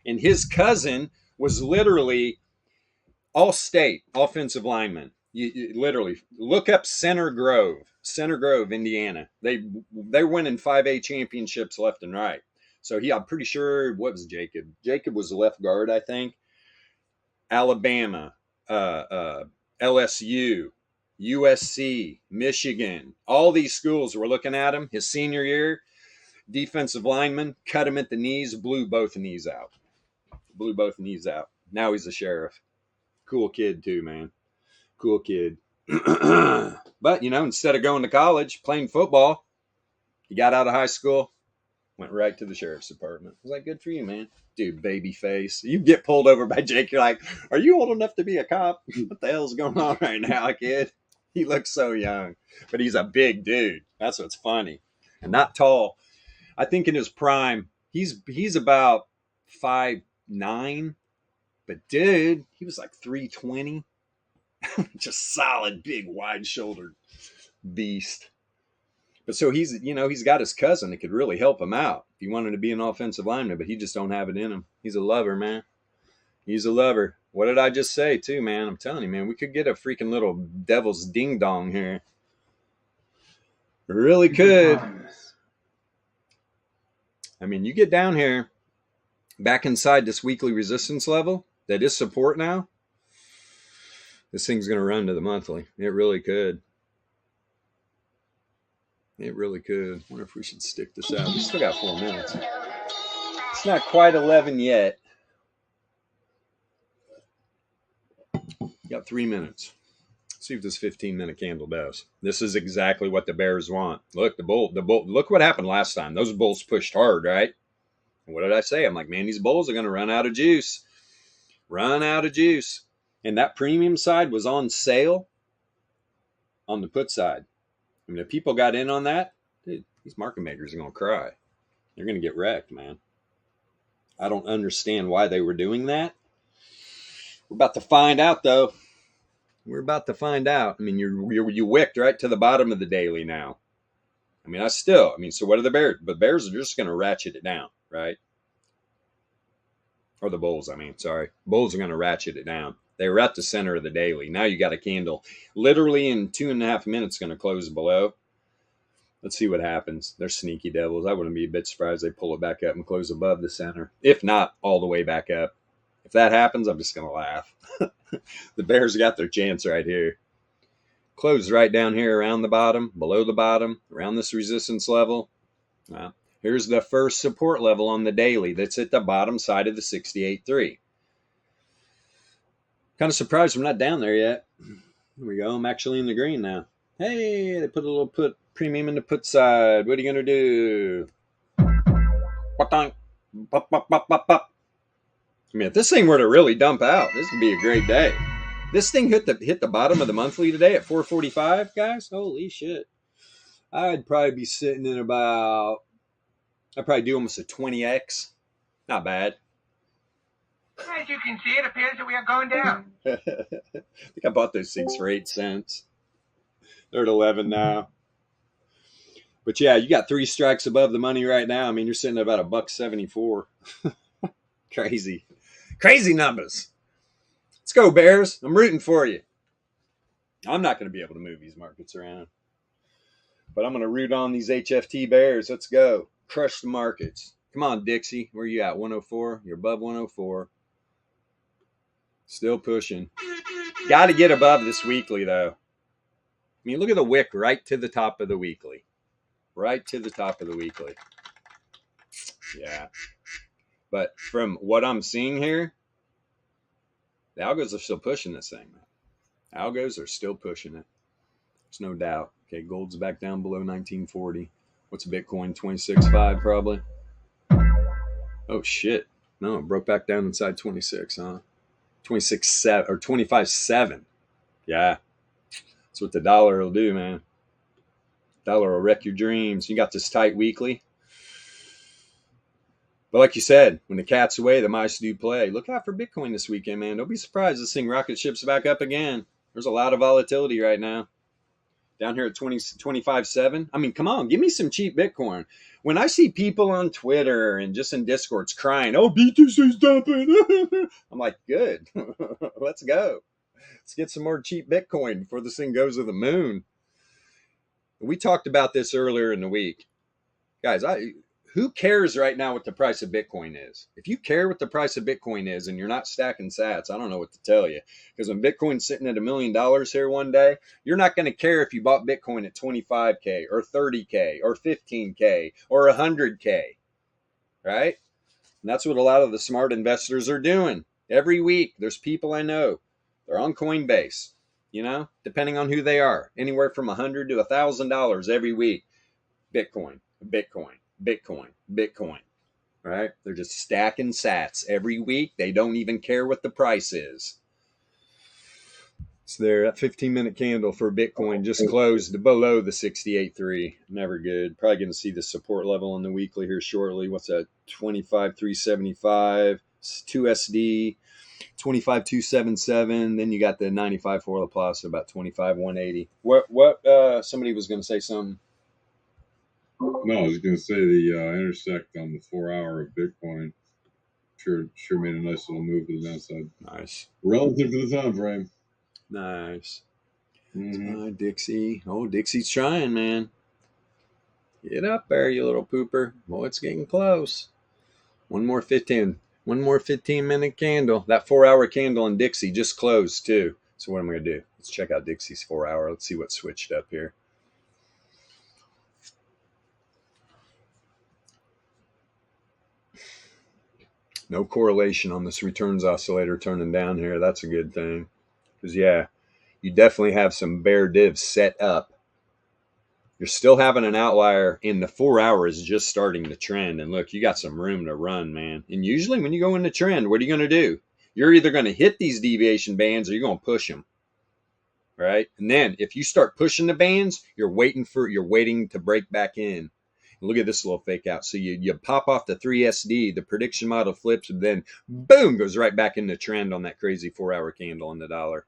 And his cousin was literally all state offensive lineman. You literally look up Center Grove, Indiana. They're winning 5A championships left and right. So I'm pretty sure, what was Jacob? Jacob was the left guard, I think. Alabama, LSU, USC, Michigan, all these schools were looking at him. His senior year, defensive lineman, cut him at the knees, blew both knees out. Now he's a sheriff. Cool kid too, man. Cool kid. But, instead of going to college, playing football, he got out of high school, went right to the sheriff's department. I was like, good for you, man. Dude, baby face. You get pulled over by Jake, you're like, are you old enough to be a cop? What the hell's going on right now, kid? He looks so young, but he's a big dude. That's what's funny. And not tall. I think in his prime, he's about 5'9", but dude, he was like 320. Just solid, big, wide-shouldered beast. But so he's got his cousin that could really help him out if he wanted to be an offensive lineman, but he just don't have it in him. He's a lover, man. He's a lover. What did I just say, too, man? I'm telling you, man, we could get a freaking little devil's ding-dong here. Really could. I mean, you get down here, back inside this weekly resistance level that is support now, this thing's going to run to the monthly. It really could. It really could. I wonder if we should stick this out. We still got 4 minutes. It's not quite 11 yet. Got 3 minutes. Let's see if this 15-minute candle does. This is exactly what the bears want. Look, the bull. Look what happened last time. Those bulls pushed hard, right? And what did I say? I'm like, man, these bulls are going to run out of juice. Run out of juice. And that premium side was on sale on the put side. I mean, if people got in on that, dude, these market makers are going to cry. They're going to get wrecked, man. I don't understand why they were doing that. We're about to find out, though. We're about to find out. I mean, you wicked right to the bottom of the daily now. I mean, so what are the bears? The bears are just going to ratchet it down, right? Or the bulls, sorry. Bulls are going to ratchet it down. They were at the center of the daily. Now you got a candle literally in 2.5 minutes going to close below. Let's see what happens. They're sneaky devils. I wouldn't be a bit surprised they pull it back up and close above the center. If not, all the way back up. If that happens, I'm just going to laugh. The bears got their chance right here. Close right down here around the bottom, below the bottom, around this resistance level. Well, here's the first support level on the daily. That's at the bottom side of the 68.3. Kind of surprised I'm not down there yet. Here we go. I'm actually in the green now. Hey, they put a little put premium in the put side. What are you going to do? I mean, if this thing were to really dump out, this would be a great day. This thing hit the bottom of the monthly today at 445, guys. Holy shit. I'd probably be sitting in I'd probably do almost a 20x. Not bad. As you can see, it appears that we are going down. I think I bought those things for 8 cents. They're at 11 now. But yeah, you got 3 strikes above the money right now. I mean, you're sitting at about $1.74. Crazy. Crazy numbers. Let's go, Bears. I'm rooting for you. I'm not going to be able to move these markets around. But I'm going to root on these HFT Bears. Let's go. Crush the markets. Come on, Dixie. Where you at? 104? You're above 104. Still pushing. Got to get above this weekly, though. I mean, look at the wick right to the top of the weekly. Right to the top of the weekly. Yeah. But from what I'm seeing here, the algos are still pushing this thing. Algos are still pushing it. There's no doubt. Okay, gold's back down below 1940. What's Bitcoin? 26.5 probably. Oh, shit. No, it broke back down inside 26, huh? 26.7 or 25.7. Yeah. That's what the dollar will do, man. Dollar will wreck your dreams. You got this tight weekly. But like you said, when the cat's away, the mice do play. Look out for Bitcoin this weekend, man. Don't be surprised this thing rocket ships back up again. There's a lot of volatility right now. Down here at 25.7. I mean, come on, give me some cheap Bitcoin. When I see people on Twitter and just in Discords crying, oh, BTC's dumping, I'm like, good. Let's go. Let's get some more cheap Bitcoin before this thing goes to the moon. We talked about this earlier in the week. Guys, who cares right now what the price of Bitcoin is? If you care what the price of Bitcoin is and you're not stacking sats, I don't know what to tell you. Because when Bitcoin's sitting at $1 million here one day, you're not going to care if you bought Bitcoin at 25K or 30K or 15K or 100K, right? And that's what a lot of the smart investors are doing. Every week, there's people I know. They're on Coinbase, you know, depending on who they are. Anywhere from $100 to $1,000 every week. Bitcoin, Bitcoin. Bitcoin, Bitcoin, right? They're just stacking sats every week. They don't even care what the price is. So there, that 15-minute candle for Bitcoin just closed below the 68.3. Never good. Probably going to see the support level on the weekly here shortly. What's that? 25.375, 2SD, 25.277. Then you got the 95 for Laplace, about 25.180. What? Somebody was going to say something. No, I was going to say the intersect on the 4 hour of Bitcoin sure made a nice little move to the downside. Nice. Relative to the time frame. Nice. Mm-hmm. Dixie. Oh, Dixie's trying, man. Get up there, you little pooper. Well, it's getting close. One more 15-minute candle. That 4 hour candle in Dixie just closed too. So what am I going to do? Let's check out Dixie's 4 hour. Let's see what switched up here. No correlation on this returns oscillator turning down here. That's a good thing. Because, yeah, you definitely have some bear divs set up. You're still having an outlier in the 4 hours just starting to trend. And look, you got some room to run, man. And usually when you go into trend, what are you going to do? You're either going to hit these deviation bands or you're going to push them. Right? And then if you start pushing the bands, you're waiting to break back in. Look at this little fake out. So you pop off the 3SD, the prediction model flips, and then boom, goes right back into trend on that crazy 4 hour candle on the dollar.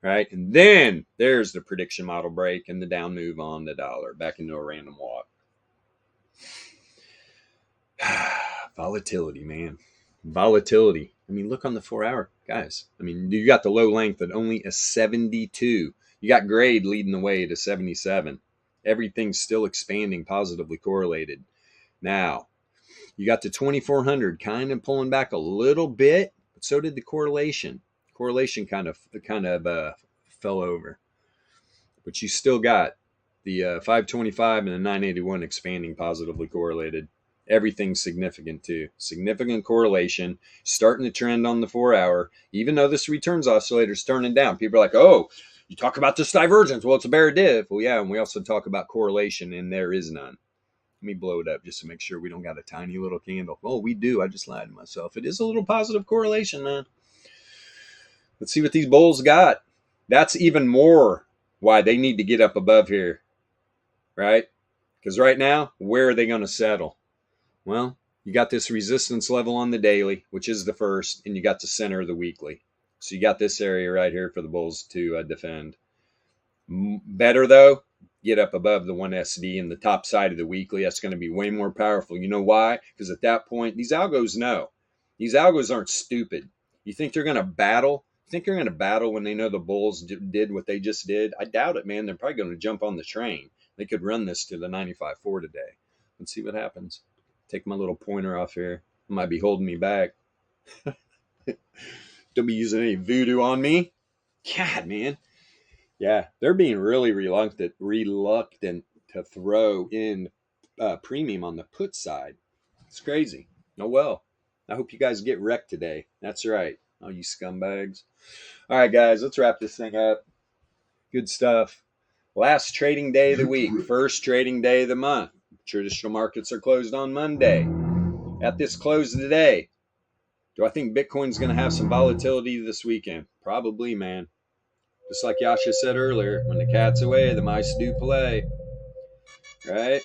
Right? And then there's the prediction model break and the down move on the dollar back into a random walk. Volatility, man. Volatility. I mean, look on the 4 hour, guys. I mean, you got the low length at only a 72. You got grade leading the way to 77. Everything's still expanding, positively correlated. Now, you got the 2400 kind of pulling back a little bit, but so did the correlation. Correlation kind of fell over. But you still got the 525 and the 981 expanding, positively correlated. Everything's significant too. Significant correlation, starting to trend on the 4 hour, even though this returns oscillator is turning down. People are like, oh, you talk about this divergence. Well, it's a bear div. Well, yeah, and we also talk about correlation, and there is none. Let me blow it up just to make sure we don't got a tiny little candle. Oh, we do. I just lied to myself. It is a little positive correlation, man. Let's see what these bulls got. That's even more why they need to get up above here, right? Because right now, where are they going to settle? Well, you got this resistance level on the daily, which is the first, and you got the center of the weekly. So you got this area right here for the bulls to defend. Better, though, get up above the 1SD and the top side of the weekly. That's going to be way more powerful. You know why? Because at that point, these algos know. These algos aren't stupid. You think they're going to battle? You think they're going to battle when they know the bulls did what they just did? I doubt it, man. They're probably going to jump on the train. They could run this to the 95.4 today. Let's see what happens. Take my little pointer off here. It might be holding me back. Don't be using any voodoo on me. God, man. Yeah, they're being really reluctant to throw in premium on the put side. It's crazy. Oh, well. I hope you guys get wrecked today. That's right. Oh, you scumbags. All right, guys, let's wrap this thing up. Good stuff. Last trading day of the week. First trading day of the month. Traditional markets are closed on Monday. At this close today, do I think Bitcoin's going to have some volatility this weekend? Probably, man. Just like Yasha said earlier, when the cat's away, the mice do play. Right?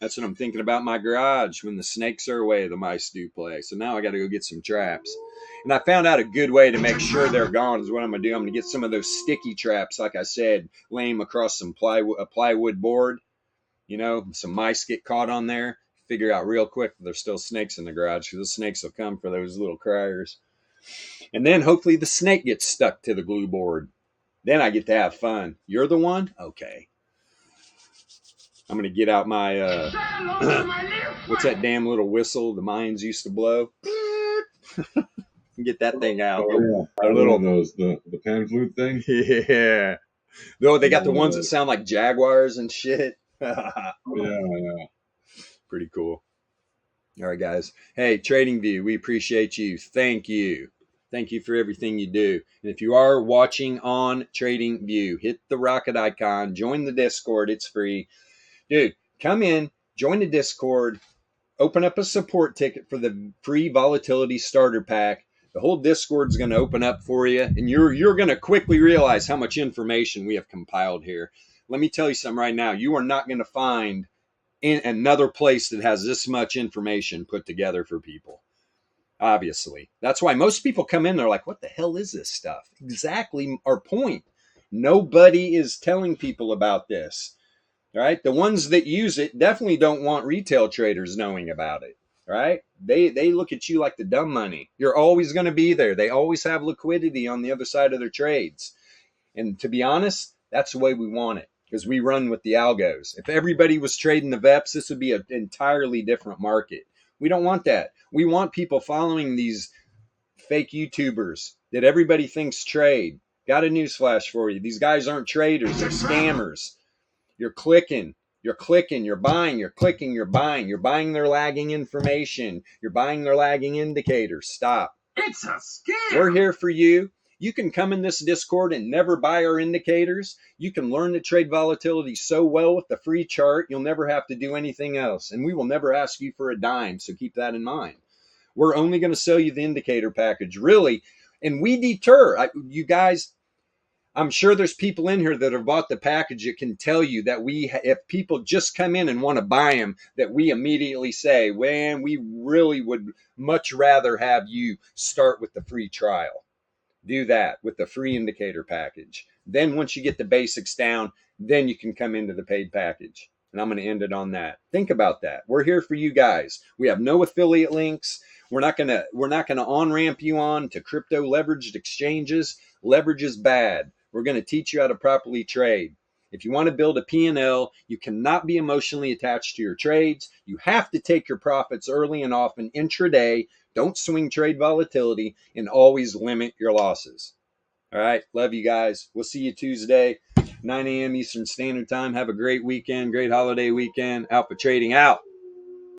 That's what I'm thinking about my garage. When the snakes are away, the mice do play. So now I got to go get some traps. And I found out a good way to make sure they're gone is what I'm going to do. I'm going to get some of those sticky traps, like I said, lay them across some plywood board. You know, some mice get caught on there. Figure out real quick if there's still snakes in the garage, because the snakes will come for those little criers. And then hopefully the snake gets stuck to the glue board. Then I get to have fun. You're the one? Okay. I'm going to get out my, what's that damn little whistle the mines used to blow? Get that thing out. Oh, yeah. Little those, the pan flute thing? Yeah. Though they got the ones that sound like jaguars and shit. Yeah. Pretty cool. All right, guys. Hey, TradingView, we appreciate you. Thank you. Thank you for everything you do. And if you are watching on TradingView, hit the rocket icon, join the Discord. It's free. Dude, come in, join the Discord, open up a support ticket for the free Volatility starter pack. The whole Discord's going to open up for you, and you're going to quickly realize how much information we have compiled here. Let me tell you something right now. You are not going to find in another place that has this much information put together for people. Obviously. That's why most people come in, they're like, what the hell is this stuff? Exactly our point. Nobody is telling people about this. Right? The ones that use it definitely don't want retail traders knowing about it. Right? They look at you like the dumb money. You're always going to be there. They always have liquidity on the other side of their trades. And to be honest, that's the way we want it, because we run with the algos. If everybody was trading the VEPS, this would be an entirely different market. We don't want that. We want people following these fake YouTubers that everybody thinks trade. Got a newsflash for you. These guys aren't traders. They're scammers. You're clicking, you're buying, you're clicking, you're buying. You're buying their lagging information. You're buying their lagging indicators. Stop. It's a scam. We're here for you. You can come in this Discord and never buy our indicators. You can learn to trade volatility so well with the free chart, you'll never have to do anything else. And we will never ask you for a dime, so keep that in mind. We're only going to sell you the indicator package, really. And we deter. You guys, I'm sure there's people in here that have bought the package that can tell you that if people just come in and want to buy them, that we immediately say, well, we really would much rather have you start with the free trial. Do that with the free indicator package. Then once you get the basics down, then you can come into the paid package. And I'm going to end it on that. Think about that. We're here for you guys. We have no affiliate links. We're not going to on-ramp you on to crypto leveraged exchanges. Leverage is bad. We're going to teach you how to properly trade. If you want to build a P&L, you cannot be emotionally attached to your trades. You have to take your profits early and often intraday. Don't swing trade volatility, and always limit your losses. All right. Love you guys. We'll see you Tuesday, 9 a.m. Eastern Standard Time. Have a great weekend, great holiday weekend. Alpha Trading out.